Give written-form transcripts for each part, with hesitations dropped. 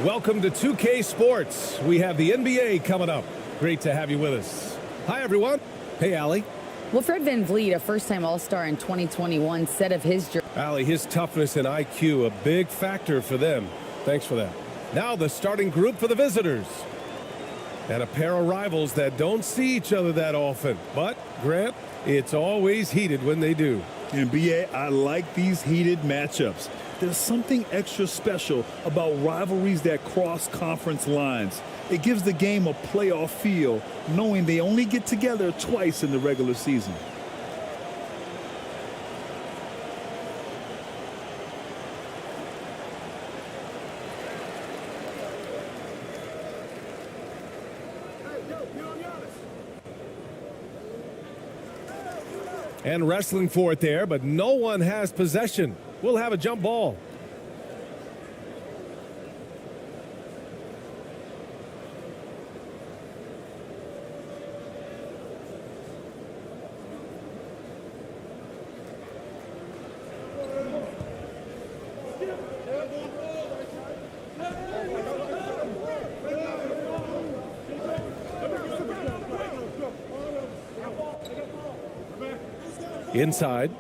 Welcome to 2K Sports. We have the NBA coming up. Great to have you with us. Hi, everyone. Hey, Allie. Well, Fred VanVleet, a first-time All-Star in 2021, said of his journey. Allie, his toughness and IQ, a big factor for them. Thanks for that. Now the starting group for the visitors. And a pair of rivals that don't see each other that often. But, Grant, it's always heated when they do. NBA, I like these heated matchups. There's something extra special about rivalries that cross conference lines. It gives the game a playoff feel, knowing they only get together twice in the regular season. And wrestling for it there, but no one has possession. We'll have a jump ball. Inside.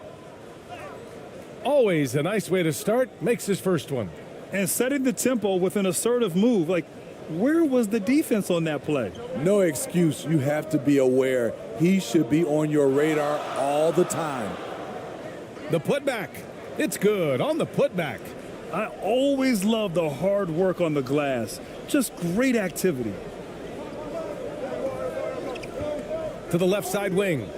Always a nice way to start. Makes his first one. And setting the tempo with an assertive move. Like, where was the defense on that play? No excuse. You have to be aware. He should be on your radar all the time. The putback. It's good on the putback. I always love the hard work on the glass. Just great activity. To the left side wing.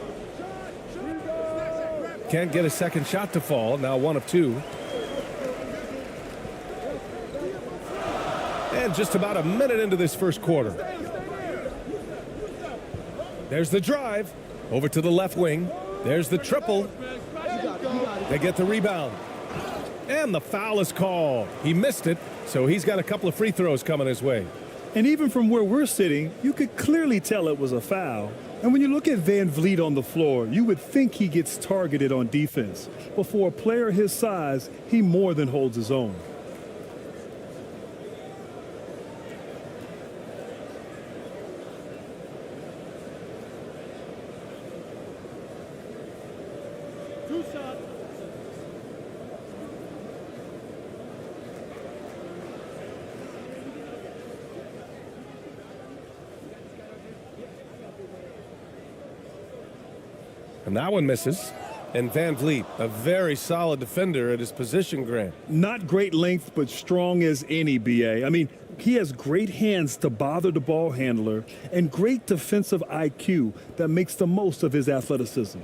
Can't get a second shot to fall. Now 1 of 2. And just about a minute into this first quarter. There's the drive. Over to the left wing. There's the triple. They get the rebound. And the foul is called. He missed it, so he's got a couple of free throws coming his way. And even from where we're sitting, you could clearly tell it was a foul. And when you look at VanVleet on the floor, you would think he gets targeted on defense. But for a player his size, he more than holds his own. And that one misses. And VanVleet, a very solid defender at his position, Grant. Not great length, but strong as any, BA. I mean, he has great hands to bother the ball handler and great defensive IQ that makes the most of his athleticism.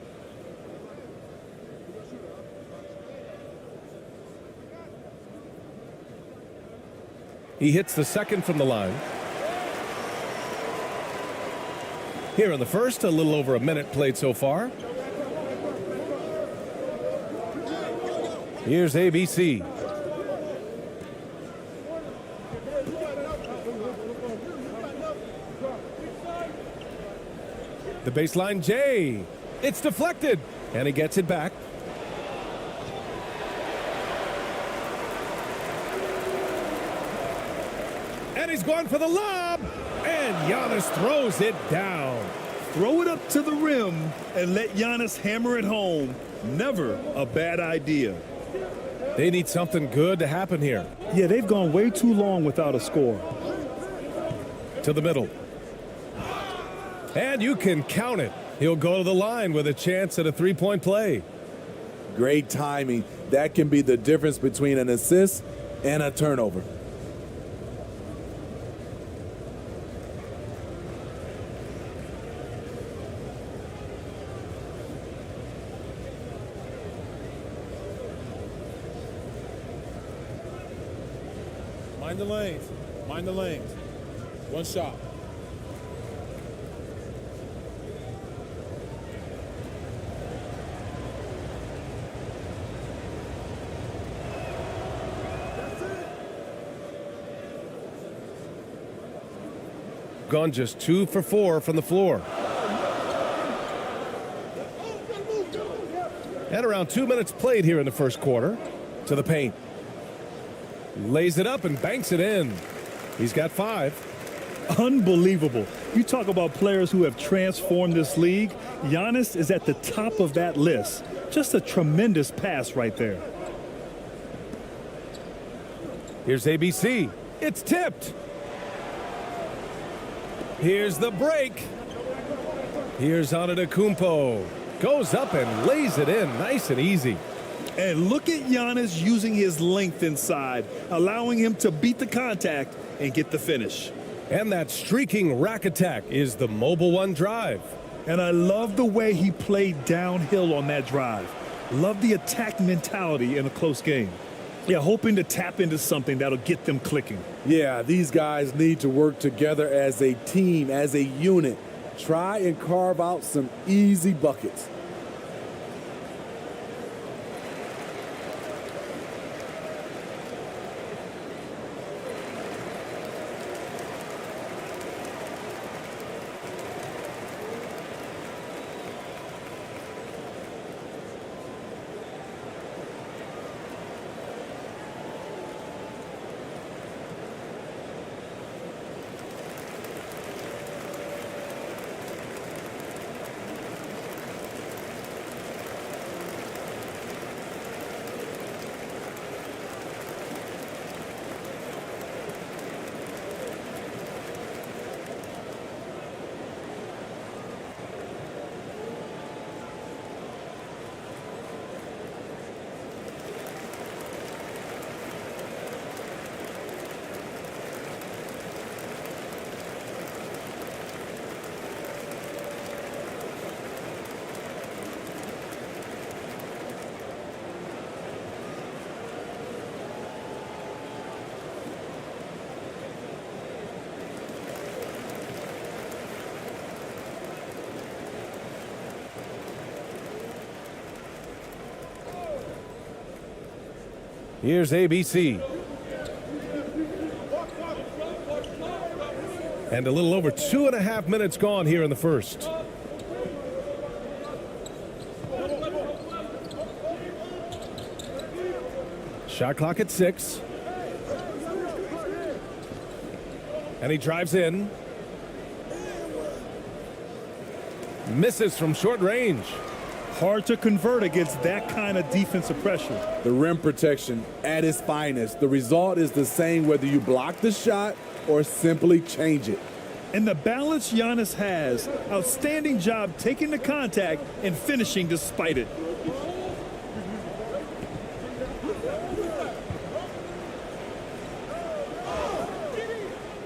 He hits the second from the line. Here in the first, a little over a minute played so far. Here's ABC. The baseline J. It's deflected. And he gets it back. And he's going for the lob. And Giannis throws it down. Throw it up to the rim and let Giannis hammer it home. Never a bad idea. They need something good to happen here. Yeah, they've gone way too long without a score. To the middle. And you can count it. He'll go to the line with a chance at a three-point play. Great timing. That can be the difference between an assist and a turnover. Mind the lanes. Mind the lanes. One shot. Gone just 2 for 4 from the floor. And around 2 minutes played here in the first quarter. To the paint. Lays it up and banks it in. He's got 5. Unbelievable. You talk about players who have transformed this league. Giannis is at the top of that list. Just a tremendous pass right there. Here's ABC. It's tipped. Here's the break. Here's Antetokounmpo. Goes up and lays it in nice and easy. And look at Giannis using his length inside, allowing him to beat the contact and get the finish. And that streaking rack attack is the Mobile One drive. And I love the way he played downhill on that drive. Love the attack mentality in a close game. Yeah, hoping to tap into something that'll get them clicking. Yeah, these guys need to work together as a team, as a unit. Try and carve out some easy buckets. Here's ABC. And a little over 2.5 minutes gone here in the first. Shot clock at 6. And he drives in. Misses from short range. Hard to convert against that kind of defensive pressure. The rim protection at its finest. The result is the same whether you block the shot or simply change it. And the balance Giannis has, outstanding job taking the contact and finishing despite it.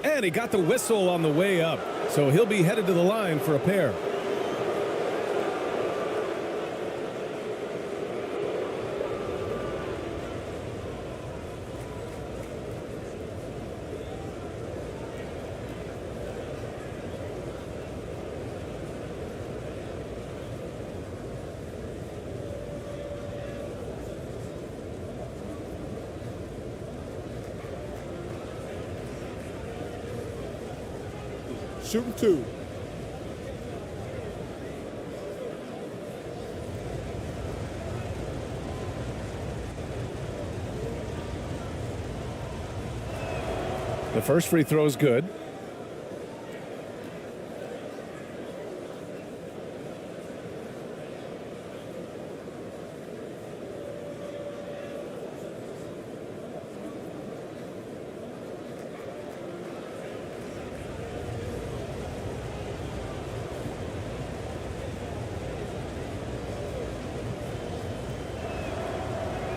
And he got the whistle on the way up, so he'll be headed to the line for a pair. Shooting 2. The first free throw is good.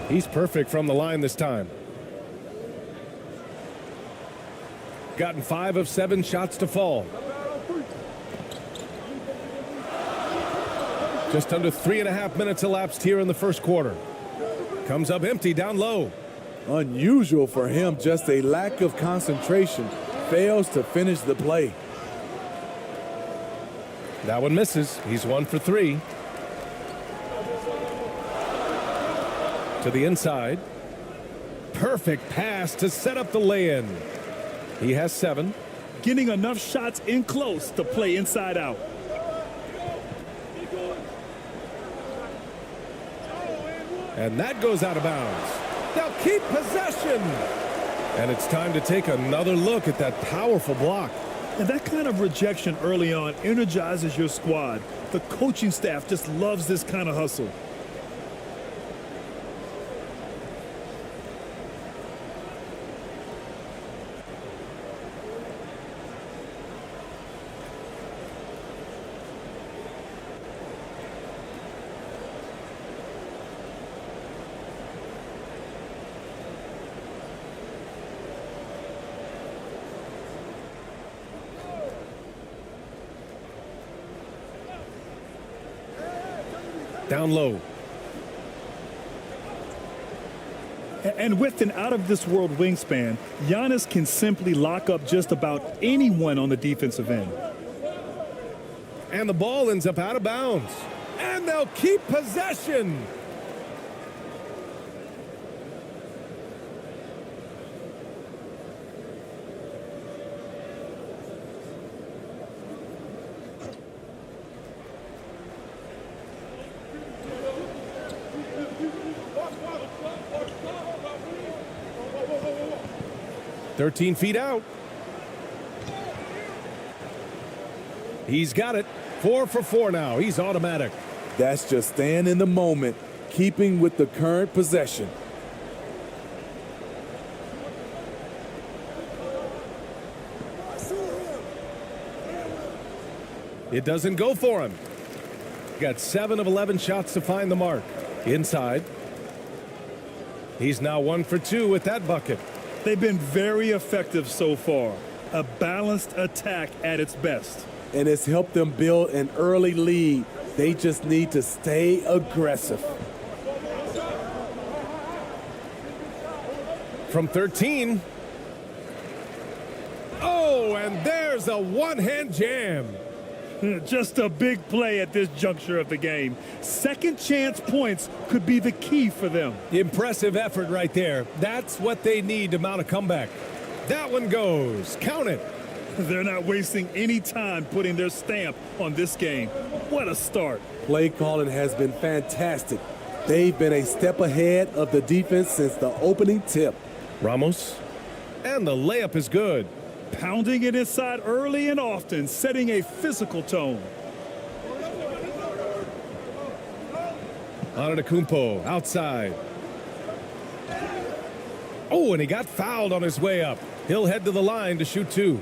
He's perfect from the line this time. Gotten 5 of 7 shots to fall. Just under 3.5 minutes elapsed here in the first quarter. Comes up empty down low. Unusual for him, just a lack of concentration. Fails to finish the play. That one misses. He's 1 for 3. To the inside. Perfect pass to set up the lay-in. He has 7. Getting enough shots in close to play inside out. And that goes out of bounds. They'll keep possession. And it's time to take another look at that powerful block. And that kind of rejection early on energizes your squad. The coaching staff just loves this kind of hustle. Down low. And with an out-of-this-world wingspan, Giannis can simply lock up just about anyone on the defensive end. And the ball ends up out of bounds. And they'll keep possession. "13 feet out." He's got it. 4 for 4 now. He's automatic. That's just staying in the moment, keeping with the current possession. It doesn't go for him. Got 7 of 11 shots to find the mark. Inside. He's now 1 for 2 with that bucket. They've been very effective so far. A balanced attack at its best. And it's helped them build an early lead. They just need to stay aggressive. From 13. Oh, and there's a one-hand jam. Just a big play at this juncture of the game. Second chance points could be the key for them. Impressive effort right there. That's what they need to mount a comeback. That one goes. Count it. They're not wasting any time putting their stamp on this game. What a start. Play calling has been fantastic. They've been a step ahead of the defense since the opening tip. Ramos. And the layup is good. Pounding it inside early and often, setting a physical tone. Antetokounmpo outside. Oh, and he got fouled on his way up. He'll head to the line to shoot 2.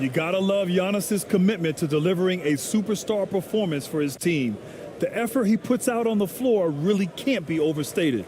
You gotta love Giannis's commitment to delivering a superstar performance for his team. The effort he puts out on the floor really can't be overstated.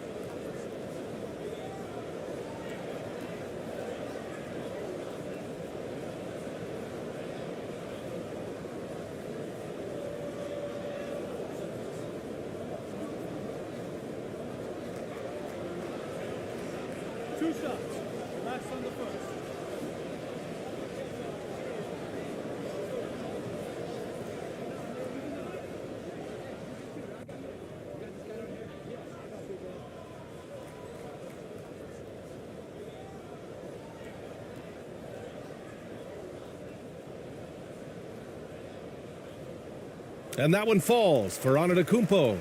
And that one falls for Antetokounmpo.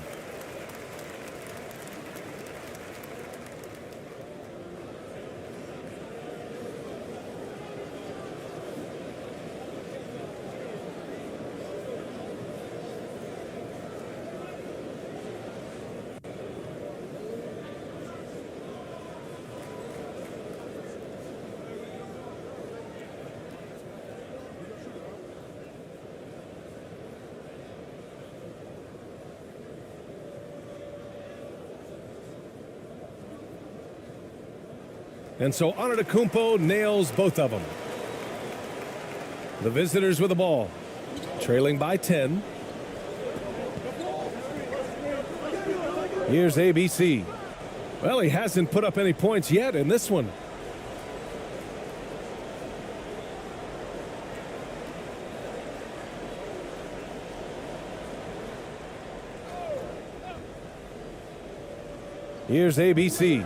And so Antetokounmpo nails both of them. The visitors with the ball, trailing by 10. Here's ABC. Well, he hasn't put up any points yet in this one. Here's ABC.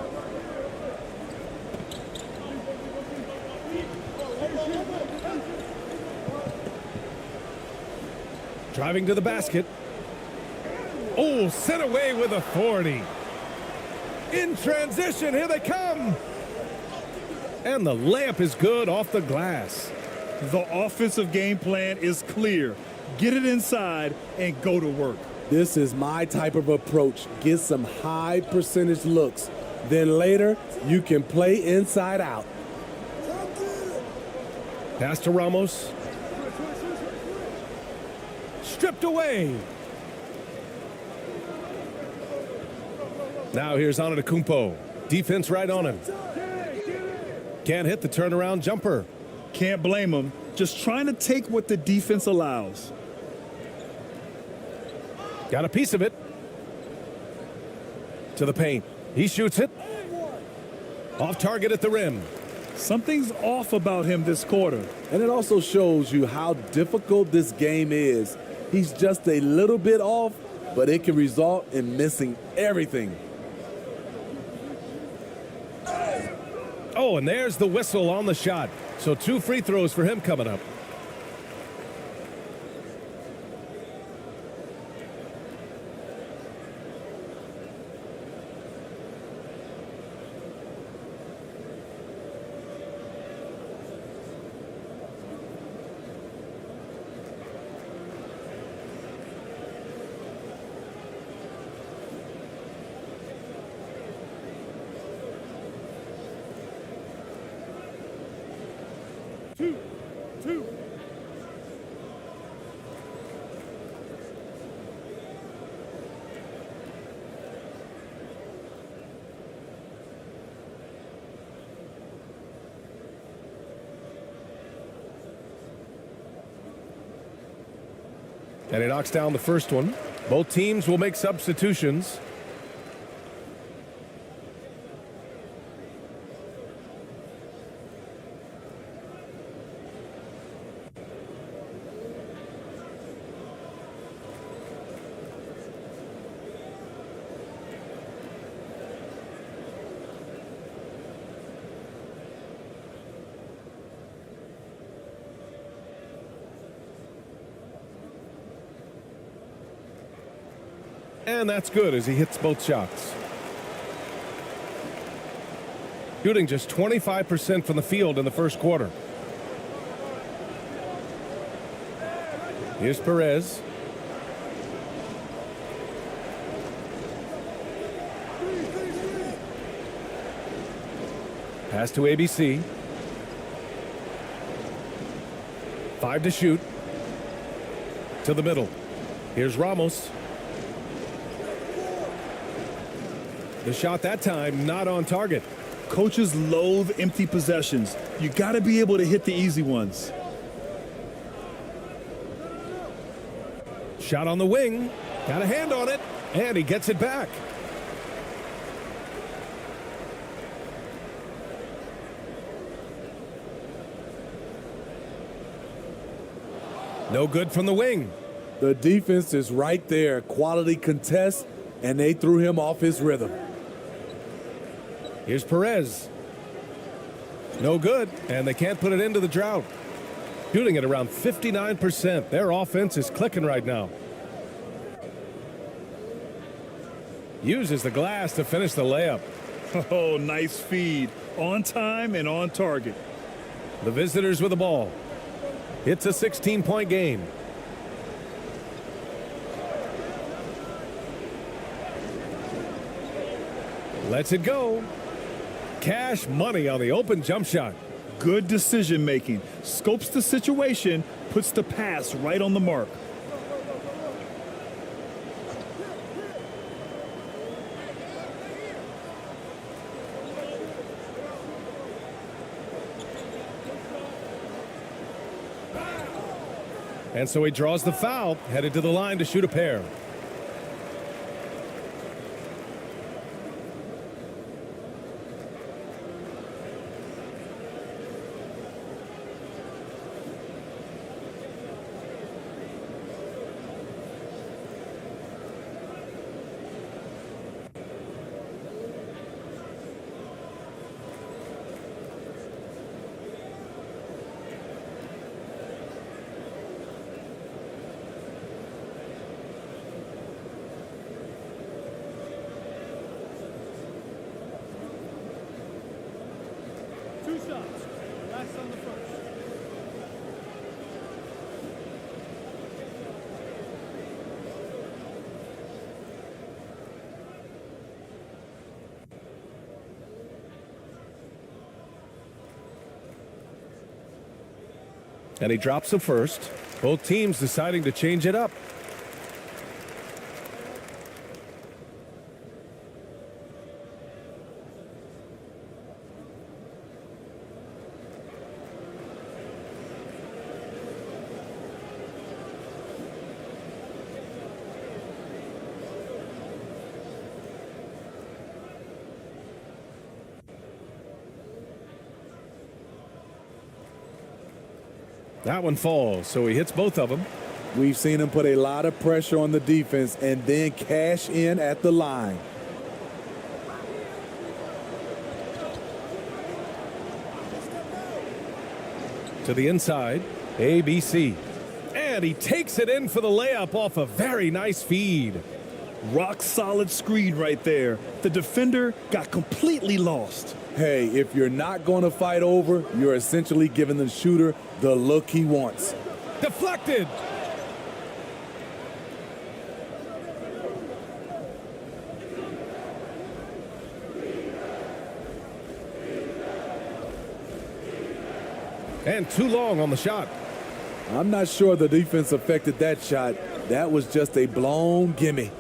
Driving to the basket. Oh, sent away with authority. In transition, here they come. And the layup is good off the glass. The offensive game plan is clear. Get it inside and go to work. This is my type of approach. Get some high percentage looks. Then later, you can play inside out. Pass to Ramos. Stripped away. Now here's Antetokounmpo. Defense right on him. Can't hit the turnaround jumper. Can't blame him. Just trying to take what the defense allows. Got a piece of it. To the paint. He shoots it. Off target at the rim. Something's off about him this quarter. And it also shows you how difficult this game is. He's just a little bit off, but it can result in missing everything. Oh, and there's the whistle on the shot. So 2 free throws for him coming up. Two. And he knocks down the first one. Both teams will make substitutions. And that's good as he hits both shots. Shooting just 25% from the field in the first quarter. Here's Perez. Pass to ABC. 5 to shoot. To the middle. Here's Ramos. The shot that time not on target. Coaches loathe empty possessions. You got to be able to hit the easy ones. Shot on the wing. Got a hand on it. And he gets it back. No good from the wing. The defense is right there. Quality contest, and they threw him off his rhythm. Here's Perez. No good, and they can't put it into the drought. Shooting at around 59%. Their offense is clicking right now. Uses the glass to finish the layup. Oh, nice feed. On time and on target. The visitors with the ball. It's a 16-point game. Lets it go. Cash money on the open jump shot. Good decision making. Scopes the situation, puts the pass right on the mark. And so he draws the foul, headed to the line to shoot a pair. 2 shots. Last on the first. And he drops the first. Both teams deciding to change it up. That one falls, so he hits both of them. We've seen him put a lot of pressure on the defense and then cash in at the line. To the inside, ABC. And he takes it in for the layup off a very nice feed. Rock solid screen right there. The defender got completely lost. Hey, if you're not going to fight over, you're essentially giving the shooter the look he wants. Deflected. And too long on the shot. I'm not sure the defense affected that shot. That was just a blown gimme.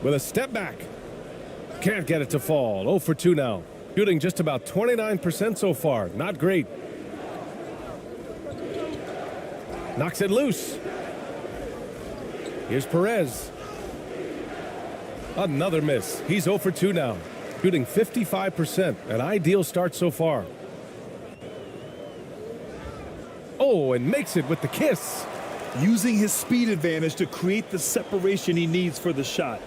With a step back. Can't get it to fall. 0 for 2 now. Shooting just about 29% so far. Not great. Knocks it loose. Here's Perez. Another miss. He's 0 for 2 now. Shooting 55%. An ideal start so far. Oh, and makes it with the kiss. Using his speed advantage to create the separation he needs for the shot.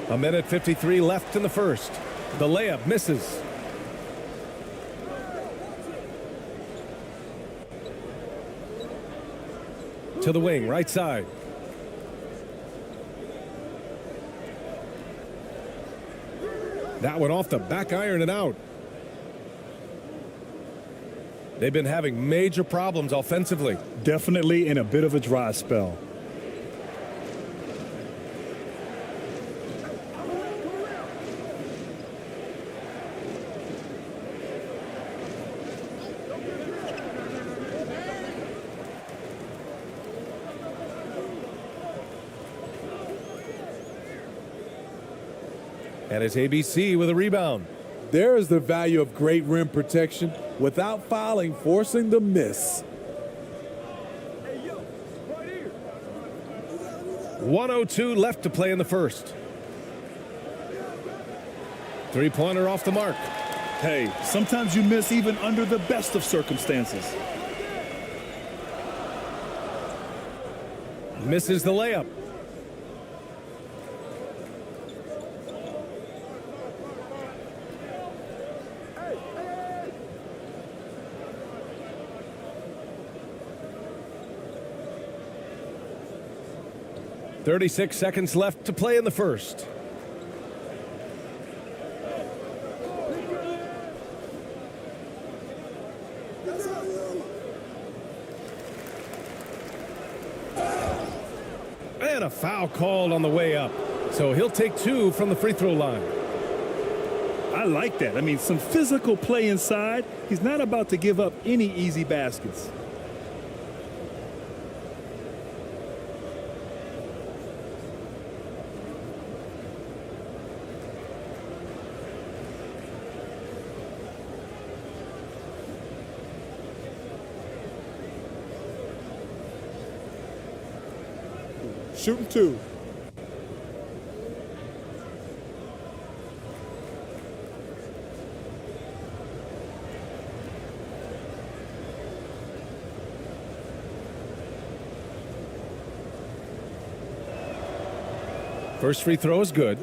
A minute 53 left in the first. The layup misses. To the wing, right side. That one off the back iron and out. They've been having major problems offensively. Definitely in a bit of a dry spell. And it's ABC with a rebound. There is the value of great rim protection without fouling, forcing the miss. 1:02 left to play in the first. Three-pointer off the mark. Hey, sometimes you miss even under the best of circumstances. Misses the layup. .36 seconds left to play in the first. And a foul called on the way up. So he'll take 2 from the free throw line. I like that. I mean, some physical play inside. He's not about to give up any easy baskets. Shooting 2. First free throw is good.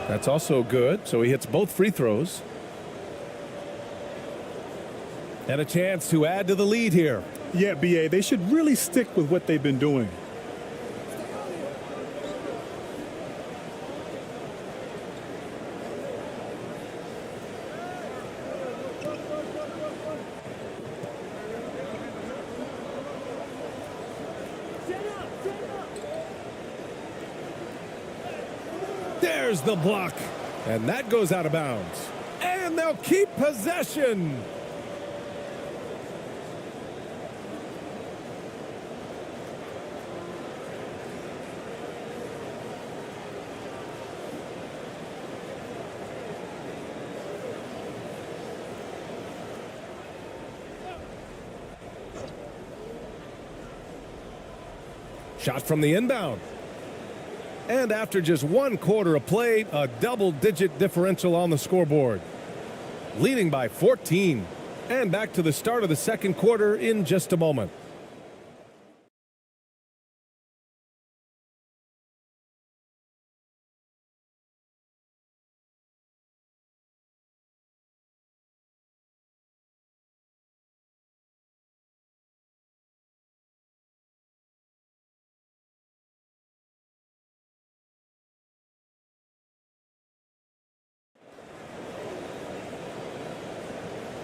That's also good, so he hits both free throws. And a chance to add to the lead here. Yeah, BA, they should really stick with what they've been doing. There's the block. And that goes out of bounds. And they'll keep possession. Shot from the inbound. And after just 1 quarter of play, a double-digit differential on the scoreboard. Leading by 14. And back to the start of the second quarter in just a moment.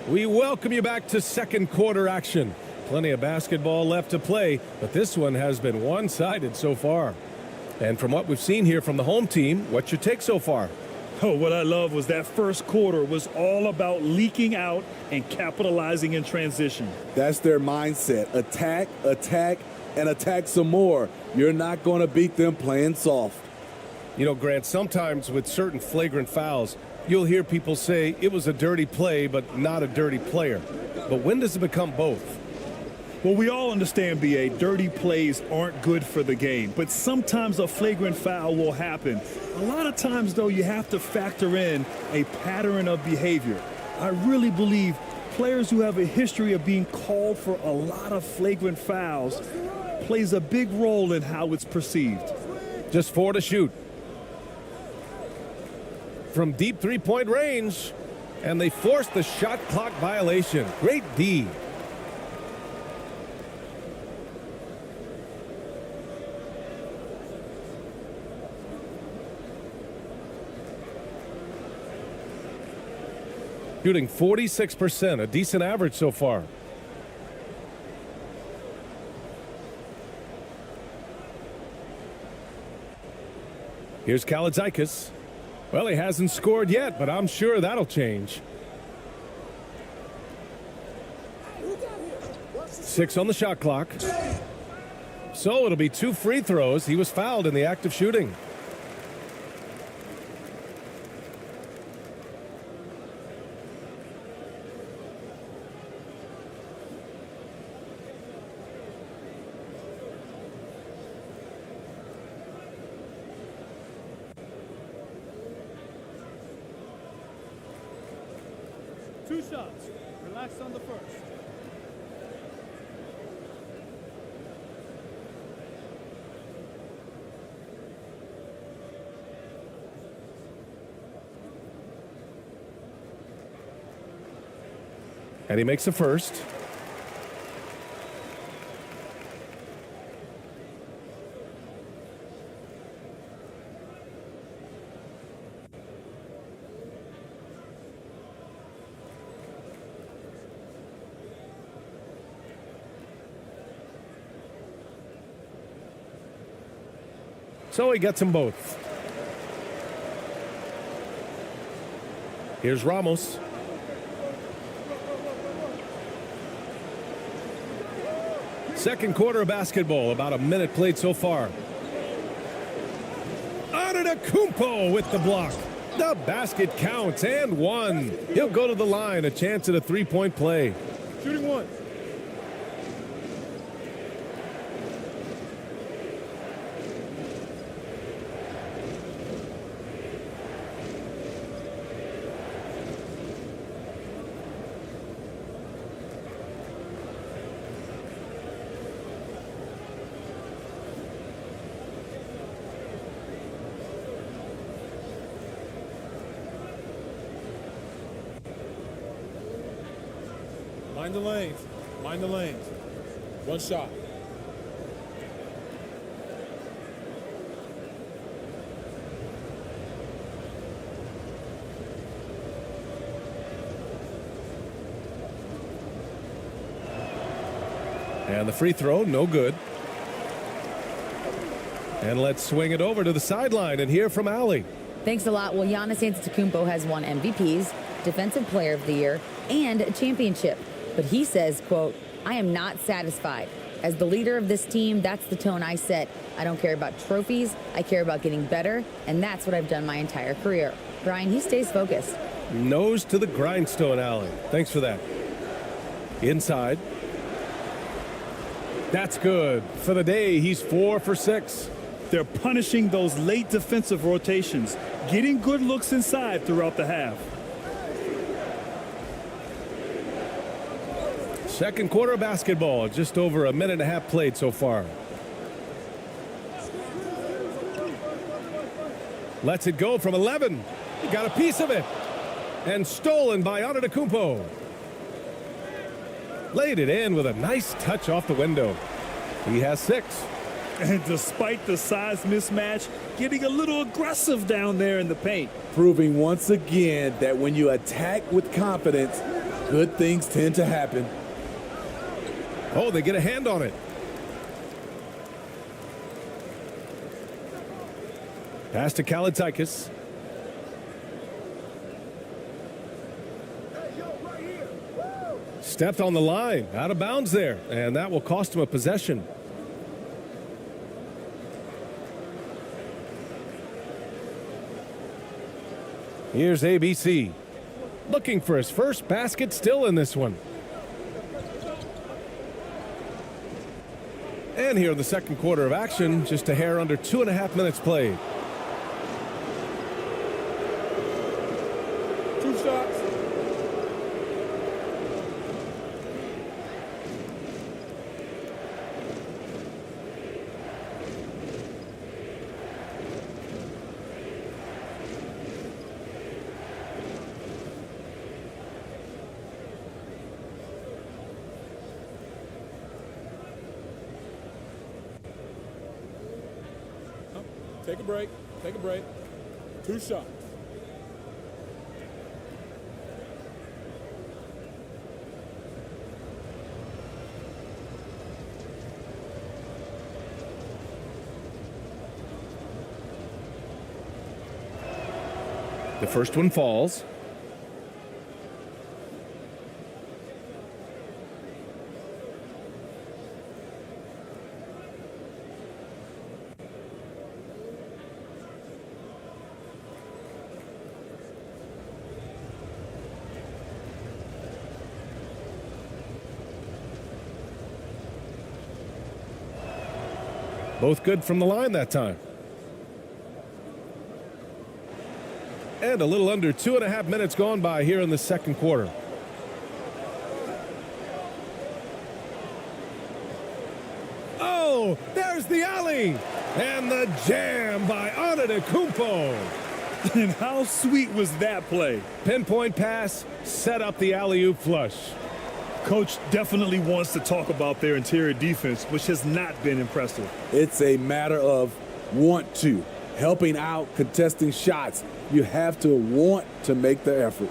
We welcome you back to second quarter action. Plenty of basketball left to play, but this one has been one-sided so far. And from what we've seen here from the home team, what's your take so far? Oh, what I love was that first quarter was all about leaking out and capitalizing in transition. That's their mindset. Attack, attack, and attack some more. You're not going to beat them playing soft. You know, Grant, sometimes with certain flagrant fouls, you'll hear people say it was a dirty play, but not a dirty player. But when does it become both? Well, we all understand, BA, dirty plays aren't good for the game, but sometimes a flagrant foul will happen. A lot of times, though, you have to factor in a pattern of behavior. I really believe players who have a history of being called for a lot of flagrant fouls plays a big role in how it's perceived. Just 4 to shoot. From deep three-point range, and they force the shot clock violation. Great D. Shooting 46%, a decent average so far. Here's Kaladzikis. Well, he hasn't scored yet, but I'm sure that'll change. 6 on the shot clock. So it'll be 2 free throws. He was fouled in the act of shooting. Two shots. Relax on the first. And he makes the first. So he gets them both. Here's Ramos. Second quarter of basketball, about a minute played so far. Antetokounmpo with the block. The basket counts and one. He'll go to the line, a chance at a three-point play. Shooting one. Mind the lanes. Mind the lanes. One shot. And the free throw, no good. And let's swing it over to the sideline and hear from Allie. Thanks a lot. Well, Giannis Antetokounmpo has won MVPs, Defensive Player of the Year, and a championship. But he says, quote, "I am not satisfied. As the leader of this team, that's the tone I set. I don't care about trophies. I care about getting better, and that's what I've done my entire career." Brian, he stays focused. Nose to the grindstone, Allie. Thanks for that. Inside. That's good. For the day, he's 4 for 6. They're punishing those late defensive rotations, getting good looks inside throughout the half. Second quarter of basketball, just over a minute and a half played so far. Lets it go from 11. He got a piece of it. And stolen by Antetokounmpo. Laid it in with a nice touch off the window. He has 6. And despite the size mismatch, getting a little aggressive down there in the paint. Proving once again that when you attack with confidence, good things tend to happen. Oh, they get a hand on it. Pass to Kalaitzakis. Stepped on the line, out of bounds there, and that will cost him a possession. Here's ABC. Looking for his first basket still in this one. And here in the second quarter of action, just a hair under 2.5 minutes played. 2 shots. Take a break. Take a break. 2 shots. The first one falls. Both good from the line that time. And a little under 2.5 minutes gone by here in the second quarter. Oh, there's the alley. And the jam by Antetokounmpo. And how sweet was that play? Pinpoint pass, set up the alley-oop flush. Coach definitely wants to talk about their interior defense, which has not been impressive. It's a matter of want to. Helping out, contesting shots. You have to want to make the effort.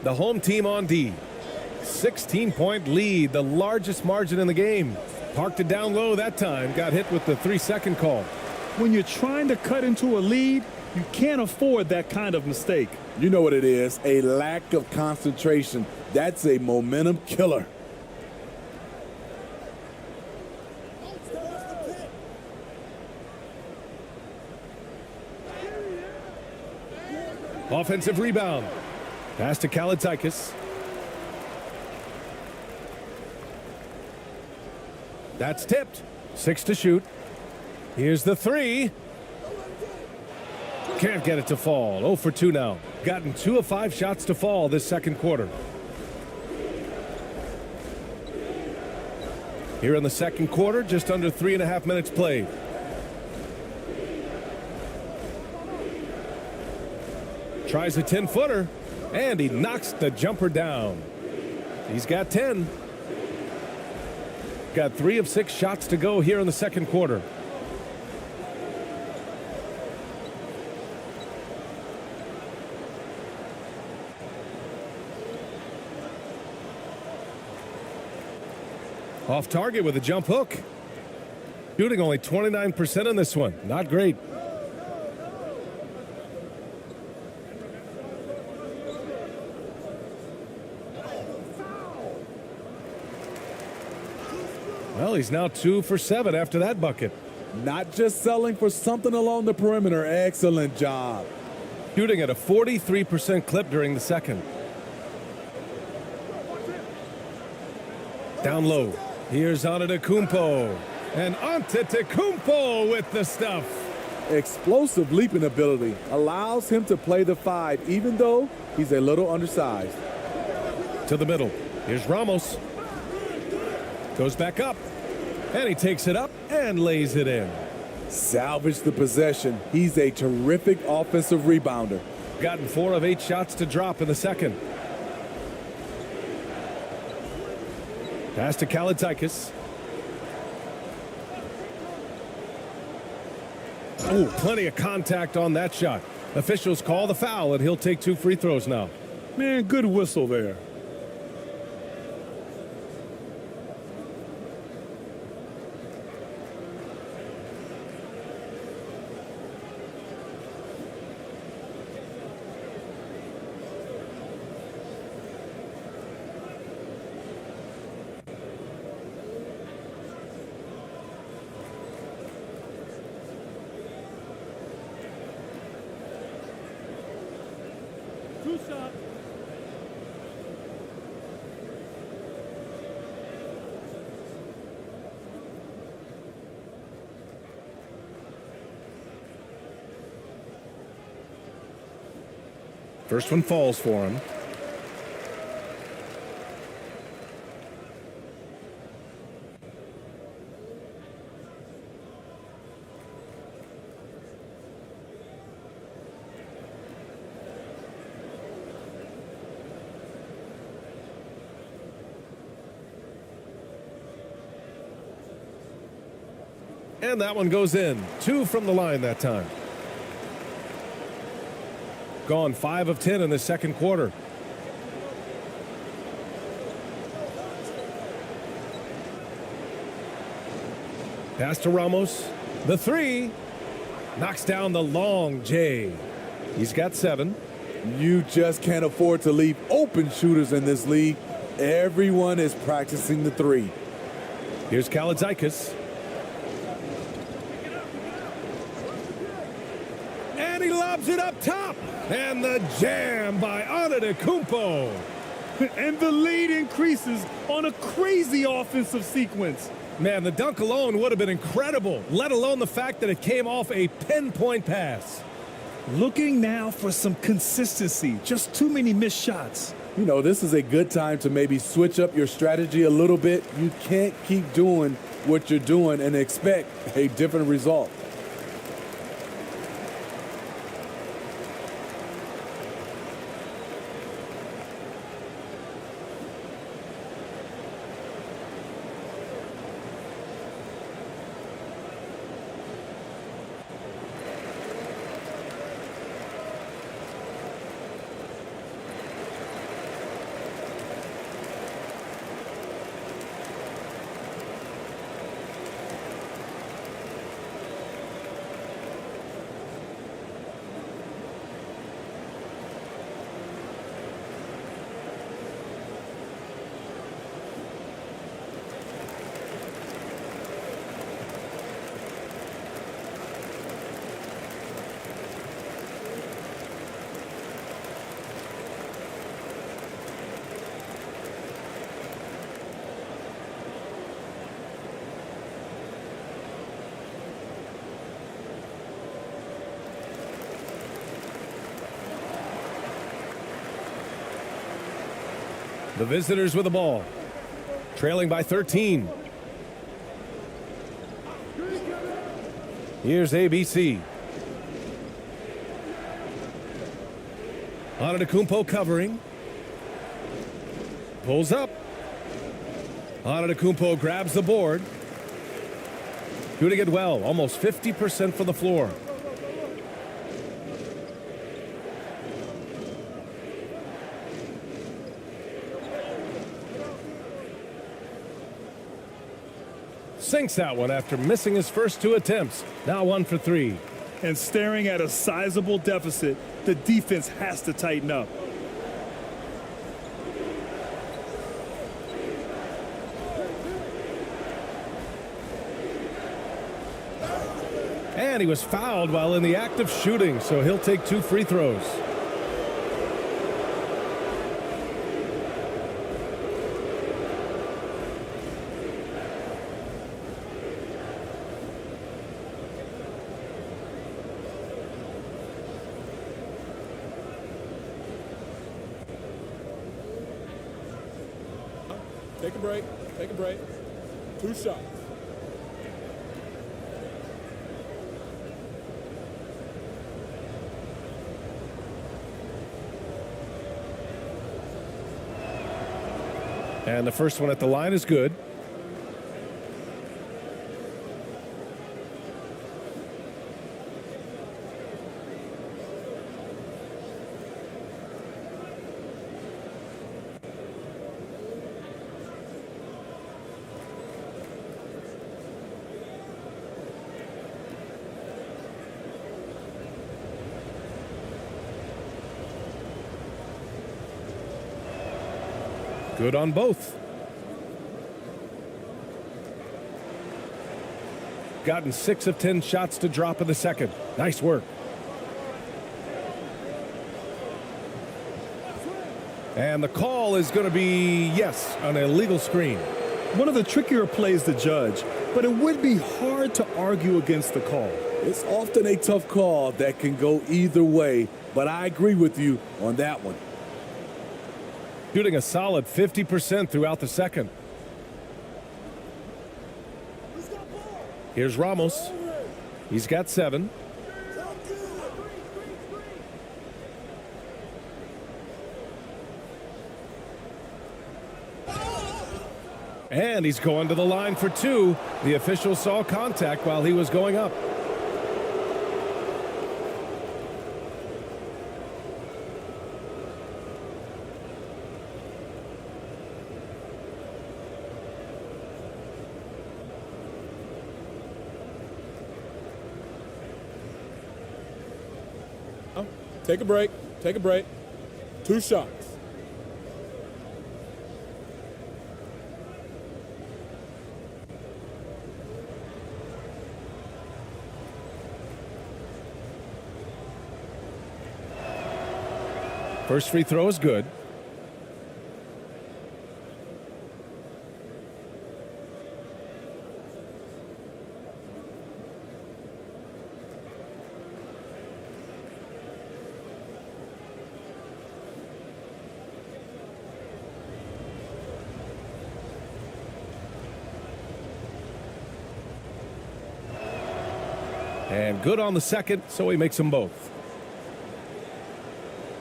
The home team on D. 16-point lead, the largest margin in the game. Parked it down low that time. Got hit with the 3-second call. When you're trying to cut into a lead, you can't afford that kind of mistake. You know what it is, a lack of concentration. That's a momentum killer. Offensive rebound. Pass to Kalaitzakis. That's tipped. 6 to shoot. Here's the 3. Can't get it to fall. 0 for 2 now. Gotten 2 of 5 shots to fall this second quarter. Here in the second quarter, just under 3.5 minutes played. Tries a 10-footer, and he knocks the jumper down. He's got 10. Got 3 of 6 shots to go here in the second quarter. Off target with a jump hook. Shooting only 29% in this one. Not great. Well, he's now 2 for 7 after that bucket. Not just selling for something along the perimeter. Excellent job. Shooting at a 43% clip during the second. Down low. Here's Antetokounmpo. And Antetokounmpo with the stuff. Explosive leaping ability allows him to play the 5, even though he's a little undersized. To the middle. Here's Ramos. Goes back up. And he takes it up and lays it in. Salvage the possession. He's a terrific offensive rebounder. Gotten 4 of 8 shots to drop in the second. Pass to Kalaitzakis. Oh, plenty of contact on that shot. Officials call the foul, and he'll take 2 free throws now. Man, good whistle there. First one falls for him. And that one goes in. 2 from the line that time. Gone 5 of 10 in the second quarter. Pass to Ramos. The 3. Knocks down the long J. He's got 7. You just can't afford to leave open shooters in this league. Everyone is practicing the 3. Here's Kalaitzakis. And he lobs it up top. And the jam by Antetokounmpo. And the lead increases on a crazy offensive sequence. Man, the dunk alone would have been incredible, let alone the fact that it came off a pinpoint pass. Looking now for some consistency. Just too many missed shots. You know, this is a good time to maybe switch up your strategy a little bit. You can't keep doing what you're doing and expect a different result. The visitors with the ball. Trailing by 13. Here's ABC. Antetokounmpo covering. Pulls up. Antetokounmpo grabs the board. Shooting it well, almost 50% from the floor. Sinks that one after missing his first 2 attempts. Now 1 for 3. And staring at a sizable deficit, the defense has to tighten up. And he was fouled while in the act of shooting, so he'll take 2 free throws. Take a break. Take a break. 2 shots. And the first one at the line is good. Good on both. Gotten 6 of 10 shots to drop in the second. Nice work. And the call is going to be, yes, an illegal screen. One of the trickier plays to judge, but it would be hard to argue against the call. It's often a tough call that can go either way, but I agree with you on that one. Shooting a solid 50% throughout the second. Here's Ramos. He's got 7. And he's going to the line for 2. The official saw contact while he was going up. Take a break. Take a break. 2 shots. First free throw is good. And good on the second, so he makes them both.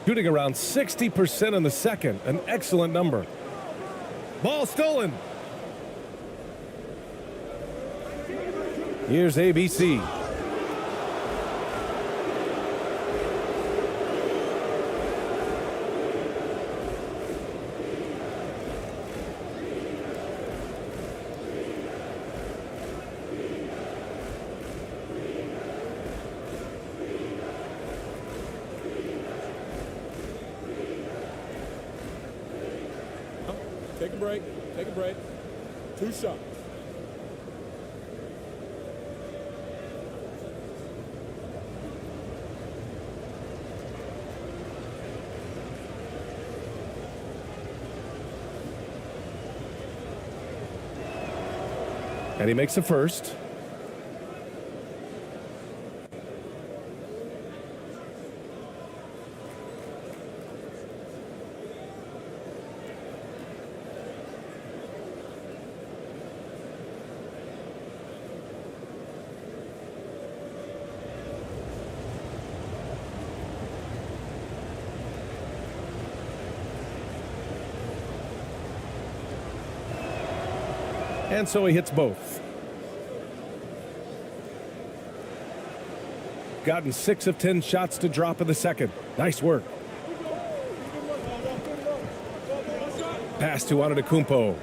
Shooting around 60% in the second, an excellent number. Ball stolen. Here's ABC. Take a break. Take a break. 2 shots. And he makes the first. And so he hits both. Gotten 6 of 10 shots to drop in the second. Nice work. Pass to Antetokounmpo.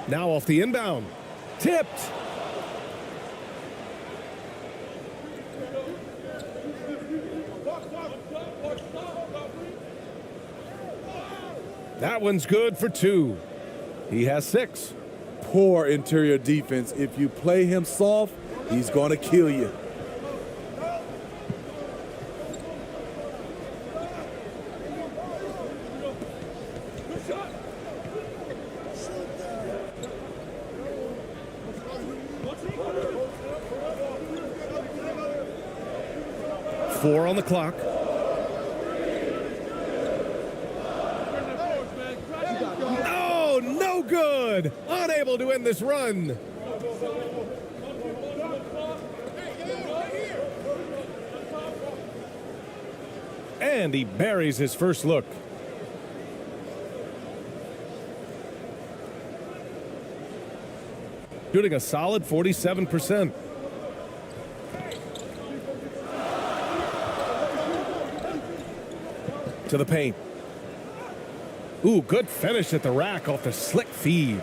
Now off the inbound. Tipped. That one's good for 2. He has 6. Poor interior defense. If you play him soft, he's going to kill you. Four on the clock. Oh, no good. Unable to end this run. And he buries his first look. Shooting a solid 47%. To the paint. Ooh, good finish at the rack off the slick feed.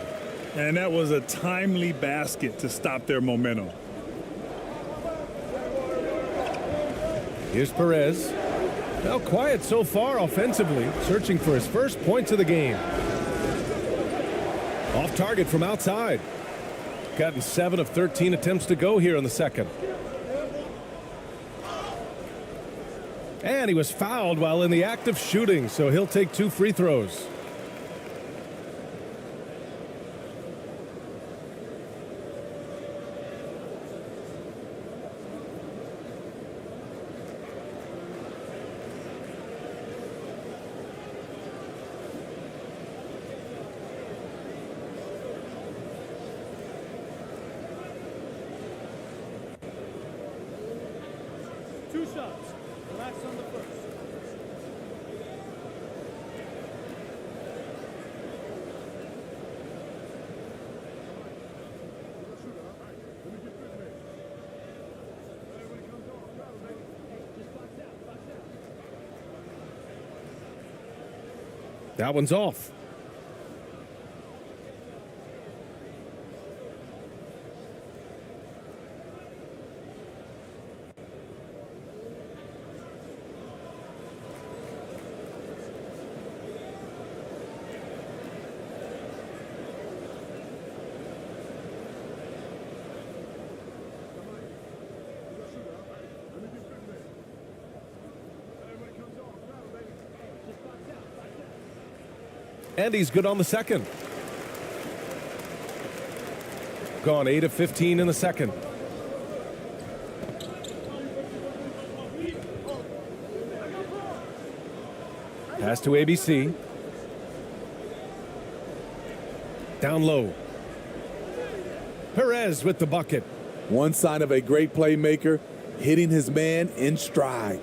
And that was a timely basket to stop their momentum. Here's Perez. Now quiet so far offensively, searching for his first points of the game. Off target from outside. Gotten 7 of 13 attempts to go here in the second. And he was fouled while in the act of shooting, so he'll take 2 free throws. Two shots. Relax on the first. That one's off. And he's good on the second. Gone 8 of 15 in the second. Pass to ABC. Down low. Perez with the bucket. One sign of a great playmaker, hitting his man in stride.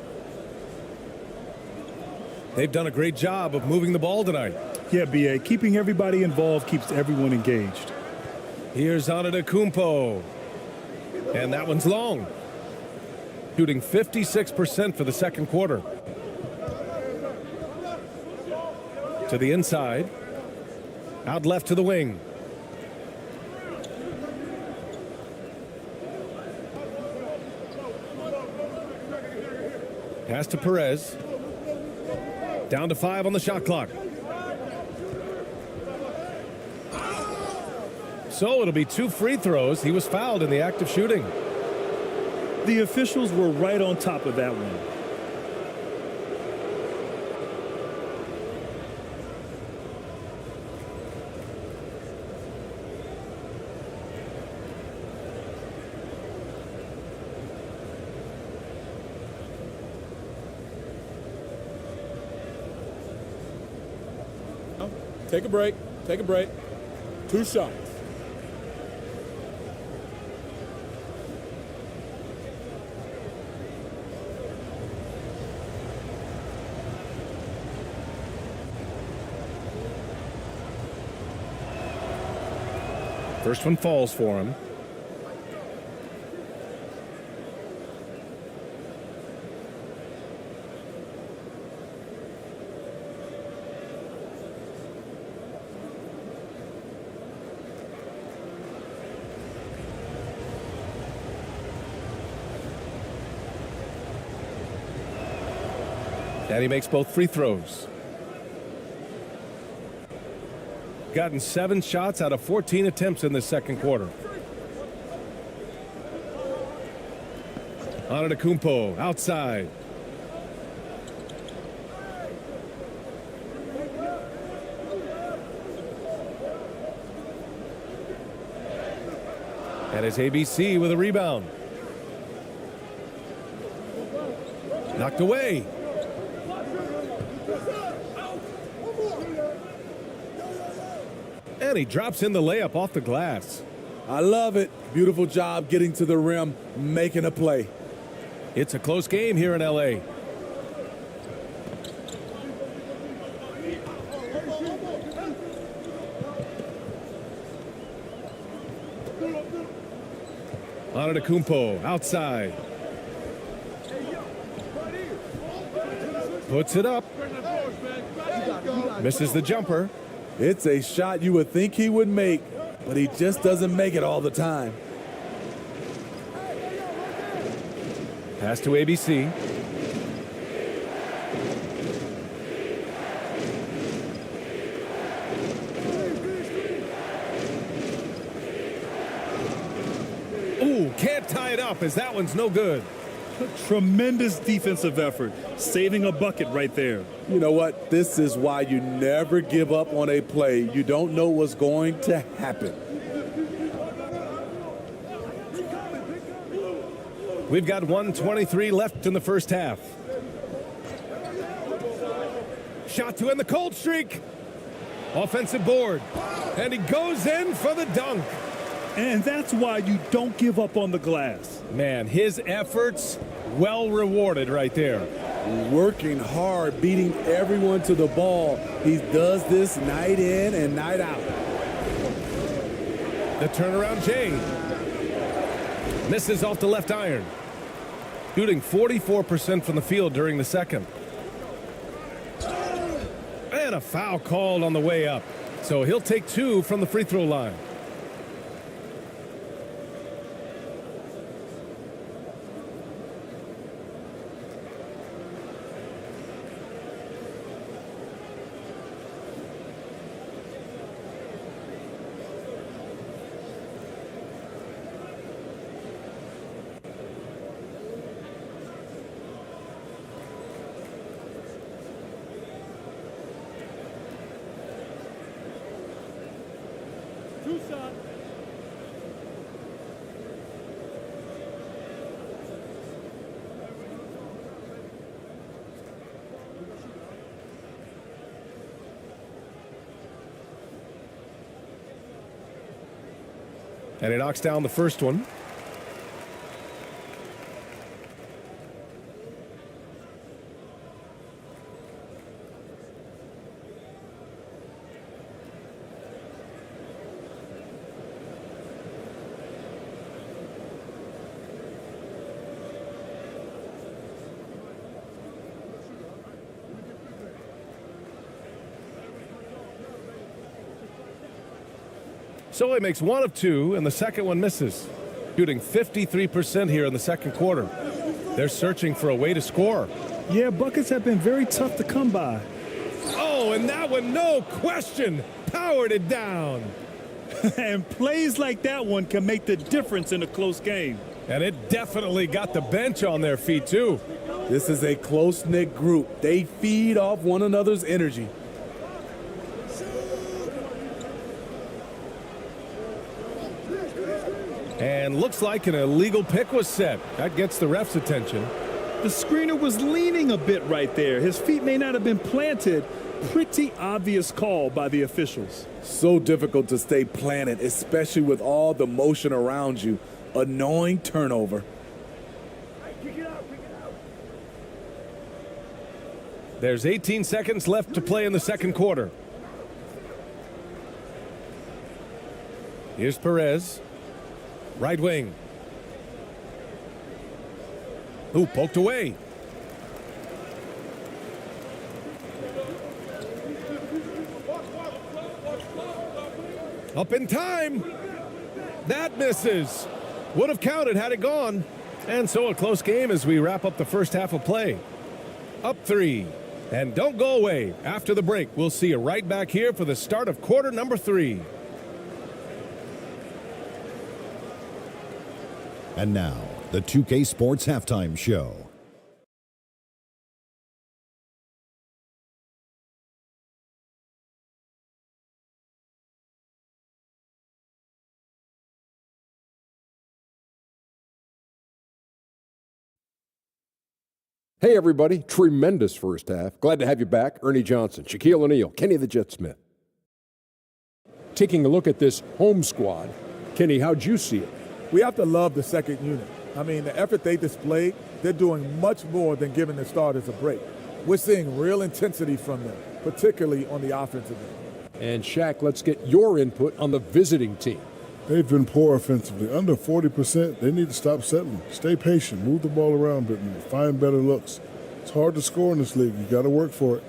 They've done a great job of moving the ball tonight. Yeah, B.A., keeping everybody involved keeps everyone engaged. Here's Antetokounmpo. And that one's long. Shooting 56% for the second quarter. To the inside. Out left to the wing. Pass to Perez. Down to 5 on the shot clock. So it'll be 2 free throws. He was fouled in the act of shooting. The officials were right on top of that one. Take a break. Take a break. 2 shots. First one falls for him. And he makes both free throws. Gotten 7 shots out of 14 attempts in the second quarter. Antetokounmpo outside. And it's ABC with a rebound. Knocked away. And he drops in the layup off the glass. I love it. Beautiful job getting to the rim, making a play. It's a close game here in L.A. Antetokounmpo outside. Puts it up. Misses the jumper. It's a shot you would think he would make, but he just doesn't make it all the time. Pass to ABC. Ooh, can't tie it up as that one's no good. Tremendous defensive effort, saving a bucket right there. You know what? This is why you never give up on a play. You don't know what's going to happen. We've got 1:23 left in the first half. Shot to end the cold streak. Offensive board. And he goes in for the dunk. And that's why you don't give up on the glass. Man, his efforts well rewarded right there. Working hard, beating everyone to the ball. He does this night in and night out. The turnaround Jay. Misses off the left iron. Shooting 44% from the field during the second. And a foul called on the way up. So he'll take 2 from the free throw line. And he knocks down the first one. So he makes 1 of 2, and the second one misses. Shooting 53% here in the second quarter. They're searching for a way to score. Yeah, buckets have been very tough to come by. Oh, and that one, no question, powered it down. And plays like that one can make the difference in a close game. And it definitely got the bench on their feet, too. This is a close-knit group. They feed off one another's energy. And looks like an illegal pick was set. That gets the ref's attention. The screener was leaning a bit right there. His feet may not have been planted, pretty obvious call by the officials. So difficult to stay planted, especially with all the motion around you. Annoying turnover. There's 18 seconds left to play in the second quarter. Here's Perez. Right wing. Ooh, poked away. Up in time. That misses. Would have counted had it gone. And so a close game as we wrap up the first half of play. Up 3. And don't go away. After the break, we'll see you right back here for the start of quarter number 3. And now, the 2K Sports Halftime Show. Hey, everybody. Tremendous first half. Glad to have you back. Ernie Johnson, Shaquille O'Neal, Kenny the Jet Smith. Taking a look at this home squad, Kenny, how'd you see it? We have to love the second unit. I mean, the effort they displayed, they're doing much more than giving the starters a break. We're seeing real intensity from them, particularly on the offensive end. And Shaq, let's get your input on the visiting team. They've been poor offensively. Under 40%, they need to stop settling. Stay patient, move the ball around a bit more, find better looks. It's hard to score in this league. You got to work for it.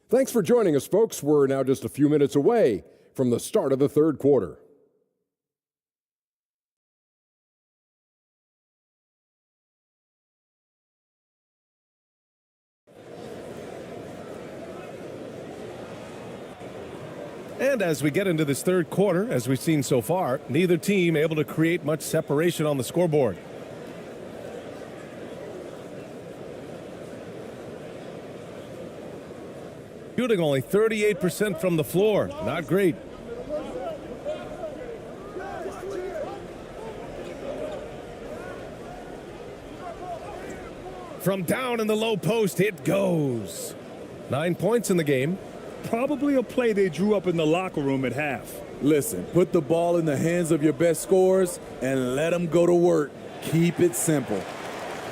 Thanks for joining us, folks. We're now just a few minutes away from the start of the third quarter. And as we get into this third quarter, as we've seen so far, neither team able to create much separation on the scoreboard. Shooting only 38% from the floor. Not great. From down in the low post, it goes. 9 points in the game. Probably a play they drew up in the locker room at half. Listen, put the ball in the hands of your best scorers and let them go to work. Keep it simple.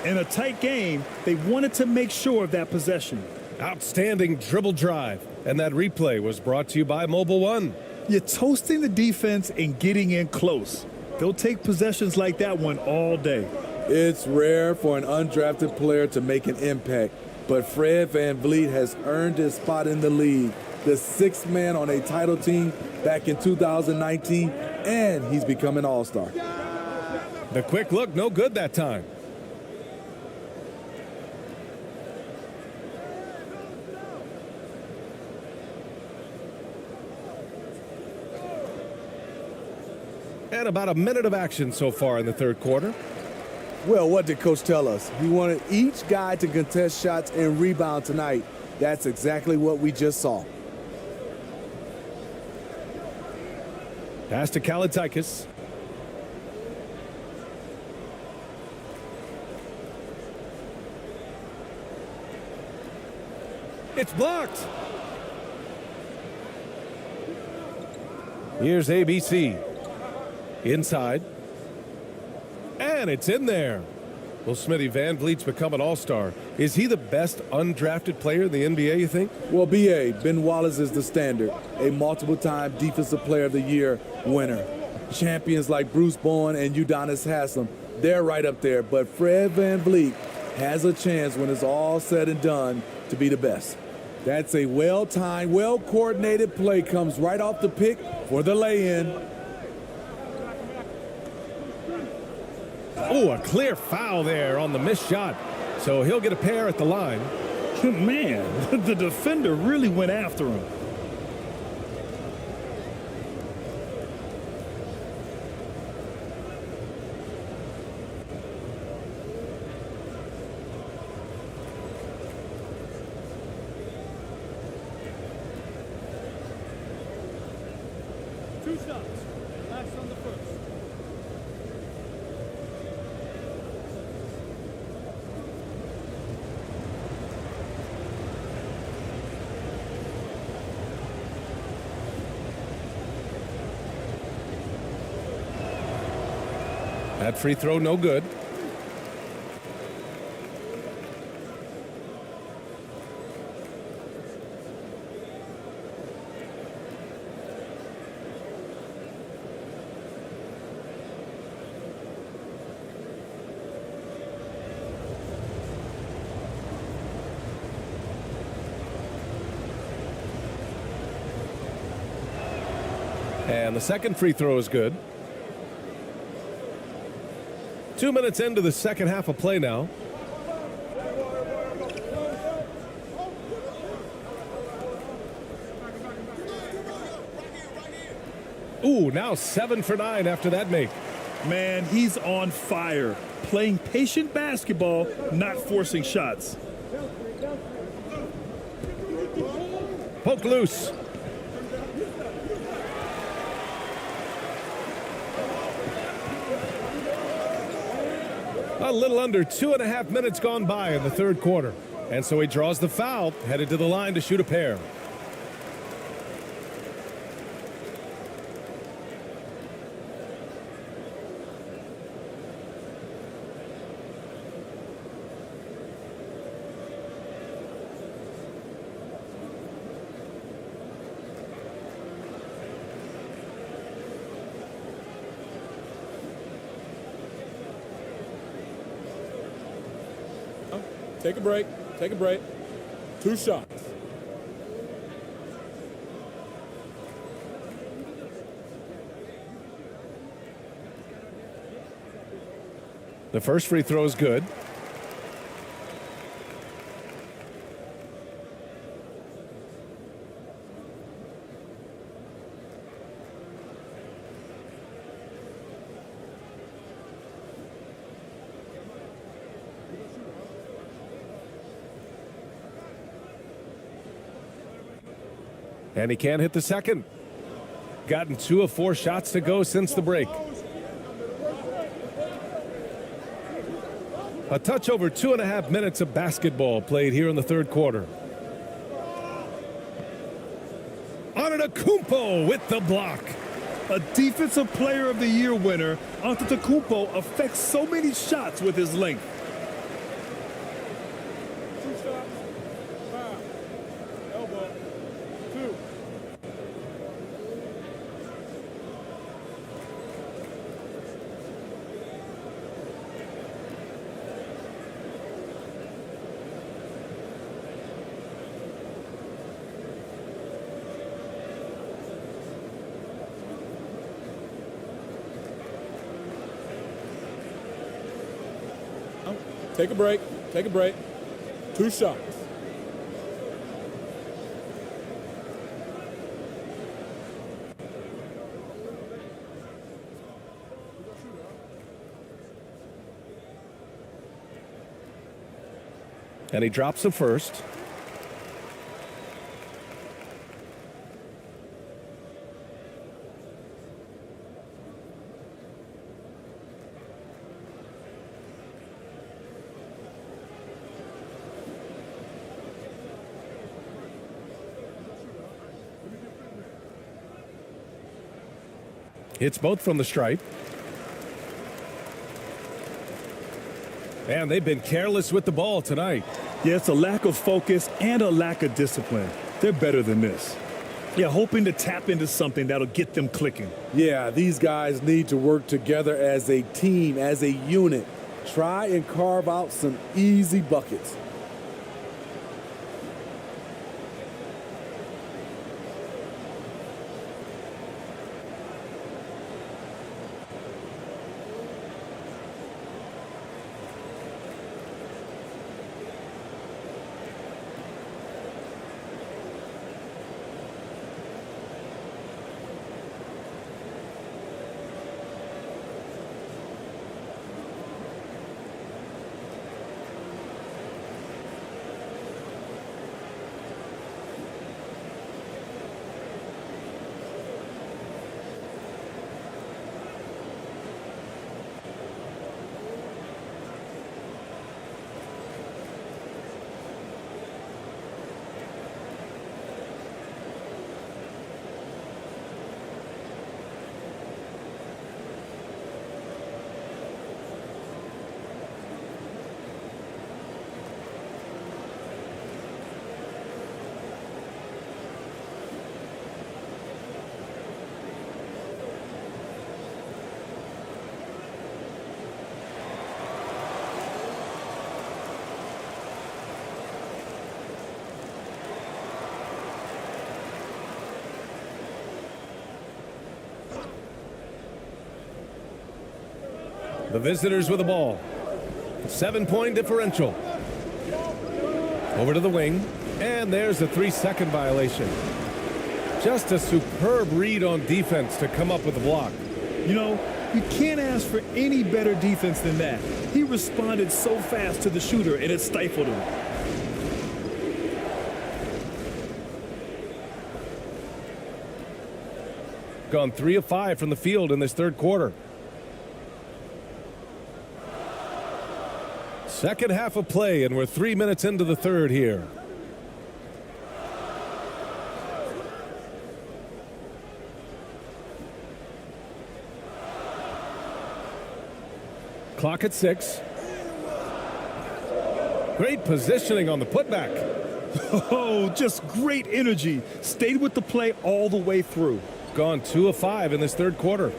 In a tight game, they wanted to make sure of that possession. Outstanding dribble drive. And that replay was brought to you by Mobile One. You're toasting the defense and getting in close. They'll take possessions like that one all day. It's rare for an undrafted player to make an impact, but Fred VanVleet has earned his spot in the league. The sixth man on a title team back in 2019, and he's become an all-star. The quick look, no good that time. And about a minute of action so far in the third quarter. Well, what did Coach tell us? He wanted each guy to contest shots and rebound tonight. That's exactly what we just saw. Pass to Kalaitzakis. It's blocked. Here's ABC. Inside. And it's in there. Well, Smithy, VanVleet's become an all-star. Is he the best undrafted player in the NBA, you think? Well, B.A., Ben Wallace is the standard, a multiple-time Defensive Player of the Year winner. Champions like Bruce Bowen and Udonis Haslem, they're right up there. But Fred VanVleet has a chance when it's all said and done to be the best. That's a well-timed, well-coordinated play, comes right off the pick for the lay-in. Oh, a clear foul there on the missed shot. So he'll get a pair at the line. Man, the defender really went after him. Two shots. Last on the first. That free throw no good. And the second free throw is good. 2 minutes into the second half of play now. Ooh, now 7 for 9 after that make. Man, he's on fire. Playing patient basketball, not forcing shots. Poke loose. A little under 2.5 minutes gone by in the third quarter. And so he draws the foul, headed to the line to shoot a pair. Take a break. Take a break. 2 shots. The first free throw is good. And he can't hit the second. Gotten 2 of 4 shots to go since the break. A touch over 2.5 minutes of basketball played here in the third quarter. Antetokounmpo with the block. A Defensive Player of the Year winner, Antetokounmpo affects so many shots with his length. 2 shots. Foul. Elbow. 2. Take a break. Take a break. 2 shots. And he drops the first. Hits both from the stripe. And they've been careless with the ball tonight. Yeah, it's a lack of focus and a lack of discipline. They're better than this. Yeah, hoping to tap into something that'll get them clicking. Yeah, these guys need to work together as a team, as a unit. Try and carve out some easy buckets. The visitors with the ball. 7-point differential. Over to the wing. And there's a 3-second violation. Just a superb read on defense to come up with the block. You know, you can't ask for any better defense than that. He responded so fast to the shooter, and it stifled him. Gone 3 of 5 from the field in this third quarter. Second half of play, and we're 3 minutes into the third here. Clock at 6. Great positioning on the putback. Oh, just great energy. Stayed with the play all the way through. Gone 2 of 5 in this third quarter.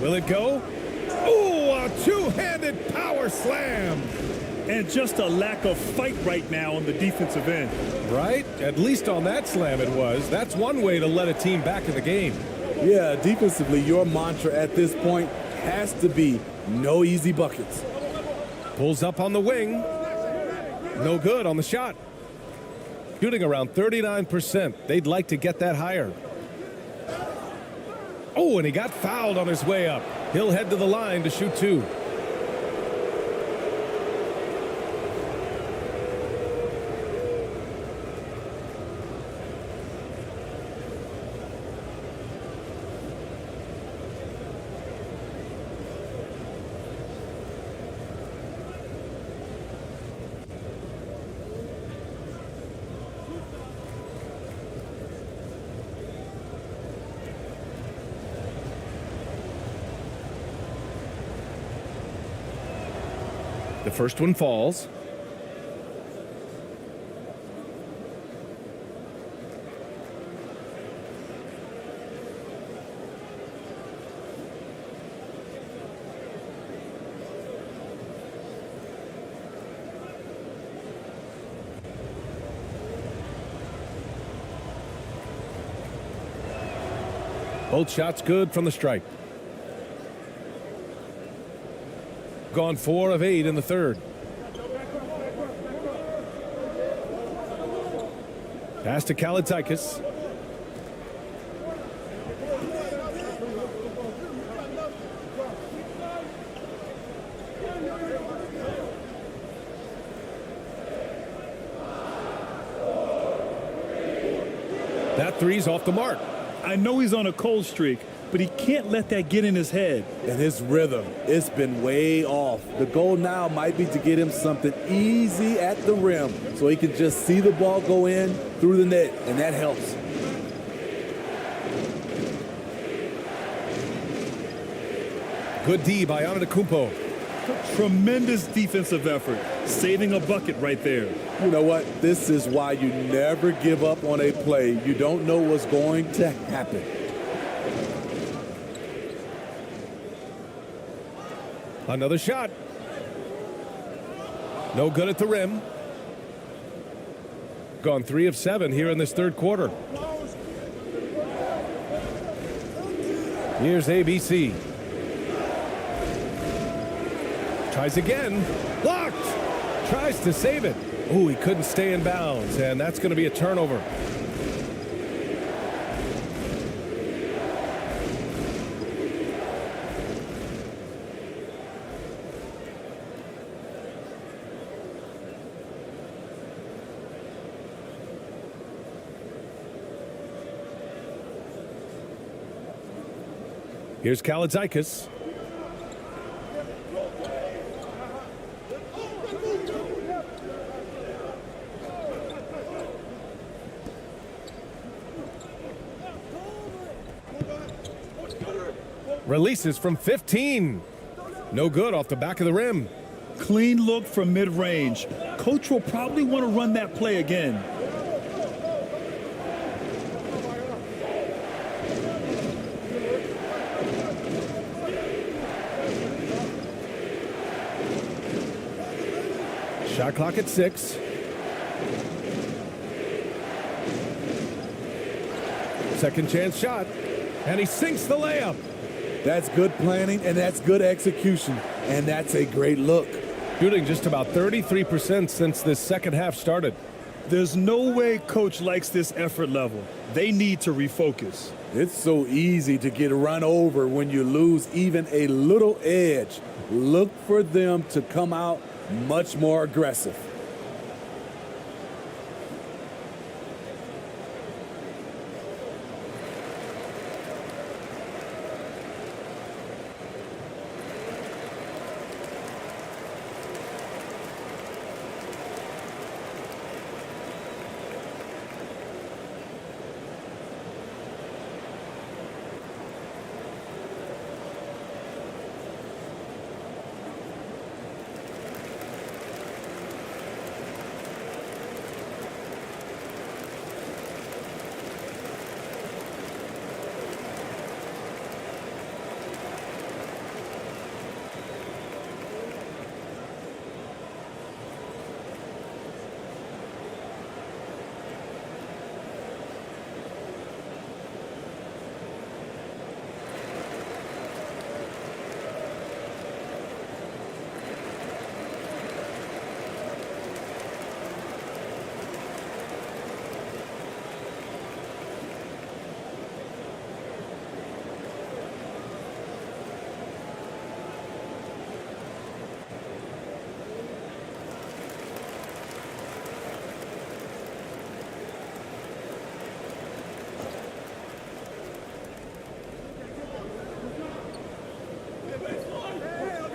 Will it go? Oh, a two-handed power slam. And just a lack of fight right now on the defensive end. Right? At least on that slam it was. That's one way to let a team back in the game. Yeah, defensively, your mantra at this point has to be no easy buckets. Pulls up on the wing. No good on the shot. Shooting around 39%. They'd like to get that higher. Oh, and he got fouled on his way up. He'll head to the line to shoot 2. The first one falls. Both shots good from the stripe. Gone 4 of 8 in the third. Pass to Kalaitzakis. That three's off the mark. I know he's on a cold streak, but he can't let that get in his head. And his rhythm, it's been way off. The goal now might be to get him something easy at the rim so he can just see the ball go in through the net, and that helps. Good D by Antetokounmpo. Tremendous defensive effort, saving a bucket right there. You know what? This is why you never give up on a play. You don't know what's going to happen. Another shot. No good at the rim. Gone 3 of 7 here in this third quarter. Here's ABC. Tries again. Blocked. Tries to save it. Oh, he couldn't stay in bounds, and that's going to be a turnover. Here's Kalaitzakis. Releases from 15. No good off the back of the rim. Clean look from mid-range. Coach will probably want to run that play again. Shot clock at 6. Second chance shot. And he sinks the layup. That's good planning, and that's good execution, and that's a great look. Shooting just about 33% since this second half started. There's no way coach likes this effort level. They need to refocus. It's so easy to get run over when you lose even a little edge. Look for them to come out much more aggressive.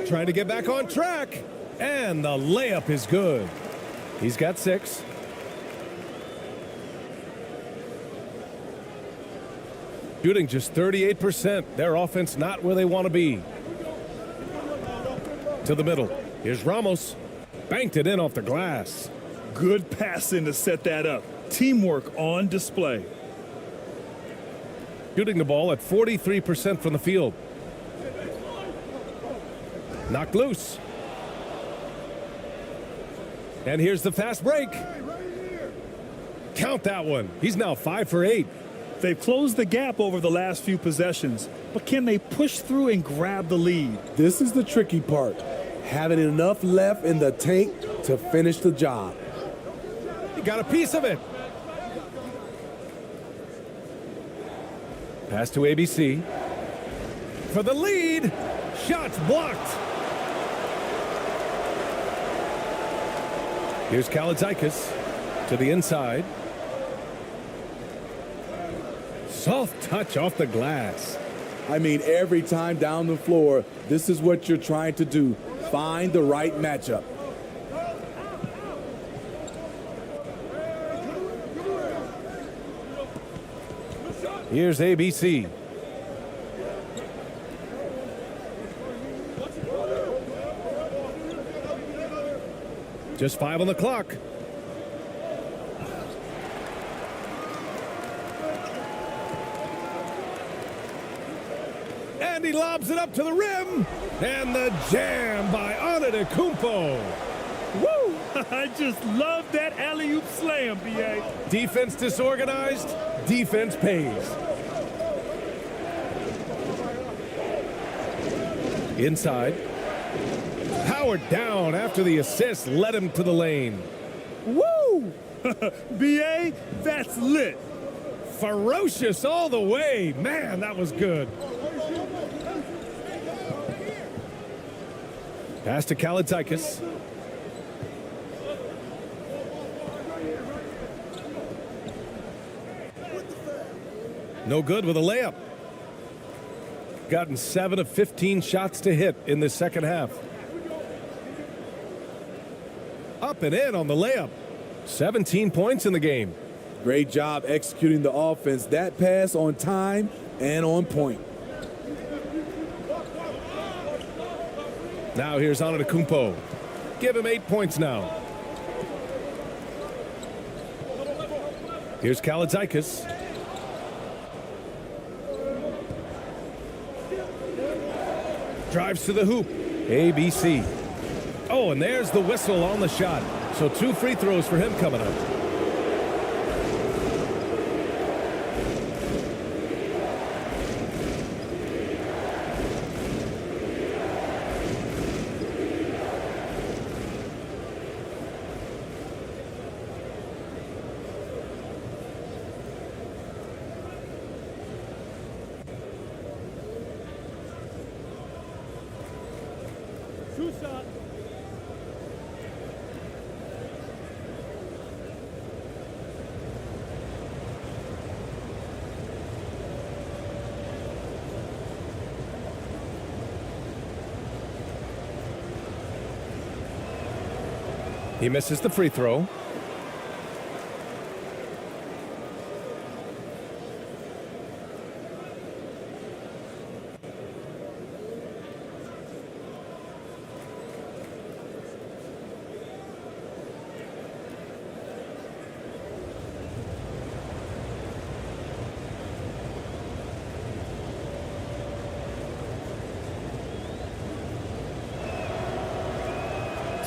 Trying to get back on track, and the layup is good. He's got 6. Shooting just 38%. Their offense not where they want to be. To the middle. Here's Ramos. Banked it in off the glass. Good passing to set that up. Teamwork on display. Shooting the ball at 43% from the field. Knocked loose. And here's the fast break. Count that one. He's now 5 for 8. They've closed the gap over the last few possessions, but can they push through and grab the lead? This is the tricky part. Having enough left in the tank to finish the job. He got a piece of it. Pass to ABC. For the lead. Shots blocked. Here's Kaladzikis to the inside. Soft touch off the glass. I mean, every time down the floor, this is what you're trying to do. Find the right matchup. Here's ABC. Just 5 on the clock. And he lobs it up to the rim. And the jam by Antetokounmpo. Woo! I just love that alley-oop slam, B.A. Defense disorganized. Defense pays. Inside. Howard down after the assist led him to the lane. Woo! B.A., that's lit. Ferocious all the way. Man, that was good. Pass to Kaladzikis. No good with a layup. Gotten 7 of 15 shots to hit in the second half. Up and in on the layup. 17 points in the game. Great job executing the offense. That pass on time and on point. Now here's Antetokounmpo. Give him 8 points now. Here's Kaladzikis. Drives to the hoop. ABC. Oh, and there's the whistle on the shot. So 2 free throws for him coming up. He misses the free throw.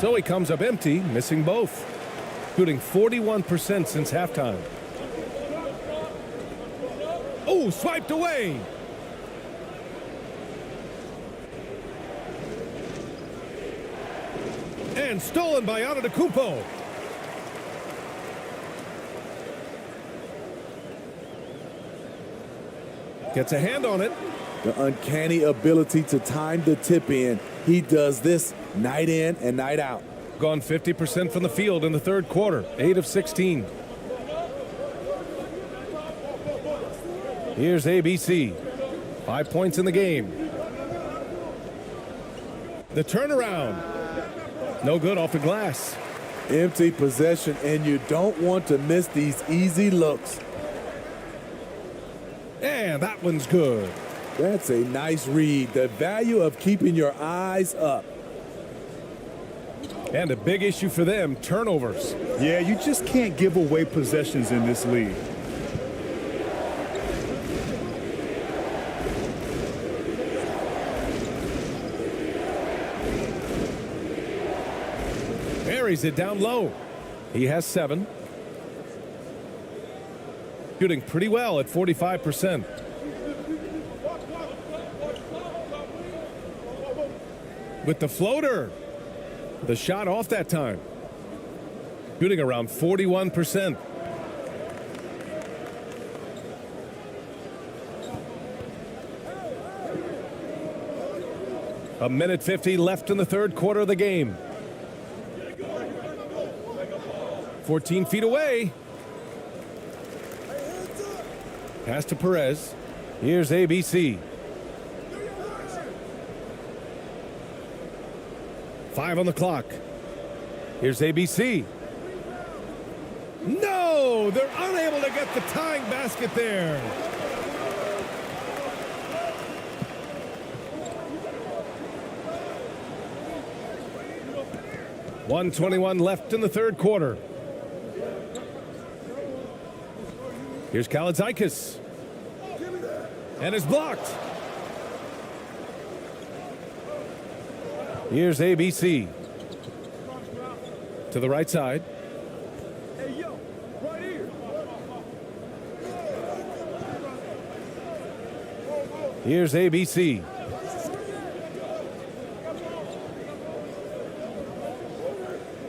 So he comes up empty, missing both. Shooting 41% since halftime. Oh, swiped away. And stolen by Antetokounmpo. Gets a hand on it. The uncanny ability to time the tip in. He does this night in and night out. Gone 50% from the field in the third quarter. 8 of 16. Here's ABC. 5 points in the game. The turnaround. No good off the glass. Empty possession, and you don't want to miss these easy looks. And that one's good. That's a nice read. The value of keeping your eyes up. And a big issue for them, turnovers. Yeah, you just can't give away possessions in this league. Buries it down low. He has 7. Shooting pretty well at 45%. With the floater. The shot off that time. Shooting around 41%. A minute 50 left in the third quarter of the game. 14 feet away. Pass to Perez. Here's ABC. 5 on the clock. Here's ABC. No! They're unable to get the tying basket there. .121 left in the third quarter. Here's Kalaitzakis. And is blocked. Here's ABC. To the right side. Hey, yo, right here. Here's ABC.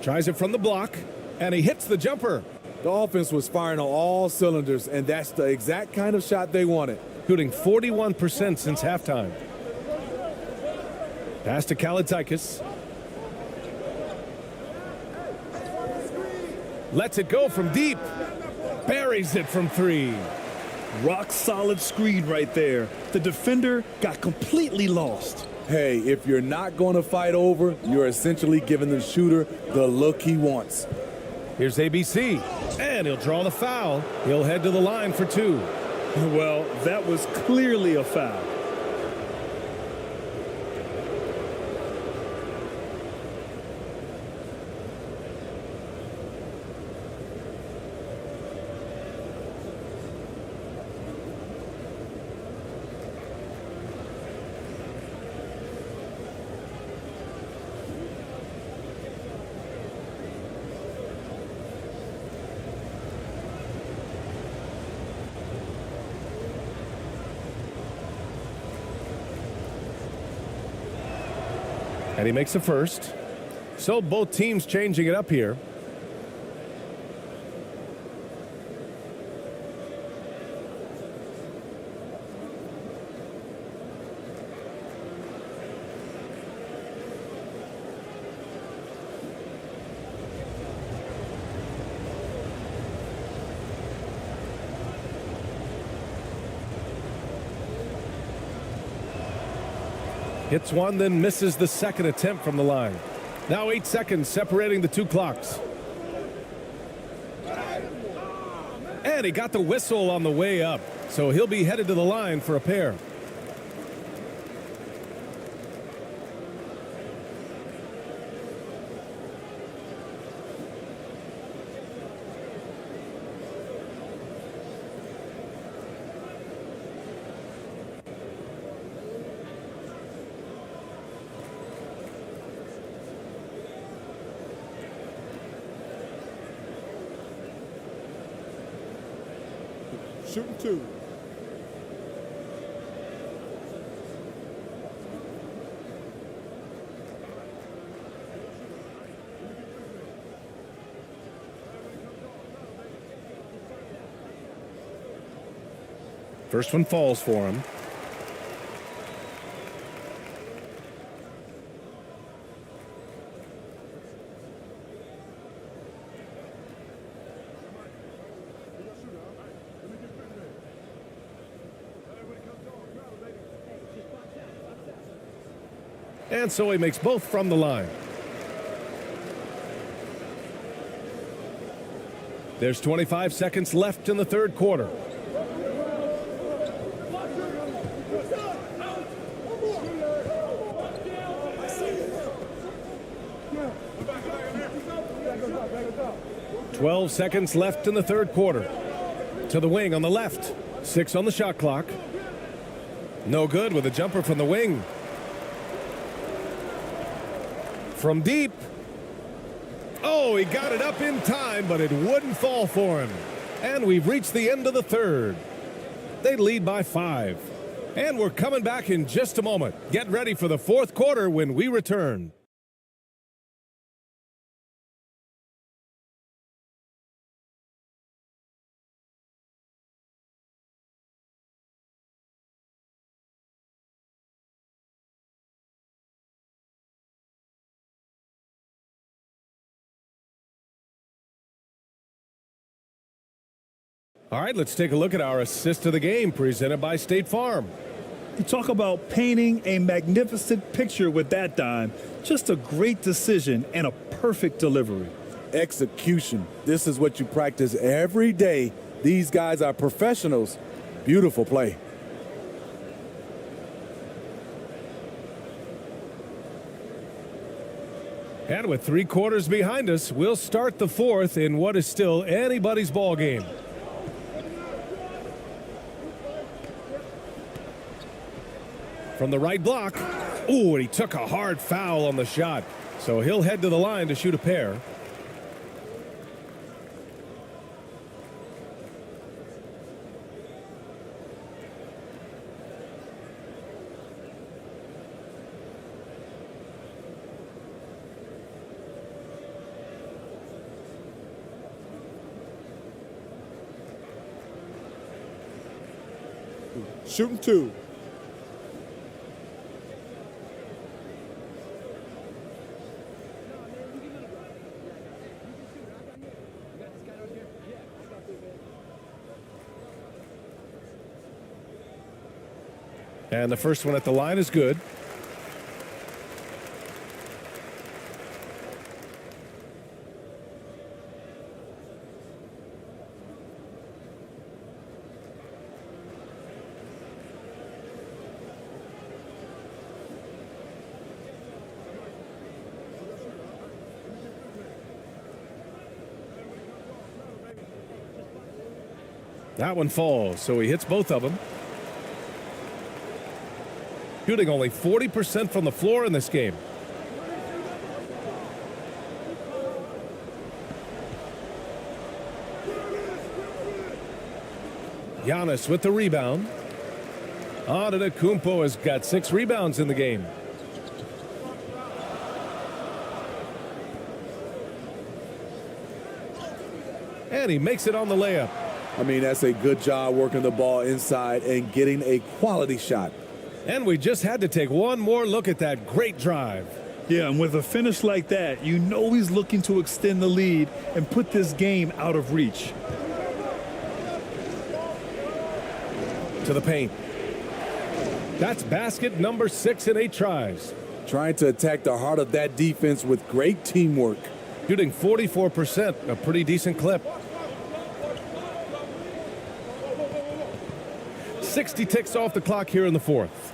Tries it from the block, and he hits the jumper. The offense was firing on all cylinders, and that's the exact kind of shot they wanted. Shooting 41% since halftime. Pass to Kalaitzakis. Lets it go from deep. Buries it from 3. Rock solid screen right there. The defender got completely lost. Hey, if you're not going to fight over, you're essentially giving the shooter the look he wants. Here's ABC. And he'll draw the foul. He'll head to the line for 2. Well, that was clearly a foul. And he makes the first. So both teams changing it up here. Hits one, then misses the second attempt from the line. Now 8 seconds separating the two clocks. And he got the whistle on the way up, so he'll be headed to the line for a pair. Shooting 2. First one falls for him. And so he makes both from the line. There's 25 seconds left in the third quarter. Twelve seconds left in the third quarter. To the wing on the left. 6 on the shot clock. No good with a jumper from the wing. From deep. Oh, he got it up in time, but it wouldn't fall for him. And we've reached the end of the third. They lead by 5. And we're coming back in just a moment. Get ready for the fourth quarter when we return. All right, let's take a look at our assist of the game presented by State Farm. You talk about painting a magnificent picture with that dime. Just a great decision and a perfect delivery. Execution. This is what you practice every day. These guys are professionals. Beautiful play. And with 3 quarters behind us, we'll start the fourth in what is still anybody's ball game. From the right block. Ooh, and he took a hard foul on the shot. So he'll head to the line to shoot a pair. Shooting 2. And the first one at the line is good. That one falls, so he hits both of them. Shooting only 40% from the floor in this game. Giannis with the rebound. Antetokounmpo has got 6 rebounds in the game. And he makes it on the layup. I mean, that's a good job working the ball inside and getting a quality shot. And we just had to take one more look at that great drive. Yeah, and with a finish like that, you know he's looking to extend the lead and put this game out of reach. To the paint. That's basket number 6 in 8 tries. Trying to attack the heart of that defense with great teamwork. Shooting 44%, a pretty decent clip. 60 ticks off the clock here in the fourth.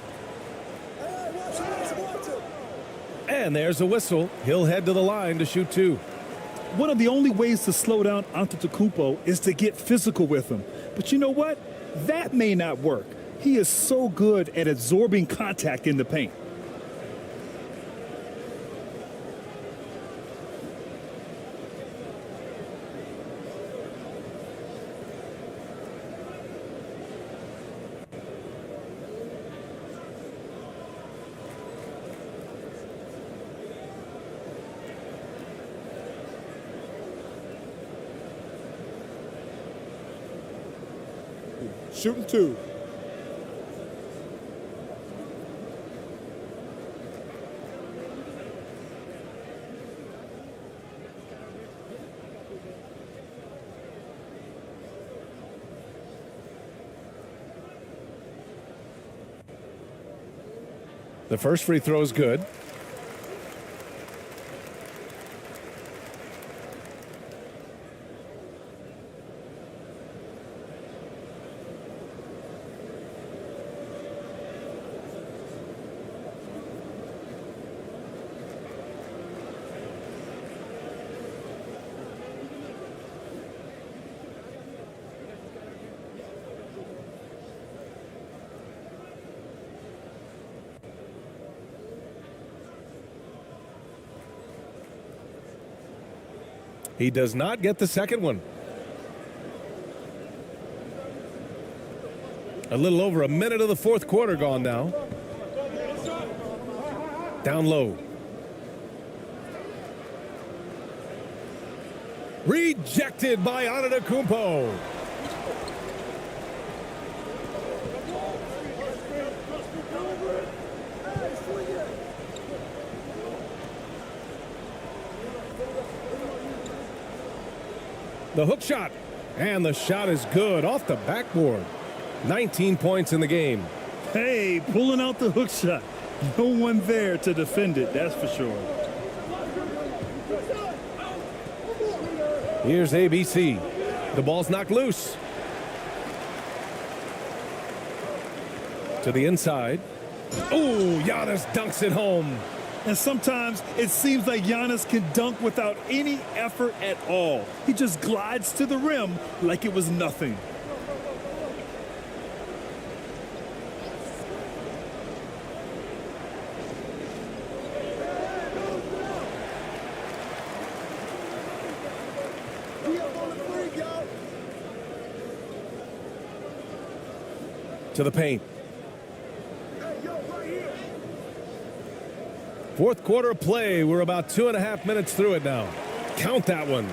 And there's a whistle. He'll head to the line to shoot 2. One of the only ways to slow down Antetokounmpo is to get physical with him. But you know what? That may not work. He is so good at absorbing contact in the paint. Shooting 2. The first free throw is good. He does not get the second one. A little over a minute of the fourth quarter gone now. Down low. Rejected by Antetokounmpo. The hook shot, and the shot is good off the backboard. 19 points in the game. Hey, pulling out the hook shot. No one there to defend it, that's for sure. Here's ABC. The ball's knocked loose. To the inside. Oh, Giannis dunks it home. And sometimes it seems like Giannis can dunk without any effort at all. He just glides to the rim like it was nothing. To the paint. Fourth quarter of play. We're about 2.5 minutes through it now. Count that one.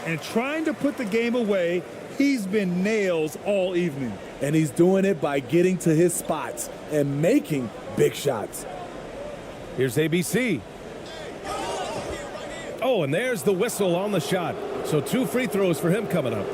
And trying to put the game away, he's been nails all evening. And he's doing it by getting to his spots and making big shots. Here's ABC. Oh, and there's the whistle on the shot. So 2 free throws for him coming up.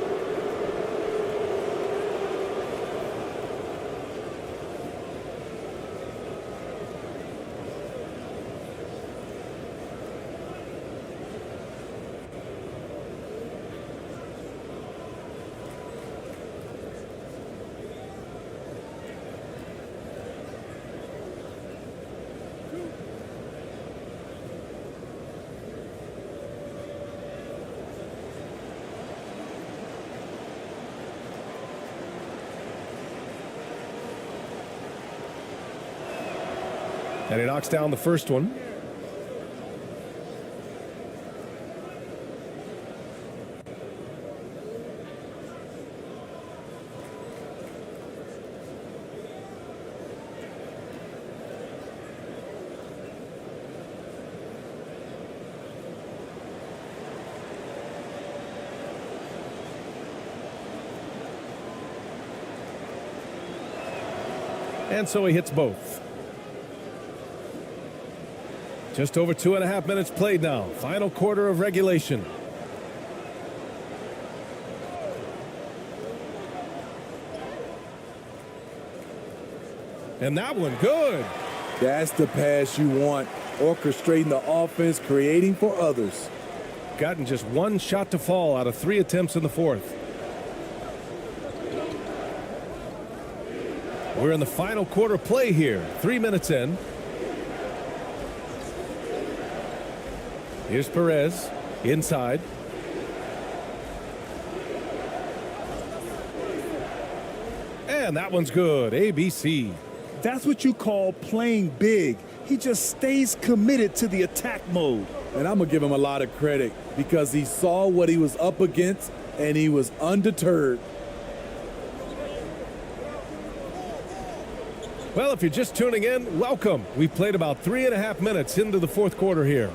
And he knocks down the first one. And so he hits both. Just over 2.5 minutes played now. Final quarter of regulation. And that one, good. That's the pass you want. Orchestrating the offense, creating for others. Gotten just one shot to fall out of 3 attempts in the fourth. We're in the final quarter play here. 3 minutes in. Here's Perez inside. And that one's good. ABC. That's what you call playing big. He just stays committed to the attack mode. And I'm going to give him a lot of credit because he saw what he was up against and he was undeterred. Well, if you're just tuning in, welcome. We played about 3.5 minutes into the fourth quarter here.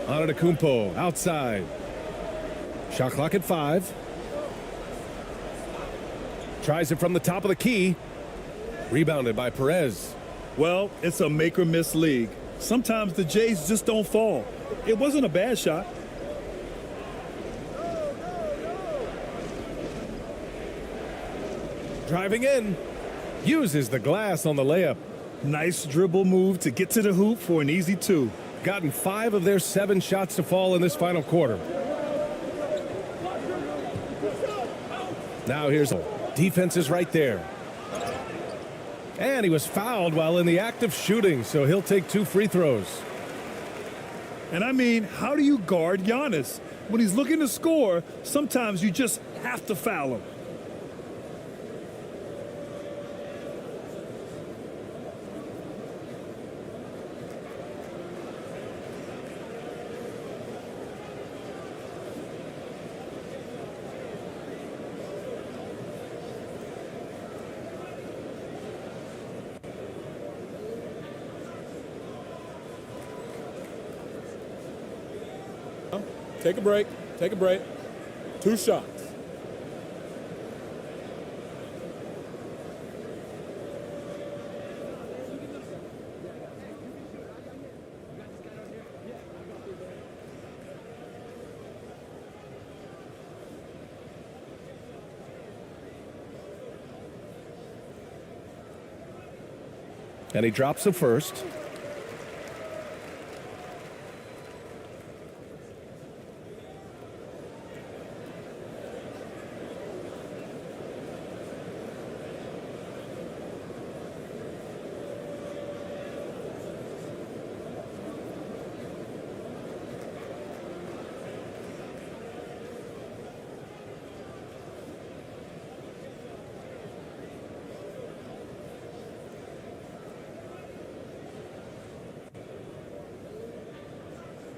Antetokounmpo outside. Shot clock at 5. Tries it from the top of the key. Rebounded by Perez. Well, it's a make or miss league. Sometimes the Jays just don't fall. It wasn't a bad shot. Driving in. Uses the glass on the layup. Nice dribble move to get to the hoop for an easy 2. Gotten 5 of their 7 shots to fall in this final quarter. Now here's defense is right there. And he was fouled while in the act of shooting, so he'll take 2 free throws. And I mean, how do you guard Giannis? When he's looking to score, sometimes you just have to foul him. Take a break. Take a break. 2 shots. And he drops the first.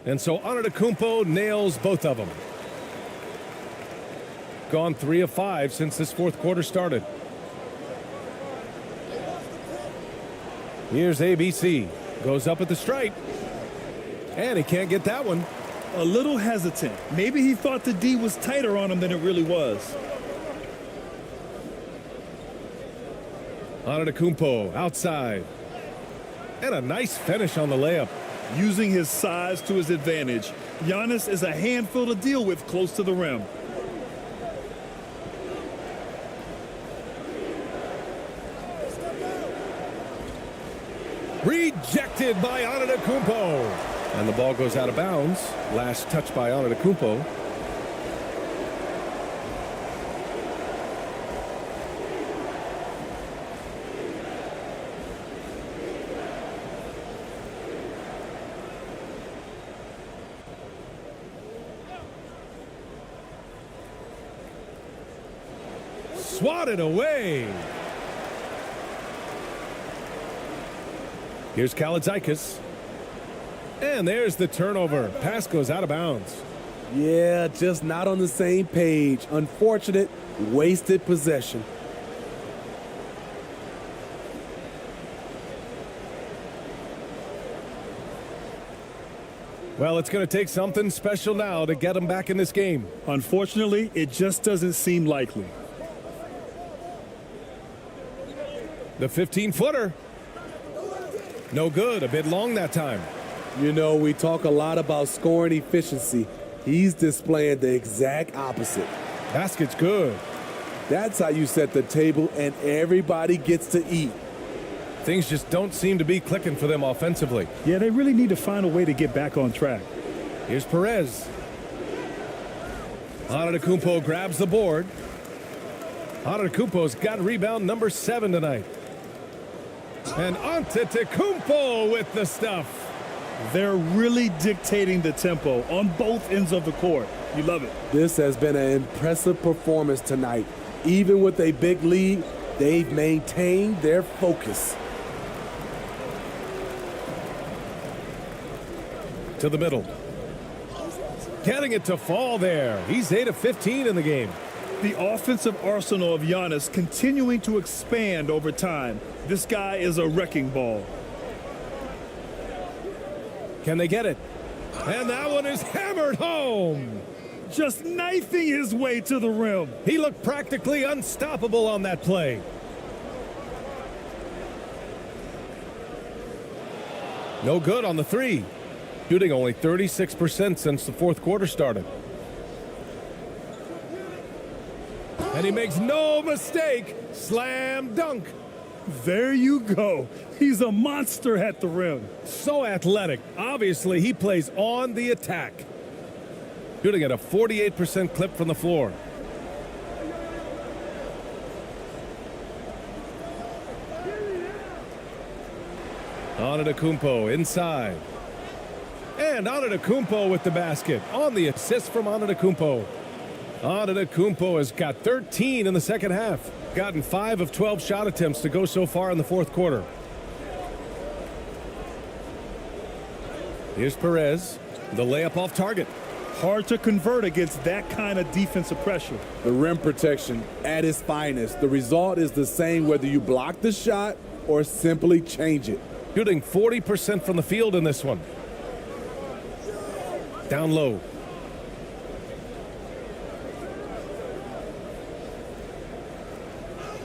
And so Antetokounmpo nails both of them. Gone 3 of 5 since this fourth quarter started. Here's ABC. Goes up at the stripe. And he can't get that one. A little hesitant. Maybe he thought the D was tighter on him than it really was. Antetokounmpo outside. And a nice finish on the layup. Using his size to his advantage, Giannis is a handful to deal with close to the rim. Rejected by Antetokounmpo. And the ball goes out of bounds. Last touch by Antetokounmpo. Swatted away. Here's Kalaitzakis. And there's the turnover. Pass goes out of bounds. Yeah, just not on the same page. Unfortunate, wasted possession. Well, it's going to take something special now to get them back in this game. Unfortunately, it just doesn't seem likely. The 15-footer. No good. A bit long that time. You know, we talk a lot about scoring efficiency. He's displaying the exact opposite. Basket's good. That's how you set the table and everybody gets to eat. Things just don't seem to be clicking for them offensively. Yeah, they really need to find a way to get back on track. Here's Perez. Antetokounmpo grabs the board. Antetokounmpo's got rebound number 7 tonight. And Antetokounmpo with the stuff. They're really dictating the tempo on both ends of the court. You love it. This has been an impressive performance tonight. Even with a big lead, they've maintained their focus. To the middle. Getting it to fall there. He's 8 of 15 in the game. The offensive arsenal of Giannis continuing to expand over time. This guy is a wrecking ball. Can they get it? And that one is hammered home. Just knifing his way to the rim. He looked practically unstoppable on that play. No good on the 3. Shooting only 36% since the fourth quarter started. And he makes no mistake. Slam dunk. There you go. He's a monster at the rim. So athletic. Obviously, he plays on the attack. Shooting at a 48% clip from the floor. Antetokounmpo inside. And Antetokounmpo with the basket on the assist from Antetokounmpo. Antetokounmpo has got 13 in the second half. Gotten 5 of 12 shot attempts to go so far in the fourth quarter. Here's Perez. The layup off target. Hard to convert against that kind of defensive pressure. The rim protection at its finest. The result is the same whether you block the shot or simply change it. Shooting 40% from the field in this one. Down low.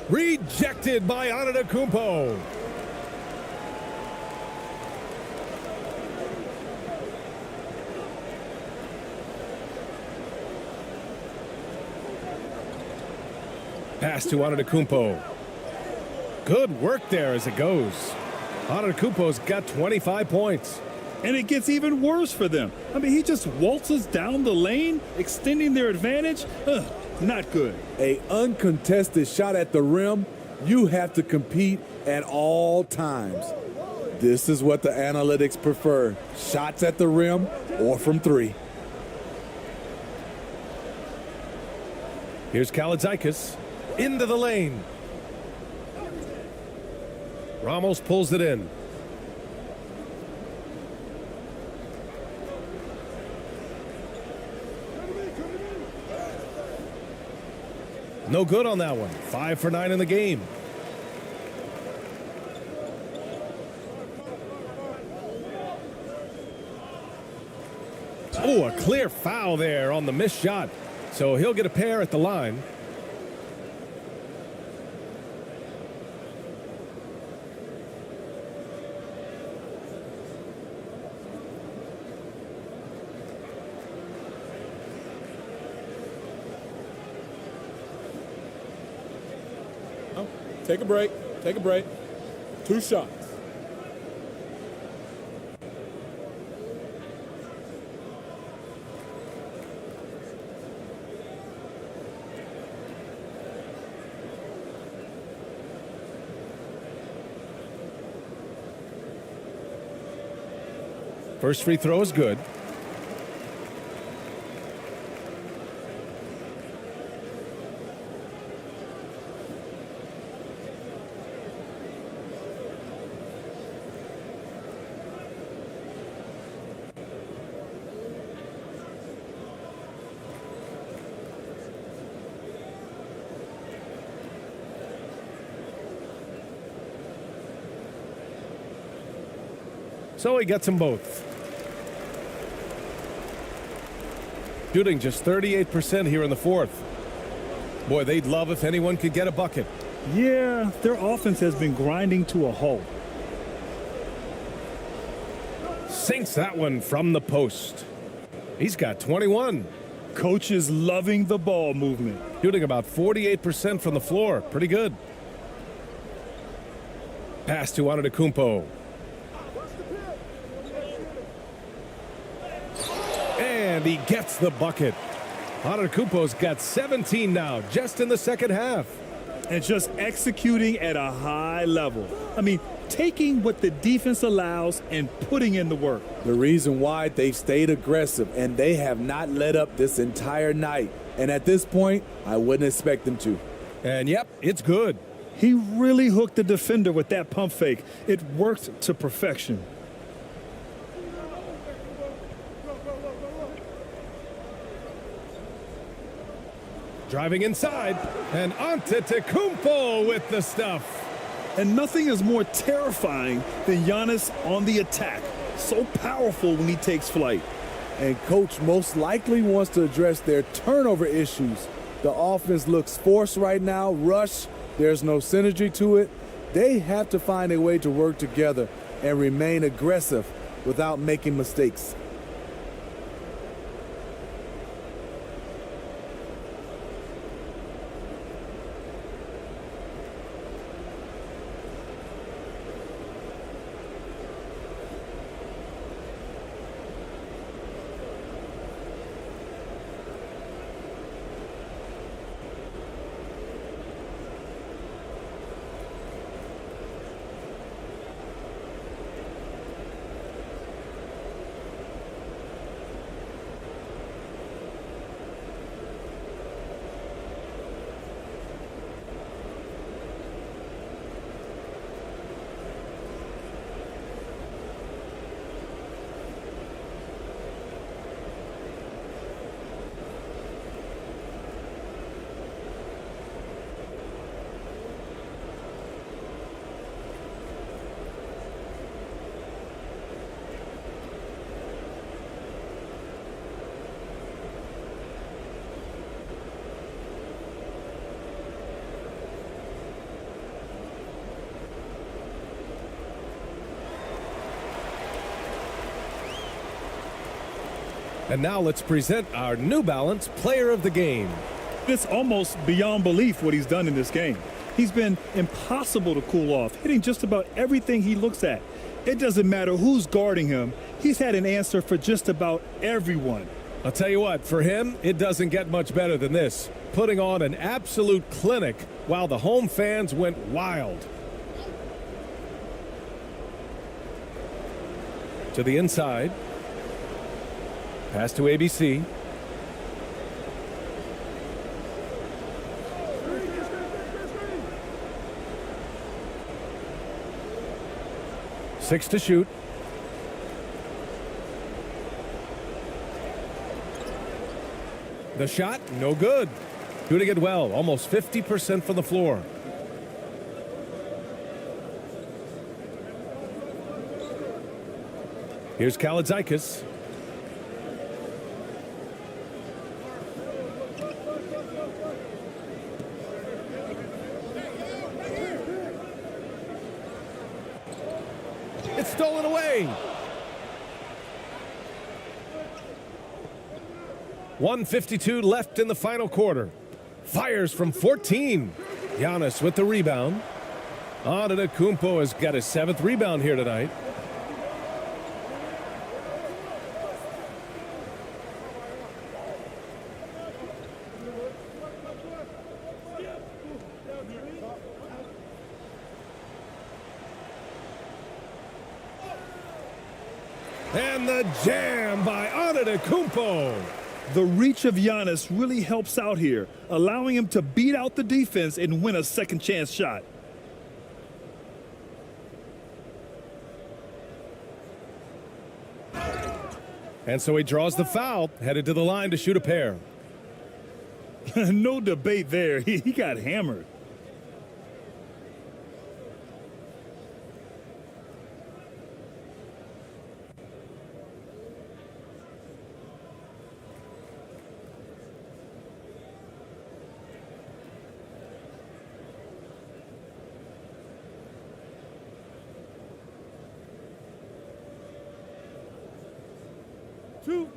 Rejected by Antetokounmpo. Pass to Antetokounmpo. Good work there as it goes. Antetokounmpo's got 25 points. And it gets even worse for them. I mean, he just waltzes down the lane, extending their advantage. Not good. An uncontested shot at the rim, you have to compete at all times. This is what the analytics prefer. Shots at the rim or from 3. Here's Kalaitzakis into the lane. Ramos pulls it in. No good on that one. 5 for 9 in the game. Oh, a clear foul there on the missed shot. So he'll get a pair at the line. Take a break. Take a break. 2 shots. First free throw is good. So he gets them both. Shooting just 38% here in the fourth. Boy, they'd love if anyone could get a bucket. Yeah, their offense has been grinding to a halt. Sinks that one from the post. He's got 21. Coach is loving the ball movement. Shooting about 48% from the floor. Pretty good. Pass to Antetokounmpo. And he gets the bucket. Antetokounmpo's got 17 now, just in the second half. And just executing at a high level. I mean, taking what the defense allows and putting in the work. The reason why they've stayed aggressive and they have not let up this entire night. And at this point, I wouldn't expect them to. And yep, it's good. He really hooked the defender with that pump fake. It worked to perfection. Driving inside, and Antetokounmpo with the stuff. And nothing is more terrifying than Giannis on the attack. So powerful when he takes flight. And coach most likely wants to address their turnover issues. The offense looks forced right now, rush, there's no synergy to it. They have to find a way to work together and remain aggressive without making mistakes. And now let's present our New Balance Player of the Game. It's almost beyond belief what he's done in this game. He's been impossible to cool off, hitting just about everything he looks at. It doesn't matter who's guarding him. He's had an answer for just about everyone. I'll tell you what, for him, it doesn't get much better than this. Putting on an absolute clinic while the home fans went wild. To the inside. Pass to ABC. Six to shoot. The shot, no good. Shooting it well, almost 50% from the floor. Here's Kaladzikis. It's stolen away. 1:52 left in the final quarter. Fires from 14. Giannis with the rebound. Antetokounmpo has got his 7th rebound here tonight. And the jam by Antetokounmpo. The reach of Giannis really helps out here, allowing him to beat out the defense and win a second chance shot. And so he draws the foul, headed to the line to shoot a pair. No debate there. He got hammered. Two.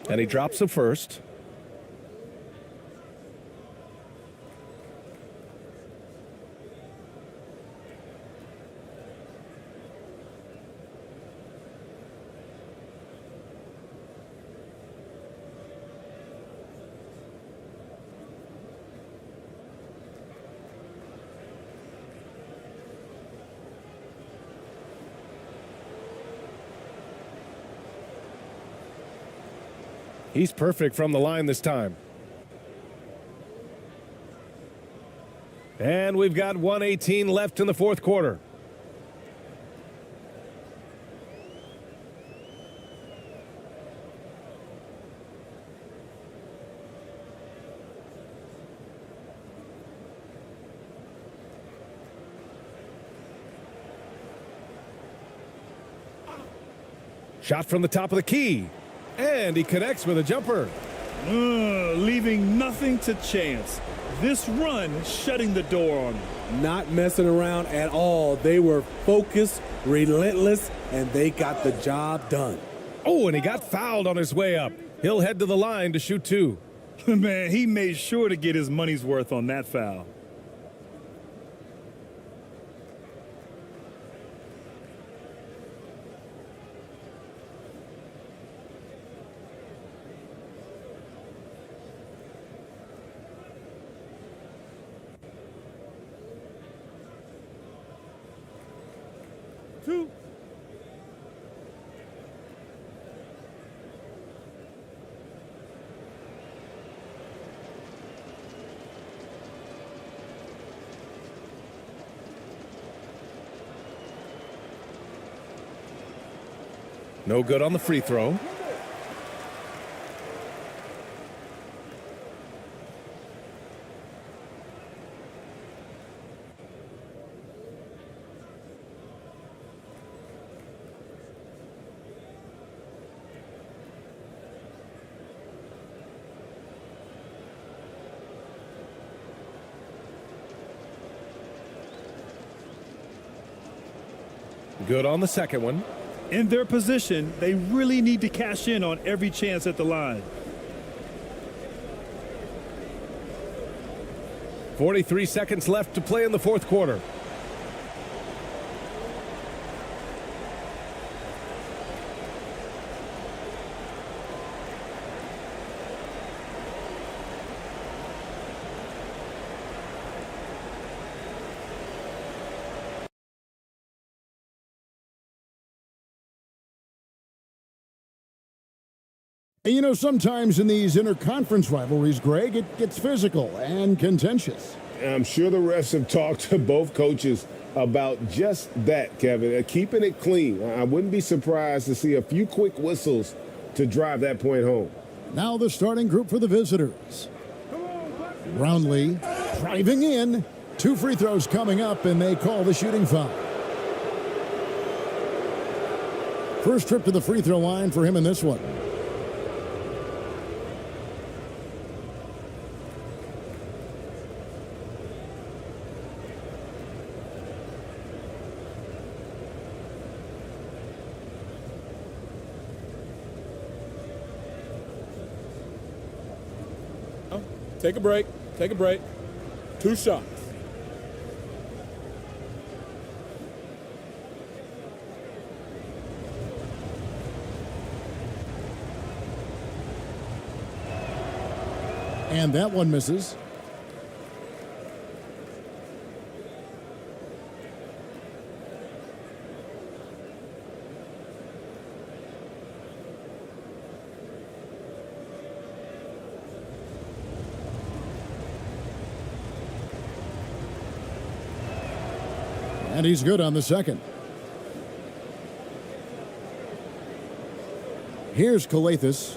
And he drops the first. He's perfect from the line this time. And we've got 1:18 left in the fourth quarter. Shot from the top of the key. And he connects with a jumper. Leaving nothing to chance. This run shutting the door on him. Not messing around at all. They were focused, relentless, and they got the job done. Oh, and he got fouled on his way up. He'll head to the line to shoot two. Man, he made sure to get his money's worth on that foul. Two. No good on the free throw. Good on the second one. In their position, they really need to cash in on every chance at the line. 43 seconds left to play in the fourth quarter. And you know, sometimes in these interconference rivalries, Greg, it gets physical and contentious. I'm sure the refs have talked to both coaches about just that, Kevin, keeping it clean. I wouldn't be surprised to see a few quick whistles to drive that point home. Now the starting group for the visitors. Brownlee driving in. 2 free throws coming up, and they call the shooting foul. First trip to the free throw line for him in this one. Take a break. Take a break. 2 shots. And that one misses. And he's good on the second. Here's Calathis.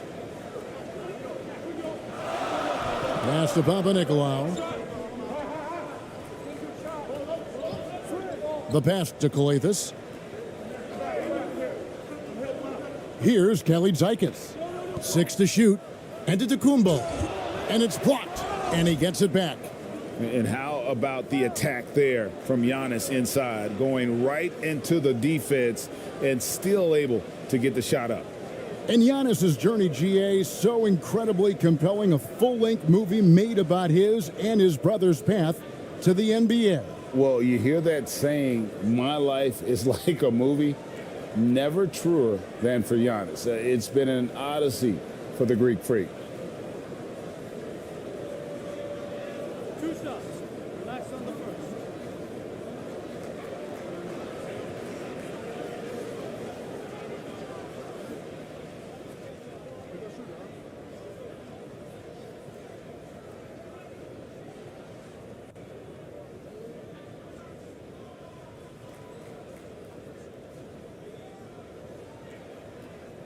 Pass to Papanikolaou. The pass to Calathis. Here's Kelly Zykis. 6 to shoot. And to Tecumbo. And it's blocked. And he gets it back. And how about the attack there from Giannis inside, going right into the defense and still able to get the shot up. And Giannis's journey, GA, so incredibly compelling. A full-length movie made about his and his brother's path to the NBA. Well, you hear that saying, my life is like a movie. Never truer than for Giannis. It's been an odyssey for the Greek freak. Two shots. Relax on the first.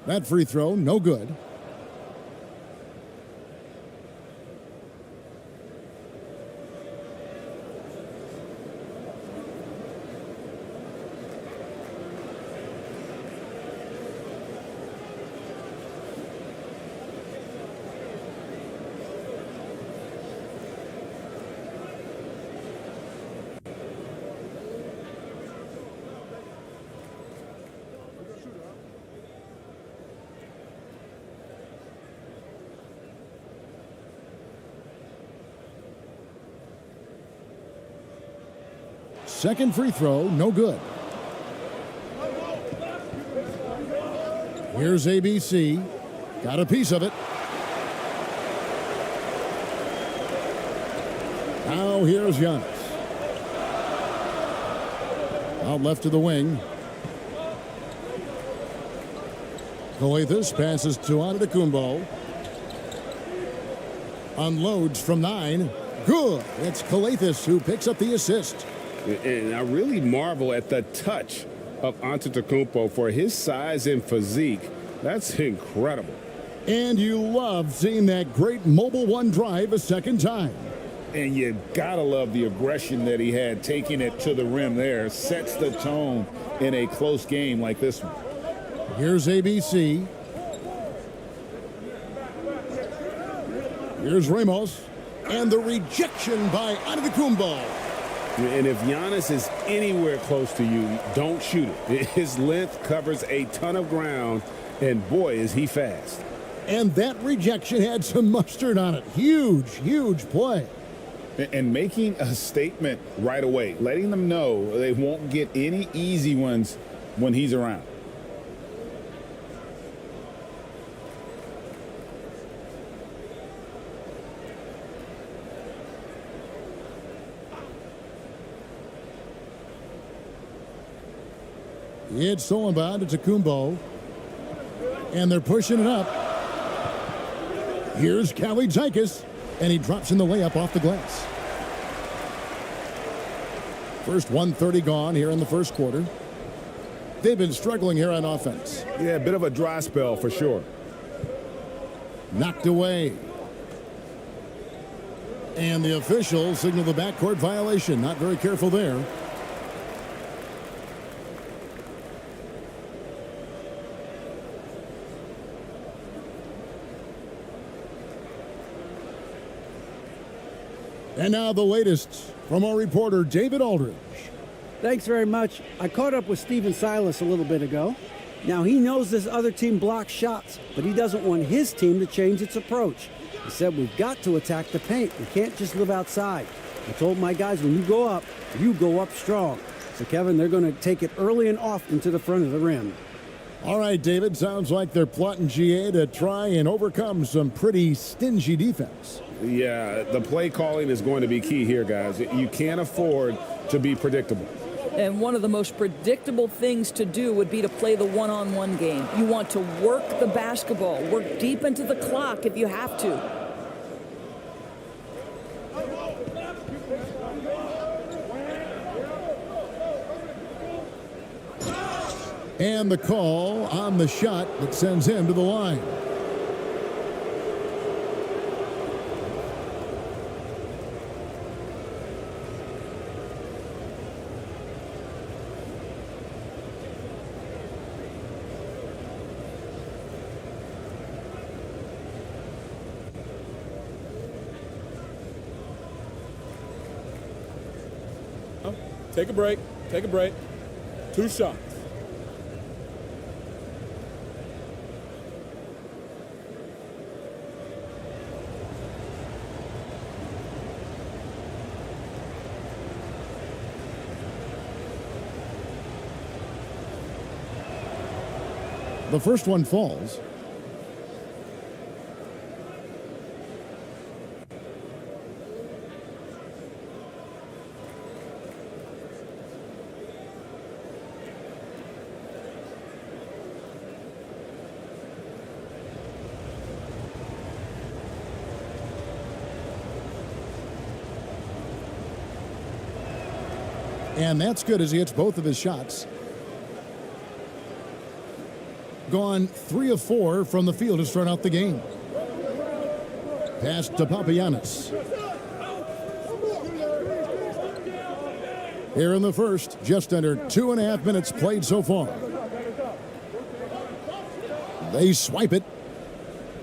That free throw, no good. Second free throw, no good. Here's ABC. Got a piece of it. Now here's Giannis. Out left to the wing. Calathes passes to Antetokounmpo. Unloads from 9. Good. It's Calathes who picks up the assist. And I really marvel at the touch of Antetokounmpo for his size and physique. That's incredible. And you love seeing that great mobile one drive a second time. And you gotta love the aggression that he had taking it to the rim there. Sets the tone in a close game like this one. Here's ABC. Here's Ramos. And the rejection by Antetokounmpo. And if Giannis is anywhere close to you, don't shoot it. His length covers a ton of ground, and boy, is he fast. And that rejection had some mustard on it. Huge, huge play. And making a statement right away, letting them know they won't get any easy ones when he's around. It's Solomon to Kumbo. And they're pushing it up. Here's Kalaitzakis. And he drops in the layup off the glass. First 1:30 gone here in the first quarter. They've been struggling here on offense. Yeah, a bit of a dry spell for sure. Knocked away. And the officials signal the backcourt violation. Not very careful there. And now the latest from our reporter, David Aldridge. Thanks very much. I caught up with Stephen Silas a little bit ago. Now, he knows this other team blocks shots, but he doesn't want his team to change its approach. He said, we've got to attack the paint. We can't just live outside. I told my guys, when you go up strong. So, Kevin, they're going to take it early and often to the front of the rim. All right, David, sounds like they're plotting GA to try and overcome some pretty stingy defense. Yeah, the play calling is going to be key here, guys. You can't afford to be predictable. And one of the most predictable things to do would be to play the one-on-one game. You want to work the basketball, work deep into the clock if you have to. And the call on the shot that sends him to the line. Take a break. Take a break. 2 shots. The first one falls. And that's good as he hits both of his shots. Gone 3 of 4 from the field to start out the game. Pass to Papagiannis. Here in the first, just under 2.5 minutes played so far. They swipe it,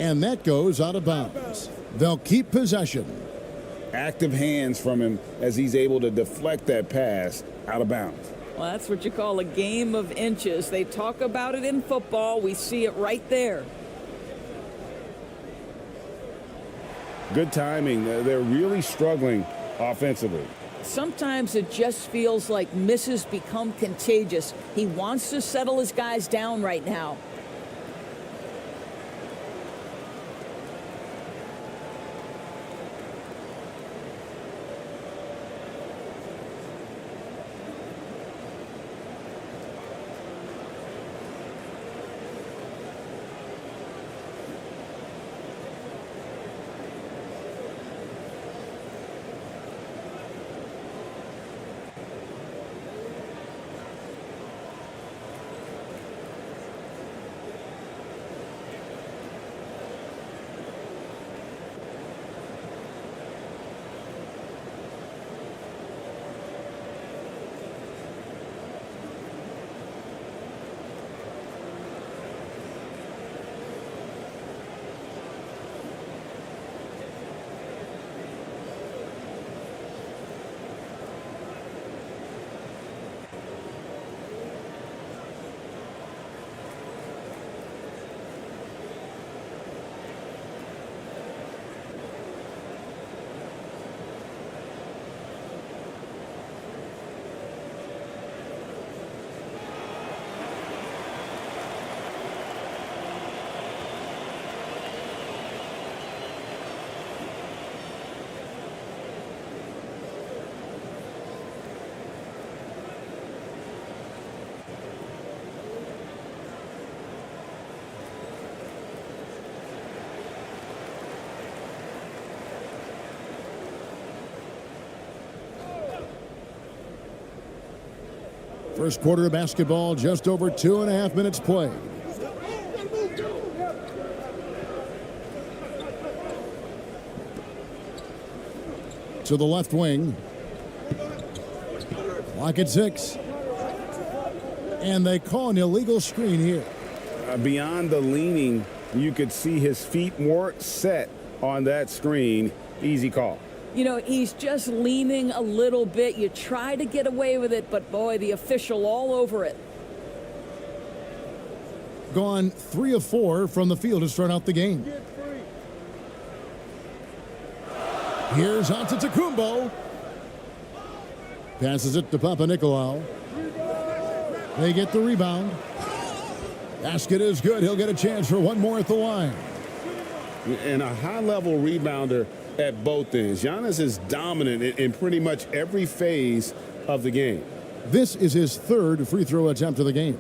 and that goes out of bounds. They'll keep possession. Active hands from him as he's able to deflect that pass out of bounds. Well, that's what you call a game of inches. They talk about it in football. We see it right there. Good timing. They're really struggling offensively. Sometimes it just feels like misses become contagious. He wants to settle his guys down right now. First quarter of basketball, just over 2.5 minutes played. To the left wing. Clock at 6. And they call an illegal screen here. Beyond the leaning, you could see his feet more set on that screen. Easy call. You know, he's just leaning a little bit. You try to get away with it, but boy, the official all over it. Gone 3 of 4 from the field to start out the game. Here's Antetokounmpo. Passes it to Papanikolaou. They get the rebound. Basket is good. He'll get a chance for one more at the line. And a high-level rebounder at both ends. Giannis is dominant in pretty much every phase of the game. This is his third free throw attempt of the game.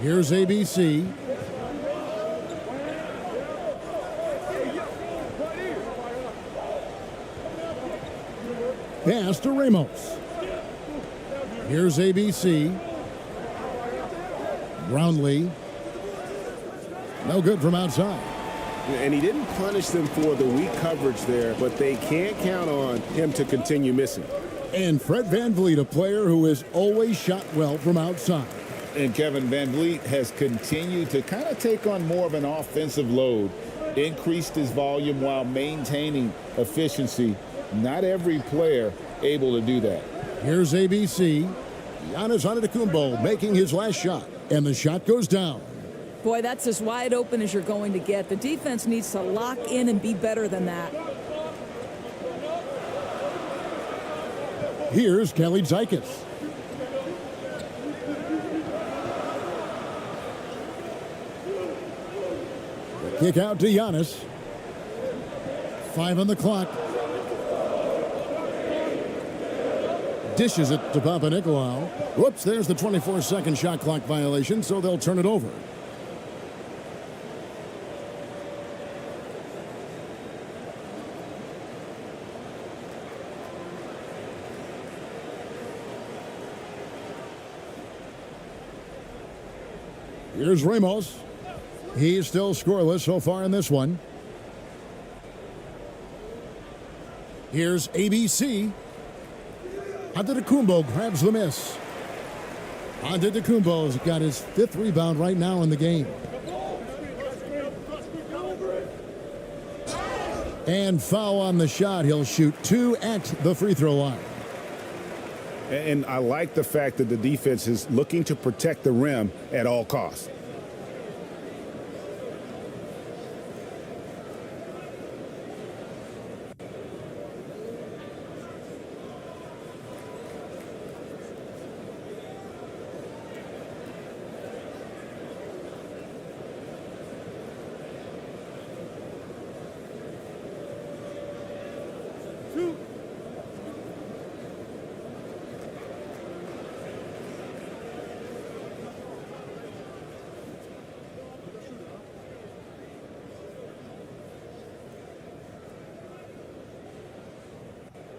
Here's ABC. Pass to Ramos. Here's ABC. Brownlee. No good from outside. And he didn't punish them for the weak coverage there, but they can't count on him to continue missing. And Fred VanVleet, a player who has always shot well from outside. And Kevin VanVleet has continued to kind of take on more of an offensive load, increased his volume while maintaining efficiency. Not every player able to do that. Here's ABC. Giannis Antetokounmpo making his last shot, and the shot goes down. Boy, that's as wide open as you're going to get. The defense needs to lock in and be better than that. Here's Kelly Zykis. The kick out to Giannis. 5 on the clock. Dishes it to Papanikolaou. Whoops, there's the 24-second shot clock violation, so they'll turn it over. Here's Ramos. He's still scoreless so far in this one. Here's ABC. Antetokounmpo grabs the miss. Antetokounmpo's got his 5th rebound right now in the game. And foul on the shot. He'll shoot 2 at the free throw line. And I like the fact that the defense is looking to protect the rim at all costs.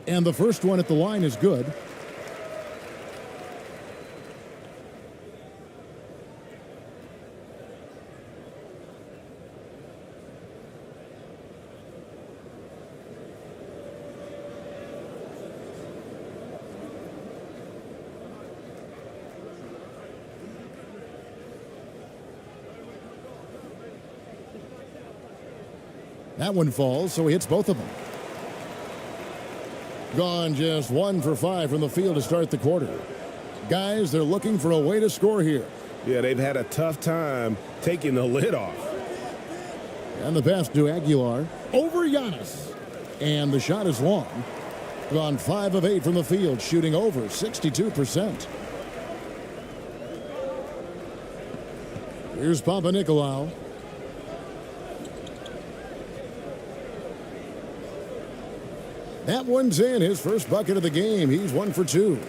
And the first one at the line is good. That one falls, so he hits both of them. Gone just 1 for 5 from the field to start the quarter. Guys, they're looking for a way to score here. Yeah, they've had a tough time taking the lid off. And the pass to Aguilar over Giannis. And the shot is long. Gone 5 of 8 from the field, shooting over 62%. Here's Papanikolaou. That one's in, his first bucket of the game. He's 1 for 2.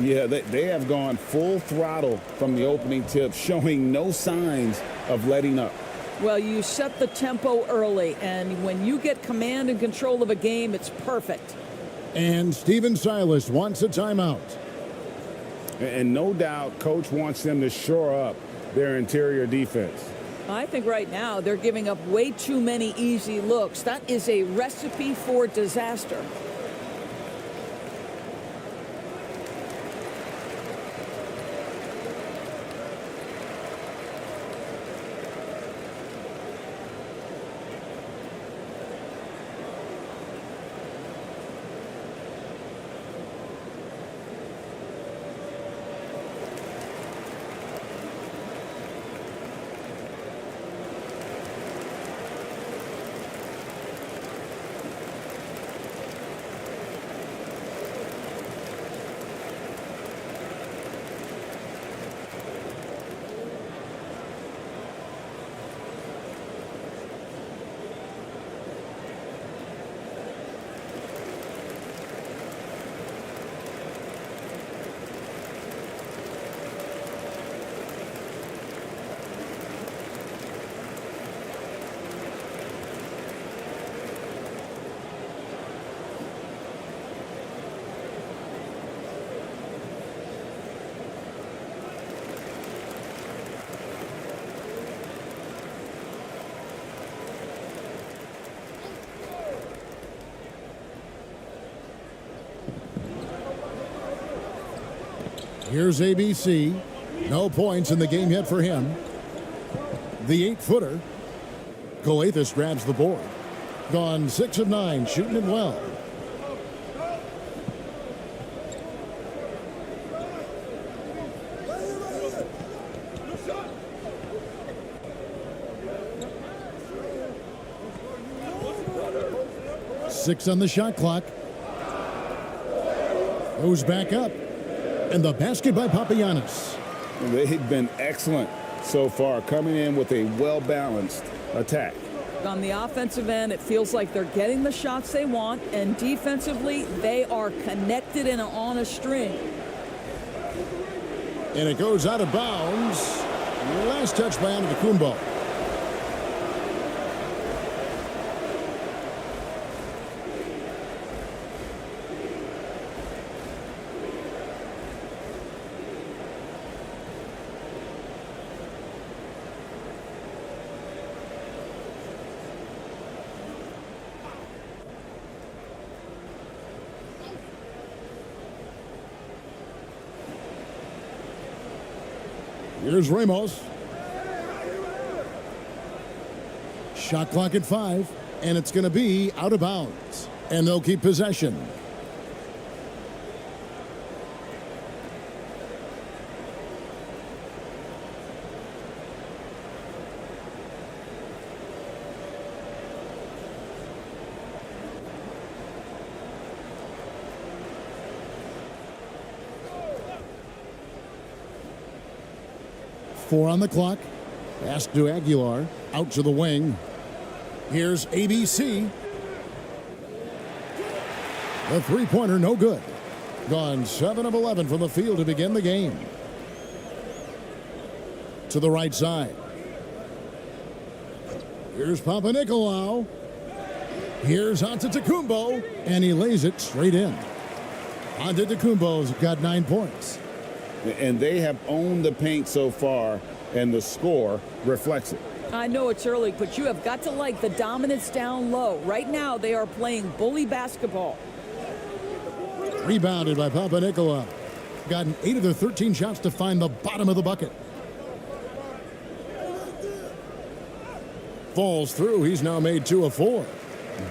Yeah, they have gone full throttle from the opening tip, showing no signs of letting up. Well, you set the tempo early, and when you get command and control of a game, it's perfect. And Stephen Silas wants a timeout. And no doubt, Coach wants them to shore up their interior defense. I think right now they're giving up way too many easy looks. That is a recipe for disaster. Here's ABC. No points in the game yet for him. The 8-footer. Coathis grabs the board. Gone 6 of 9, shooting it well. Six on the shot clock. Goes back up. And the basket by Papagiannis. They've been excellent so far, coming in with a well-balanced attack. On the offensive end, it feels like they're getting the shots they want, and defensively, they are connected and on a string. And it goes out of bounds. Last touch by Antetokounmpo. Here's Ramos. Shot clock at 5, and it's going to be out of bounds. And they'll keep possession. Four on the clock. Pass to Aguilar. Out to the wing. Here's ABC. The three-pointer, no good. Gone 7 of 11 from the field to begin the game. To the right side. Here's Papanikolaou. Here's Antetokounmpo. And he lays it straight in. Antetokounmpo's got 9 points. And they have owned the paint so far, and the score reflects it. I know it's early, but you have got to like the dominance down low. Right now, they are playing bully basketball. Rebounded by Papanikolaou. Gotten 8 of their 13 shots to find the bottom of the bucket. Falls through. He's now made 2 of 4.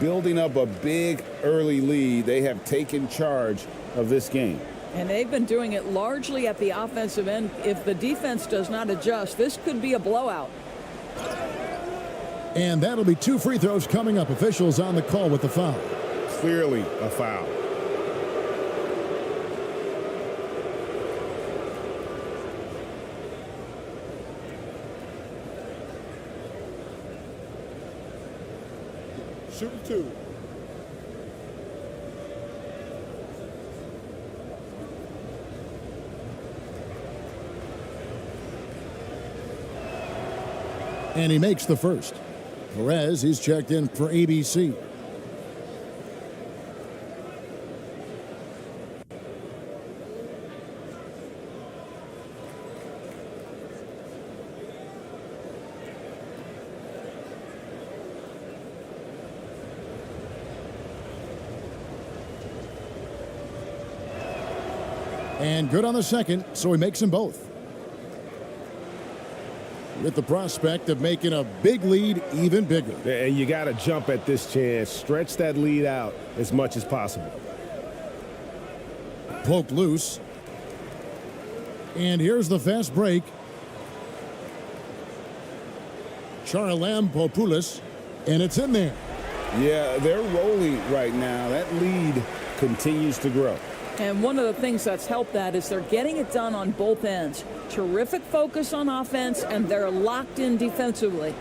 Building up a big early lead, they have taken charge of this game. And they've been doing it largely at the offensive end. If the defense does not adjust, this could be a blowout. And that'll be 2 free throws coming up. Officials on the call with the foul. Clearly a foul. Shooting 2. And he makes the first. Perez, he's checked in for ABC. And good on the second, so he makes them both. With the prospect of making a big lead even bigger. And you got to jump at this chance. Stretch that lead out as much as possible. Poked loose. And here's the fast break. Charalampopoulos, and it's in there. Yeah, they're rolling right now. That lead continues to grow. And one of the things that's helped that is they're getting it done on both ends. Terrific focus on offense, and they're locked in defensively.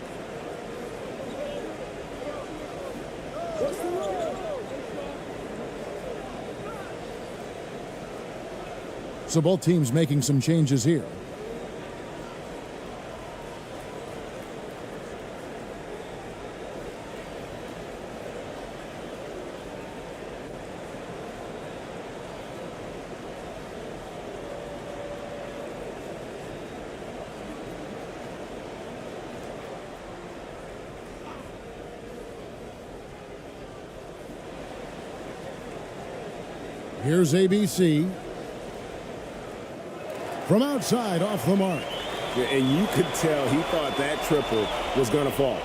So both teams making some changes here. Here's ABC. from outside off the mark. Yeah, and you could tell he thought that triple was going to fall.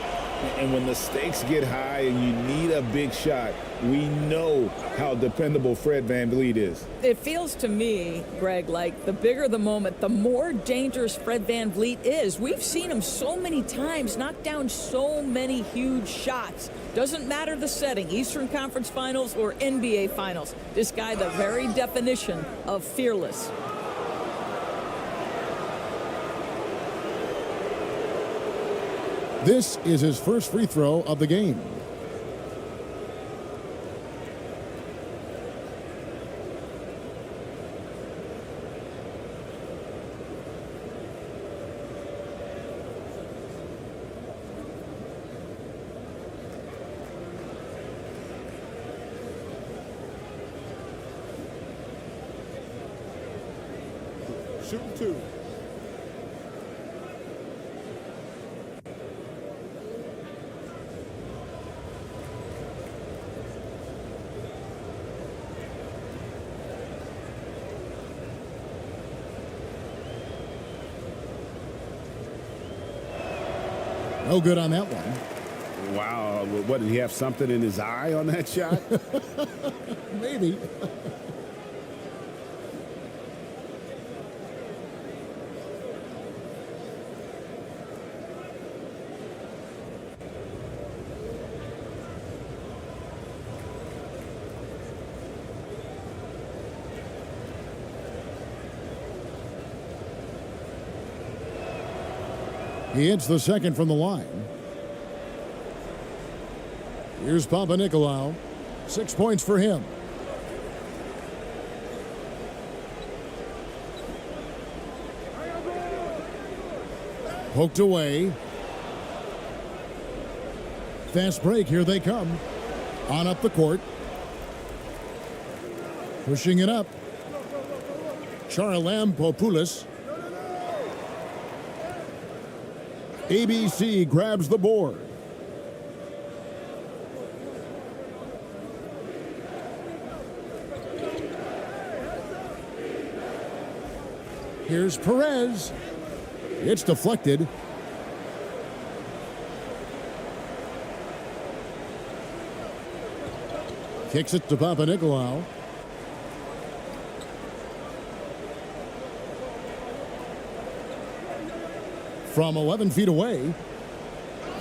And when the stakes get high and you need a big shot, we know how dependable Fred VanVleet is. It feels to me, Greg, like the bigger the moment, the more dangerous Fred VanVleet is. We've seen him so many times knock down so many huge shots. Doesn't matter the setting, Eastern Conference Finals or NBA Finals. This guy, the very definition of fearless. This is his first free throw of the game. Shooting 2. No good on that one. Wow. What, did he have something in his eye on that shot? Maybe. He hits the second from the line. Here's Papanikolaou. 6 points for him. Poked away. Fast break. Here they come. On up the court. Pushing it up. Charalampopoulos. ABC grabs the board. Here's Perez. It's deflected. Kicks it to Papanikolaou. From 11 feet away.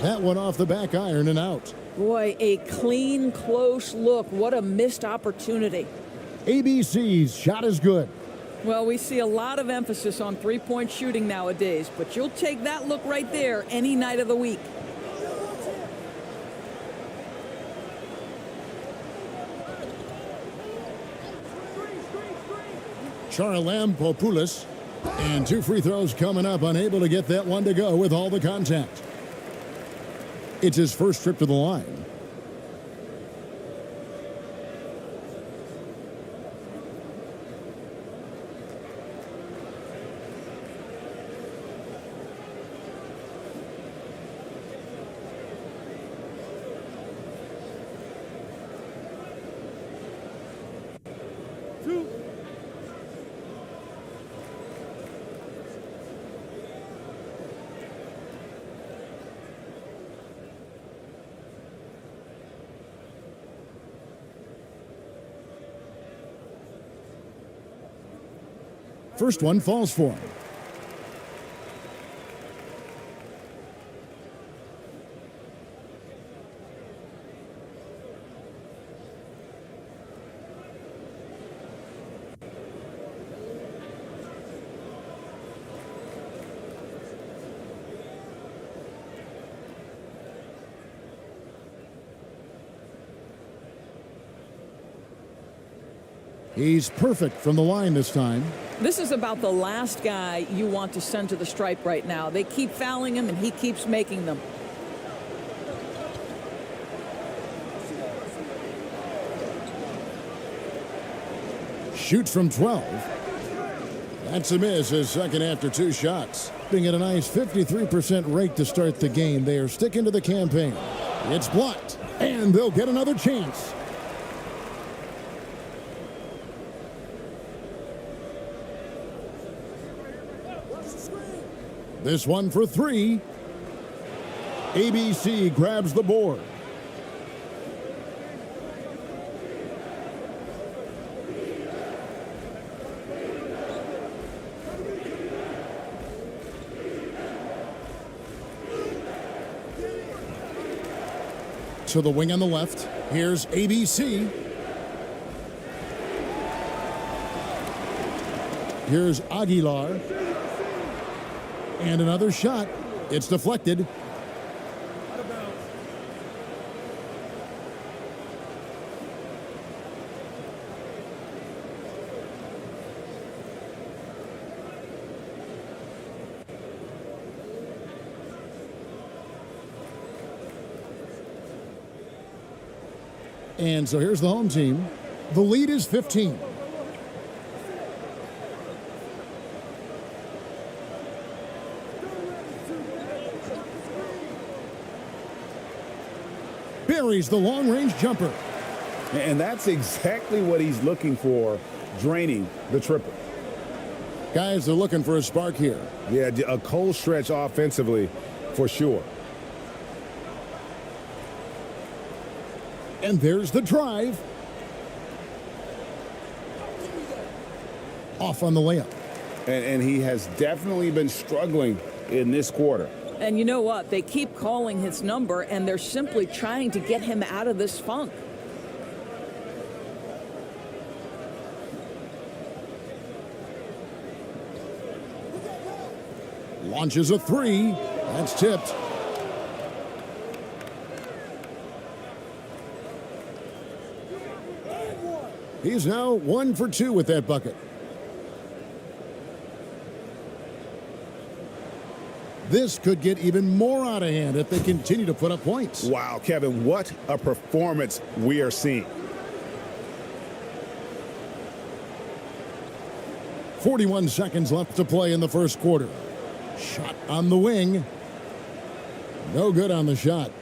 That one off the back iron and out. Boy, a clean, close look. What a missed opportunity. ABC's shot is good. Well, we see a lot of emphasis on three-point shooting nowadays, but you'll take that look right there any night of the week. Charalampopoulos. And 2 free throws coming up, unable to get that one to go with all the contact. It's his first trip to the line. First one falls for him. He's perfect from the line this time. This is about the last guy you want to send to the stripe right now. They keep fouling him, and he keeps making them. Shoots from 12. That's a miss, his second after 2 shots. Being at a nice 53% rate to start the game. They are sticking to the campaign. It's blocked, and they'll get another chance. This one for three. ABC grabs the board. To the wing on the left. Here's ABC. Here's Aguilar. And another shot. It's deflected. And so here's the home team. The lead is 15. Buries the long-range jumper. And that's exactly what he's looking for, draining the triple. Guys are looking for a spark here. Yeah, a cold stretch offensively for sure. And there's the drive. Off on the layup. And he has definitely been struggling in this quarter. And you know what? They keep calling his number, and they're simply trying to get him out of this funk. Launches a three. That's tipped. He's now 1 for 2 with that bucket. This could get even more out of hand if they continue to put up points. Wow, Kevin, what a performance we are seeing. 41 seconds left to play in the first quarter. Shot on the wing. No good on the shot.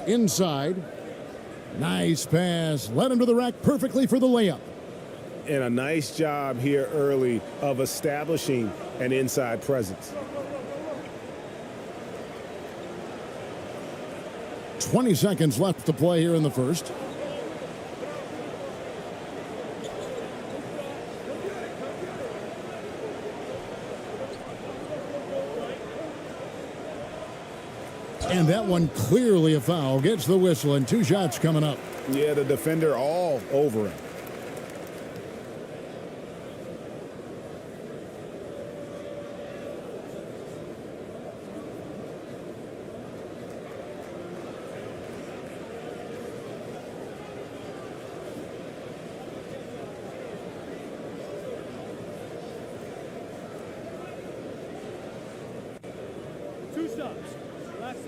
Inside. Nice pass. Led him to the rack perfectly for the layup. And a nice job here early of establishing an inside presence. 20 seconds left to play here in the first. And that one clearly a foul. Gets the whistle and 2 shots coming up. Yeah, the defender all over him.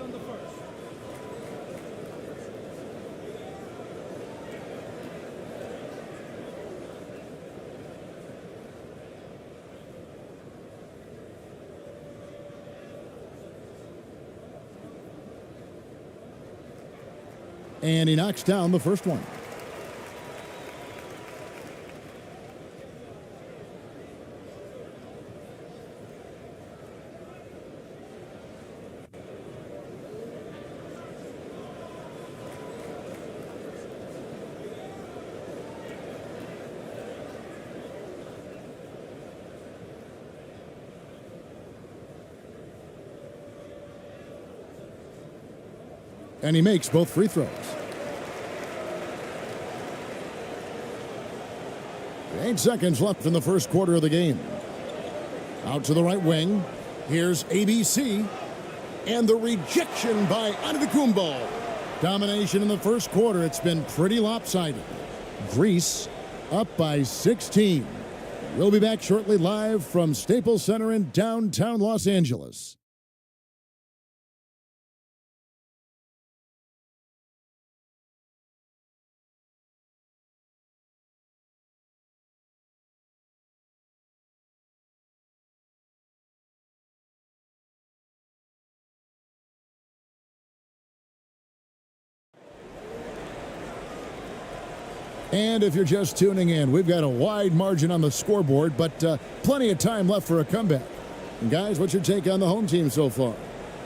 On the first. And he knocks down the first one. And he makes both free throws. 8 seconds left in the first quarter of the game. Out to the right wing. Here's ABC. And the rejection by Antetokounmpo. Domination in the first quarter. It's been pretty lopsided. Greece up by 16. We'll be back shortly live from Staples Center in downtown Los Angeles. And if you're just tuning in, we've got a wide margin on the scoreboard, but plenty of time left for a comeback. And guys, what's your take on the home team so far?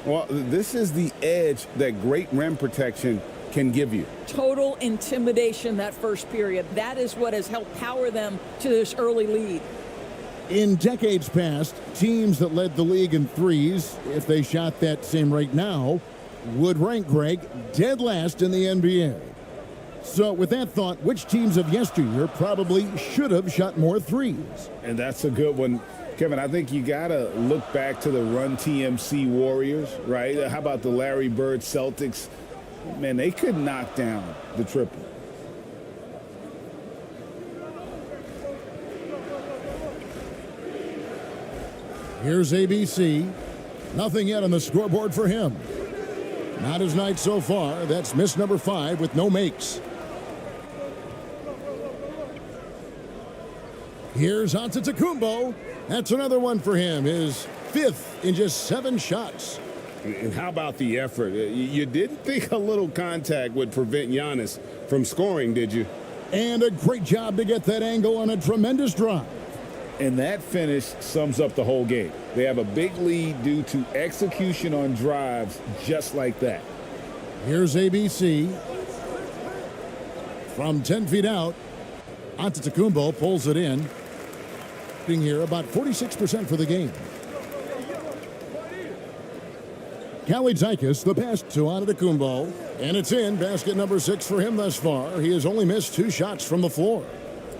Well, this is the edge that great rim protection can give you. Total intimidation that first period. That is what has helped power them to this early lead. In decades past, teams that led the league in threes, if they shot that same rate now, would rank, Greg, dead last in the NBA. So with that thought, which teams of yesteryear probably should have shot more threes? And that's a good one. Kevin, I think you got to look back to the Run TMC Warriors, right? How about the Larry Bird Celtics? Man, they could knock down the triple. Here's ABC. Nothing yet on the scoreboard for him. Not his night so far. That's miss number 5 with no makes. Here's Antetokounmpo. That's another one for him. His 5th in just 7 shots. And how about the effort? You didn't think a little contact would prevent Giannis from scoring, did you? And a great job to get that angle on a tremendous drive. And that finish sums up the whole game. They have a big lead due to execution on drives just like that. Here's ABC. From 10 feet out, Antetokounmpo pulls it in. Being here about 46% for the game. Kalaitzakis, the pass to Antetokounmpo. And it's in. Basket number 6 for him thus far. He has only missed 2 shots from the floor.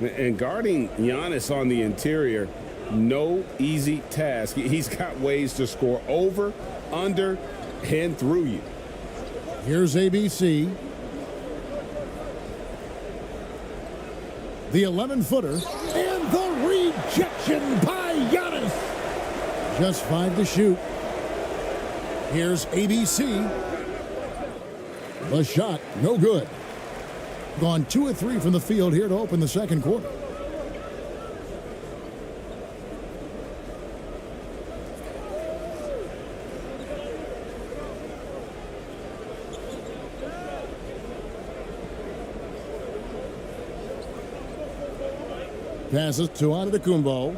And guarding Giannis on the interior, no easy task. He's got ways to score over, under, and through you. Here's ABC. The 11-footer. And the rejection by Giannis. Just 5 to shoot. Here's ABC. The shot, no good. Gone 2 of 3 from the field here to open the second quarter. Passes to Antetokounmpo.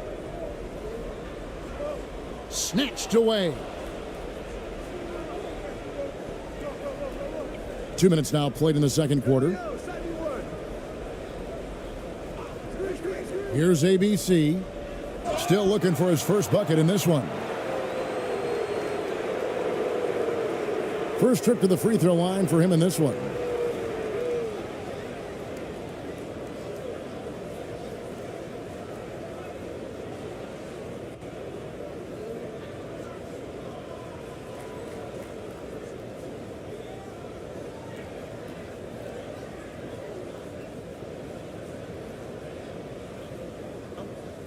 Snatched away. 2 minutes now played in the second quarter. Here's ABC. Still looking for his first bucket in this one. First trip to the free throw line for him in this one.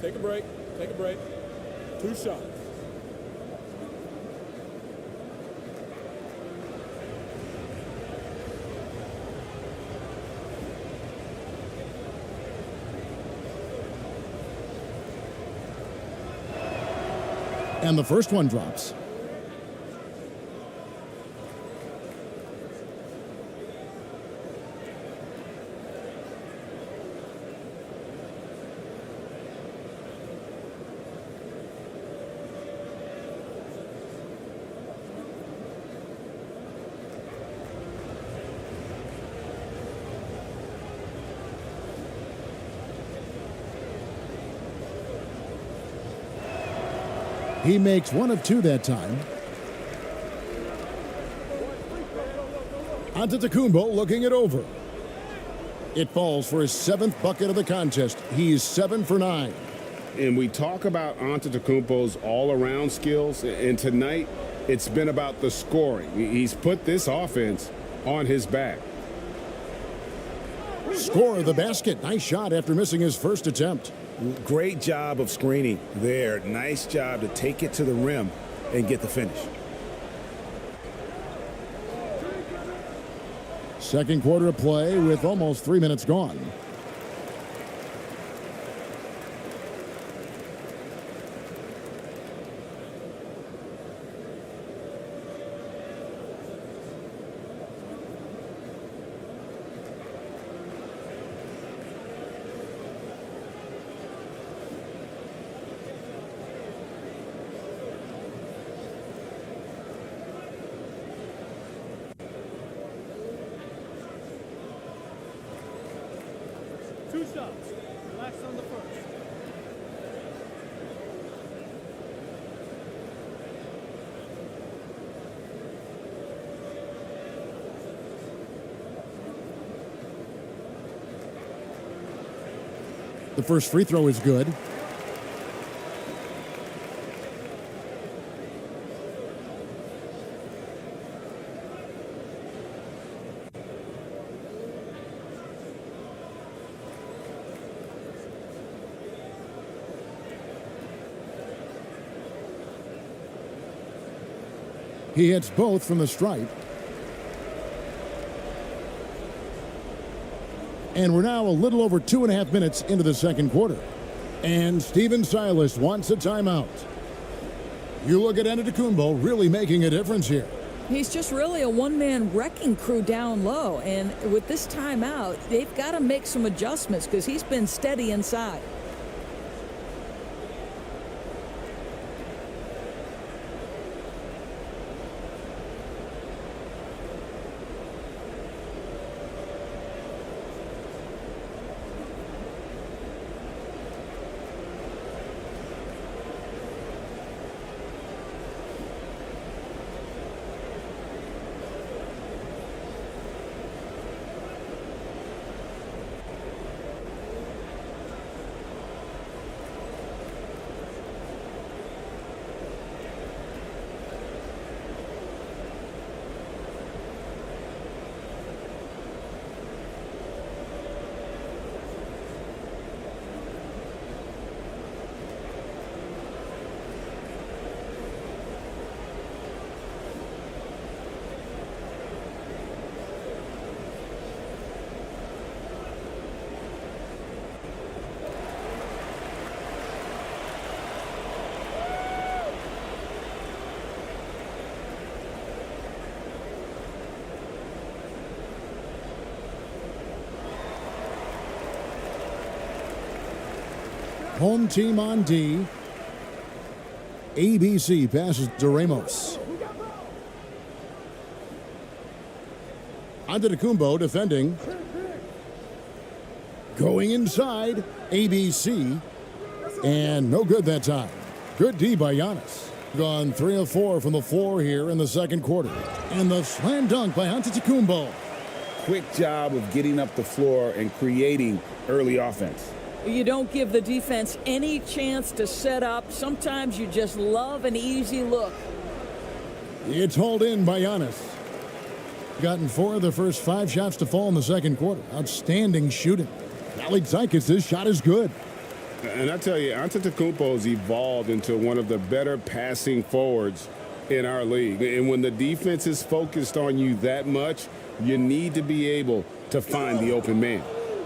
Take a break. Take a break. 2 shots. And the first one drops. He makes 1 of 2 that time. Antetokounmpo looking it over. It falls for his 7th bucket of the contest. He's 7 for 9. And we talk about Antetokounmpo's all-around skills, and tonight it's been about the scoring. He's put this offense on his back. Score of the basket. Nice shot after missing his first attempt. Great job of screening there. Nice job to take it to the rim and get the finish. Second quarter of play with almost 3 minutes gone. The first free throw is good. He hits both from the stripe. And we're now a little over 2.5 minutes into the second quarter. And Stephen Silas wants a timeout. You look at Antetokounmpo really making a difference here. He's just really a one-man wrecking crew down low. And with this timeout, they've got to make some adjustments because he's been steady inside. Home team on D. ABC passes to Ramos. Antetokounmpo defending. Going inside. ABC. And no good that time. Good D by Giannis. Gone 3 of 4 from the floor here in the second quarter. And the slam dunk by Antetokounmpo. Quick job of getting up the floor and creating early offense. You don't give the defense any chance to set up. Sometimes you just love an easy look. It's hauled in by Giannis. Gotten 4 of the first 5 shots to fall in the second quarter. Outstanding shooting. Gilas' shot is good. And I tell you, Antetokounmpo's evolved into one of the better passing forwards in our league. And when the defense is focused on you that much, you need to be able to find the open man.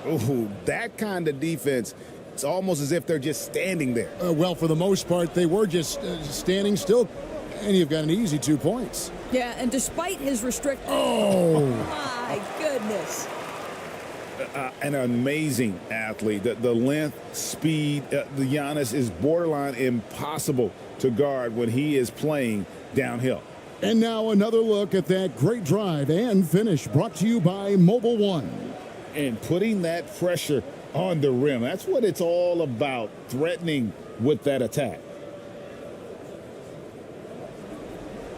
Oh, that kind of defense, it's almost as if they're just standing there. Well, for the most part, they were just standing still, and you've got an easy 2 points. Yeah, and despite his restriction... Oh! My goodness. An amazing athlete. The length, speed, the Giannis is borderline impossible to guard when he is playing downhill. And now another look at that great drive and finish brought to you by Mobile One. And putting that pressure on the rim. That's what it's all about, threatening with that attack.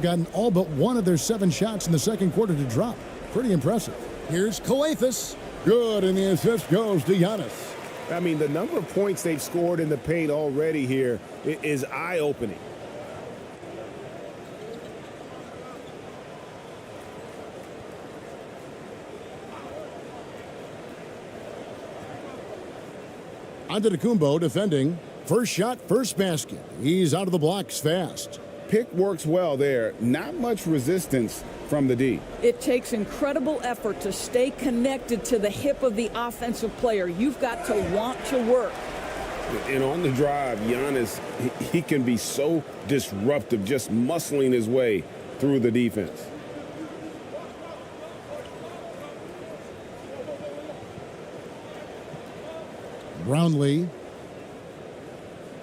Gotten all but 1 of their 7 shots in the second quarter to drop. Pretty impressive. Here's Gilas. Good, and the assist goes to Giannis. I mean, the number of points they've scored in the paint already here is eye-opening. Antetokounmpo defending. First shot, first basket. He's out of the blocks fast. Pick works well there. Not much resistance from the D. It takes incredible effort to stay connected to the hip of the offensive player. You've got to want to work. And on the drive, Giannis, he can be so disruptive, just muscling his way through the defense. Brownlee.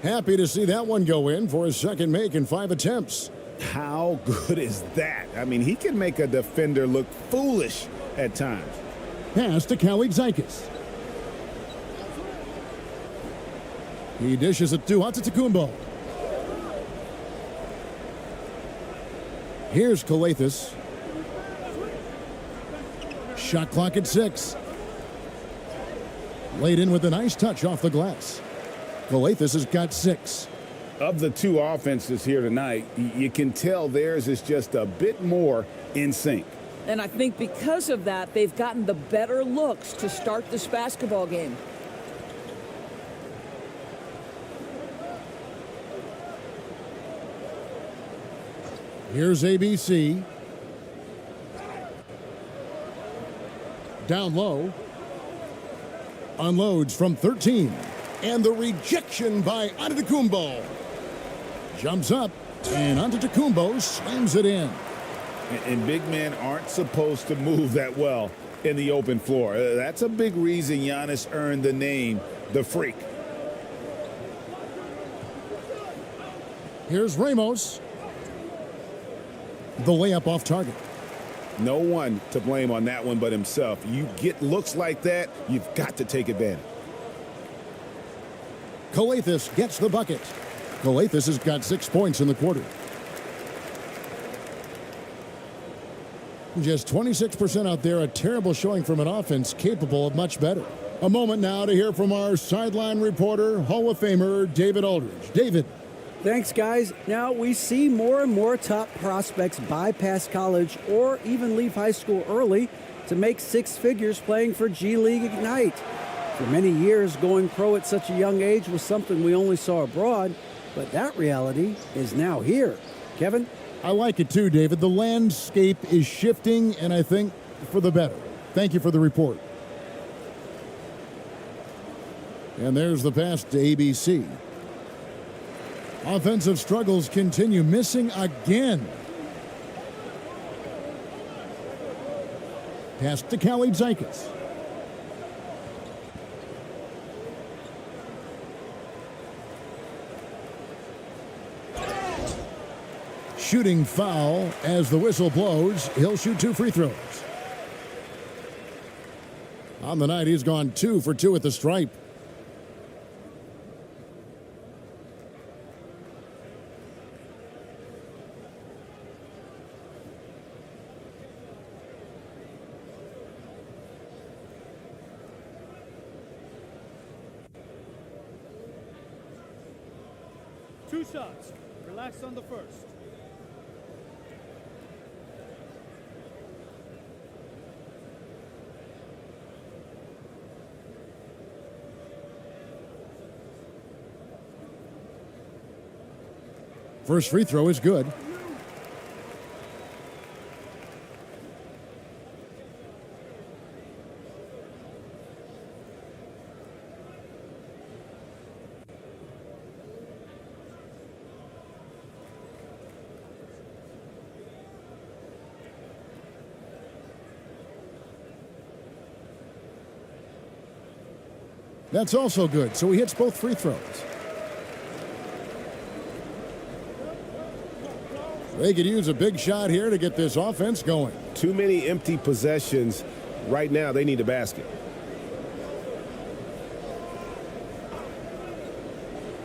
Happy to see that one go in for his second make in 5 attempts. How good is that? I mean, he can make a defender look foolish at times. Pass to Gilas. He dishes it to Antetokounmpo. Here's Gilas. Shot clock at 6. Laid in with a nice touch off the glass. Calathes has got 6. Of the two offenses here tonight, you can tell theirs is just a bit more in sync. And I think because of that, they've gotten the better looks to start this basketball game. Here's ABC. Down low. Unloads from 13. And the rejection by Antetokounmpo. Jumps up, and Antetokounmpo slams it in. And big men aren't supposed to move that well in the open floor. That's a big reason Giannis earned the name, the Freak. Here's Ramos. The layup off target. No one to blame on that one but himself. You get looks like that, you've got to take advantage. Calathes gets the bucket. Calathes has got 6 points in the quarter. Just 26% out there, a terrible showing from an offense capable of much better. A moment now to hear from our sideline reporter, Hall of Famer David Aldridge. David. Thanks, guys. Now we see more and more top prospects bypass college or even leave high school early to make 6 figures playing for G League Ignite. For many years, going pro at such a young age was something we only saw abroad, but that reality is now here. Kevin? I like it too, David. The landscape is shifting, and I think for the better. Thank you for the report. And there's the pass to ABC. Offensive struggles continue, missing again. Pass to Kalaitzakis. Shooting foul as the whistle blows. He'll shoot 2 free throws. On the night, he's gone 2 for 2 at the stripe. Two shots. Relax on the first. First free throw is good. That's also good, so he hits both free throws. They could use a big shot here to get this offense going. Too many empty possessions. Right now, they need a basket.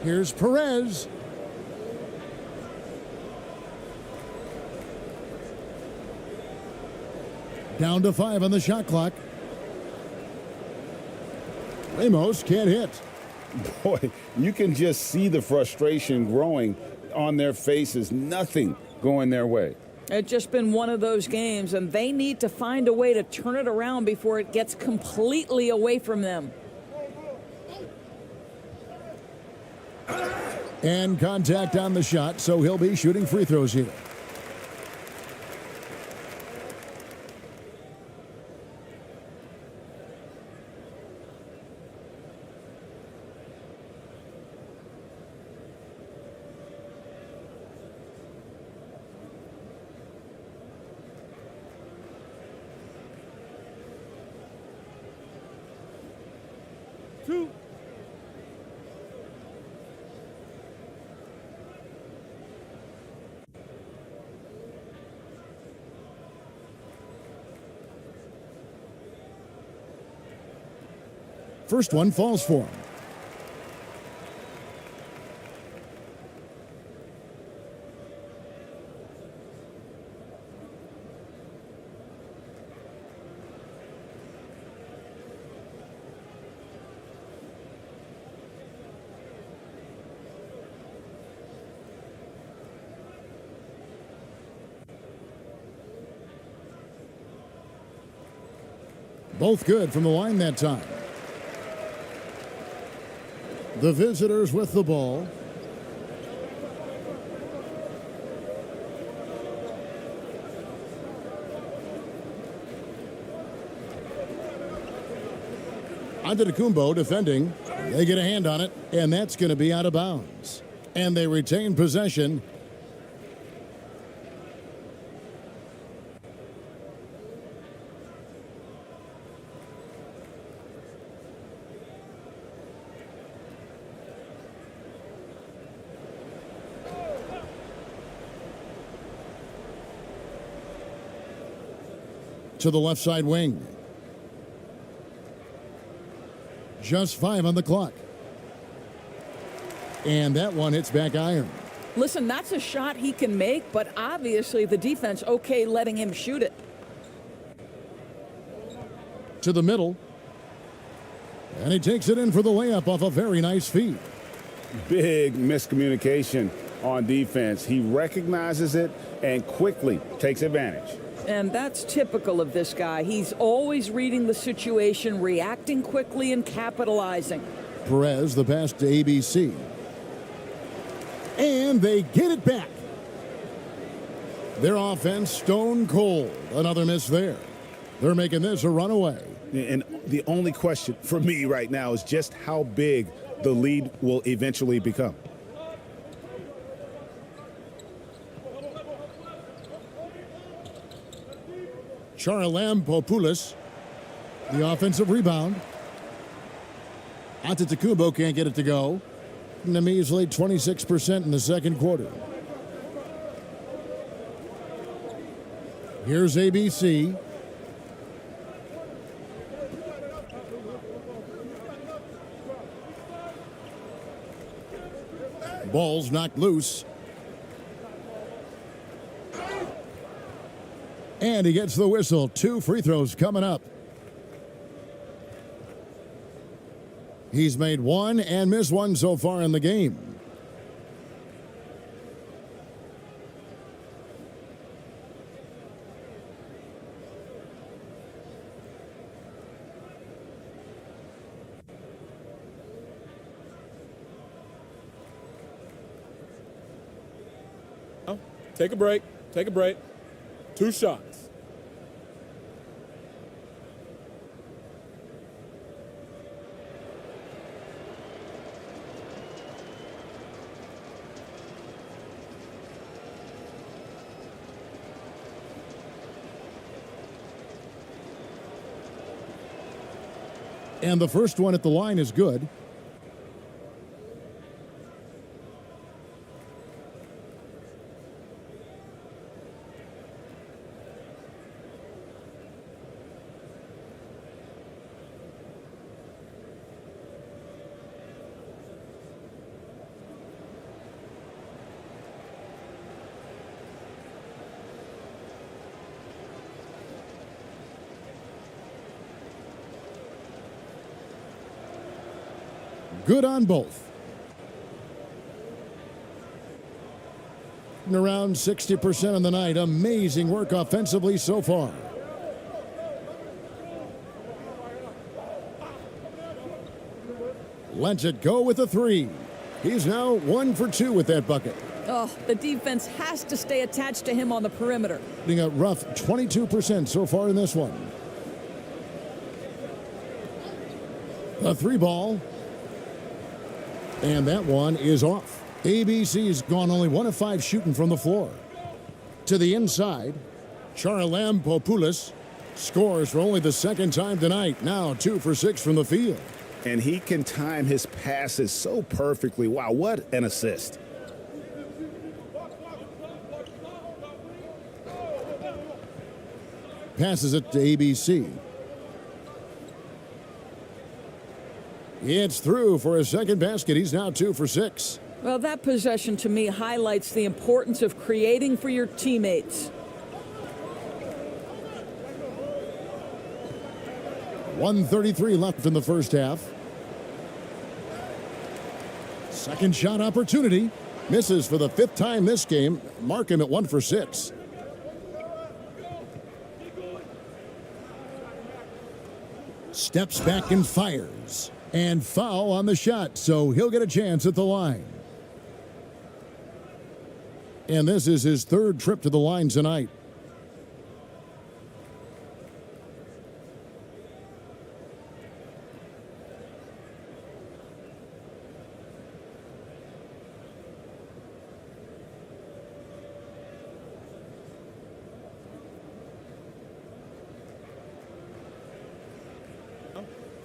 Here's Perez. Down to 5 on the shot clock. Ramos can't hit. Boy, you can just see the frustration growing on their faces. Nothing going their way. It's just been one of those games, and they need to find a way to turn it around before it gets completely away from them. And contact on the shot, so he'll be shooting free throws here. First one falls for him. Both good from the line that time. The visitors with the ball. Antetokounmpo defending. They get a hand on it, and that's going to be out of bounds. And they retain possession. To the left side wing. Just 5 on the clock. And that one hits back iron. Listen, that's a shot he can make, but obviously the defense okay letting him shoot it. To the middle. And he takes it in for the layup off a very nice feed. Big miscommunication on defense. He recognizes it and quickly takes advantage. And that's typical of this guy. He's always reading the situation, reacting quickly, and capitalizing. Perez, the pass to ABC. And they get it back. Their offense stone cold. Another miss there. They're making this a runaway. And the only question for me right now is just how big the lead will eventually become. Charalampopoulos, the offensive rebound. Antetokounmpo can't get it to go. And a measly 26% in the second quarter. Here's ABC. Ball's knocked loose. And he gets the whistle. 2 free throws coming up. He's made 1 and missed 1 so far in the game. Take a break. Take a break. 2 shots. And the first one at the line is good. Good on both. And around 60% on the night. Amazing work offensively so far. Lets it go with a 3. He's now 1 for 2 with that bucket. Oh, the defense has to stay attached to him on the perimeter. Getting a rough 22% so far in this one. A 3 ball. And that one is off. ABC's gone only 1 of 5 shooting from the floor. To the inside, Charalampopoulos scores for only the second time tonight. Now 2 for 6 from the field. And he can time his passes so perfectly. Wow, what an assist. Passes it to ABC. It's through for a second basket. He's now 2 for 6. Well, that possession to me highlights the importance of creating for your teammates. 1:33 left in the first half. Second shot opportunity. Misses for the 5th time this game. Mark him at 1 for 6. Steps back and fires. And foul on the shot, so he'll get a chance at the line. And this is his third trip to the line tonight.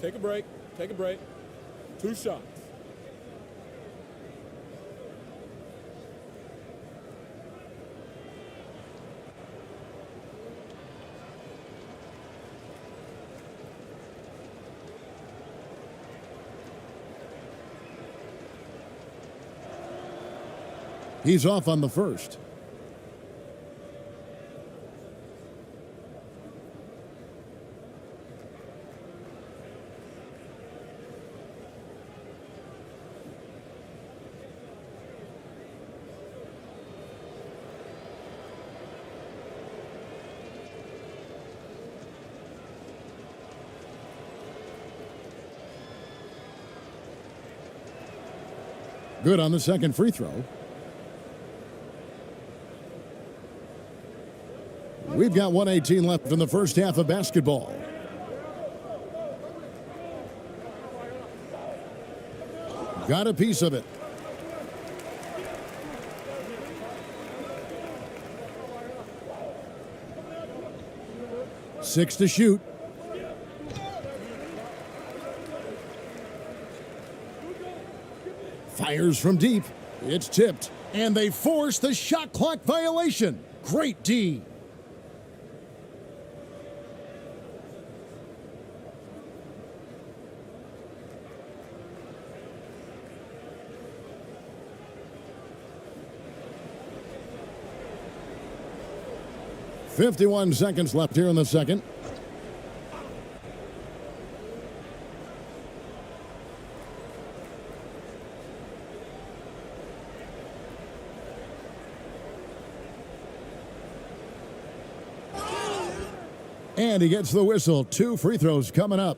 Take a break. Take a break. 2 shots. He's off on the first. Good on the second free throw. We've got 1:18 left in the first half of basketball. Got a piece of it. Six to shoot. Fires from deep. It's tipped. And they force the shot clock violation. Great D. .51 seconds left here in the second. And he gets the whistle. 2 free throws coming up.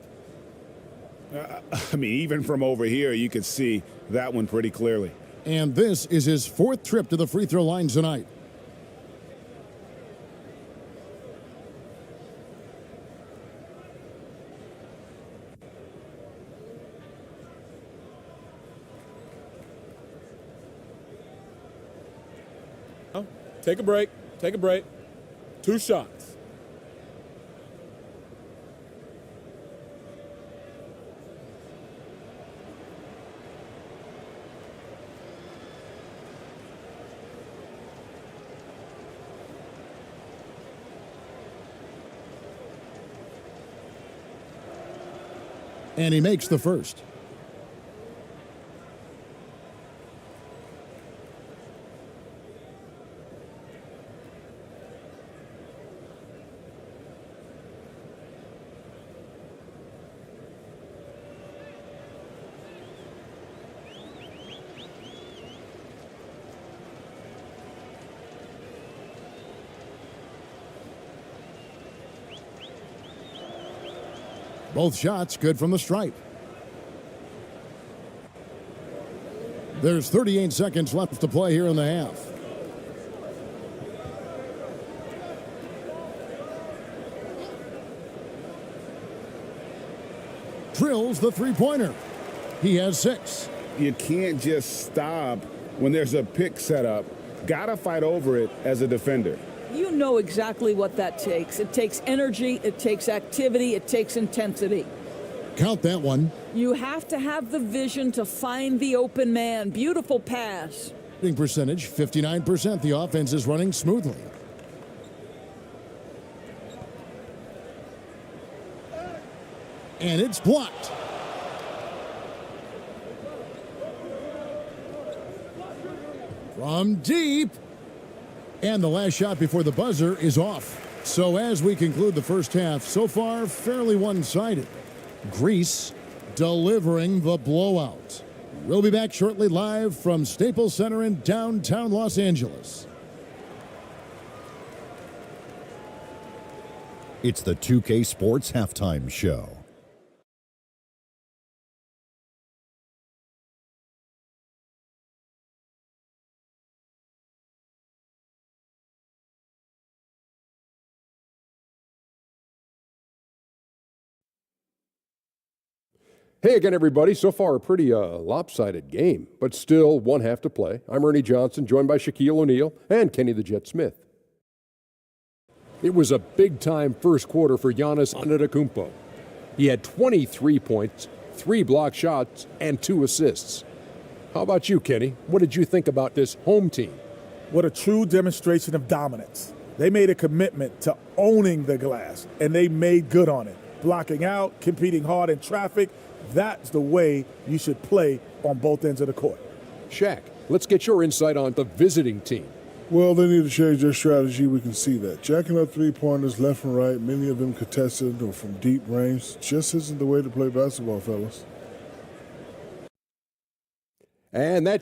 I mean, even from over here, you could see that one pretty clearly. And this is his 4th trip to the free throw line tonight. Take a break. Take a break. 2 shots. And he makes the first. Both shots good from the stripe. There's 38 seconds left to play here in the half. Drills the three-pointer. He has 6. You can't just stop when there's a pick set up. Gotta fight over it as a defender. You know exactly what that takes. It takes energy, it takes activity, it takes intensity. Count that one. You have to have the vision to find the open man. Beautiful pass. Shooting percentage, 59%. The offense is running smoothly. And it's blocked. From deep. And the last shot before the buzzer is off. So as we conclude the first half, so far fairly one-sided. Greece delivering the blowout. We'll be back shortly live from Staples Center in downtown Los Angeles. It's the 2K Sports Halftime Show. Hey again, everybody. So far, a pretty lopsided game, but still one half to play. I'm Ernie Johnson, joined by Shaquille O'Neal and Kenny the Jet Smith. It was a big-time first quarter for Giannis Antetokounmpo. He had 23 points, 3 block shots, and 2 assists. How about you, Kenny? What did you think about this home team? What a true demonstration of dominance. They made a commitment to owning the glass, and they made good on it. Blocking out, competing hard in traffic, that's the way you should play on both ends of the court. Shaq, let's get your insight on the visiting team. Well, they need to change their strategy. We can see that. Jacking up three-pointers left and right, many of them contested or from deep range, just isn't the way to play basketball, fellas. And that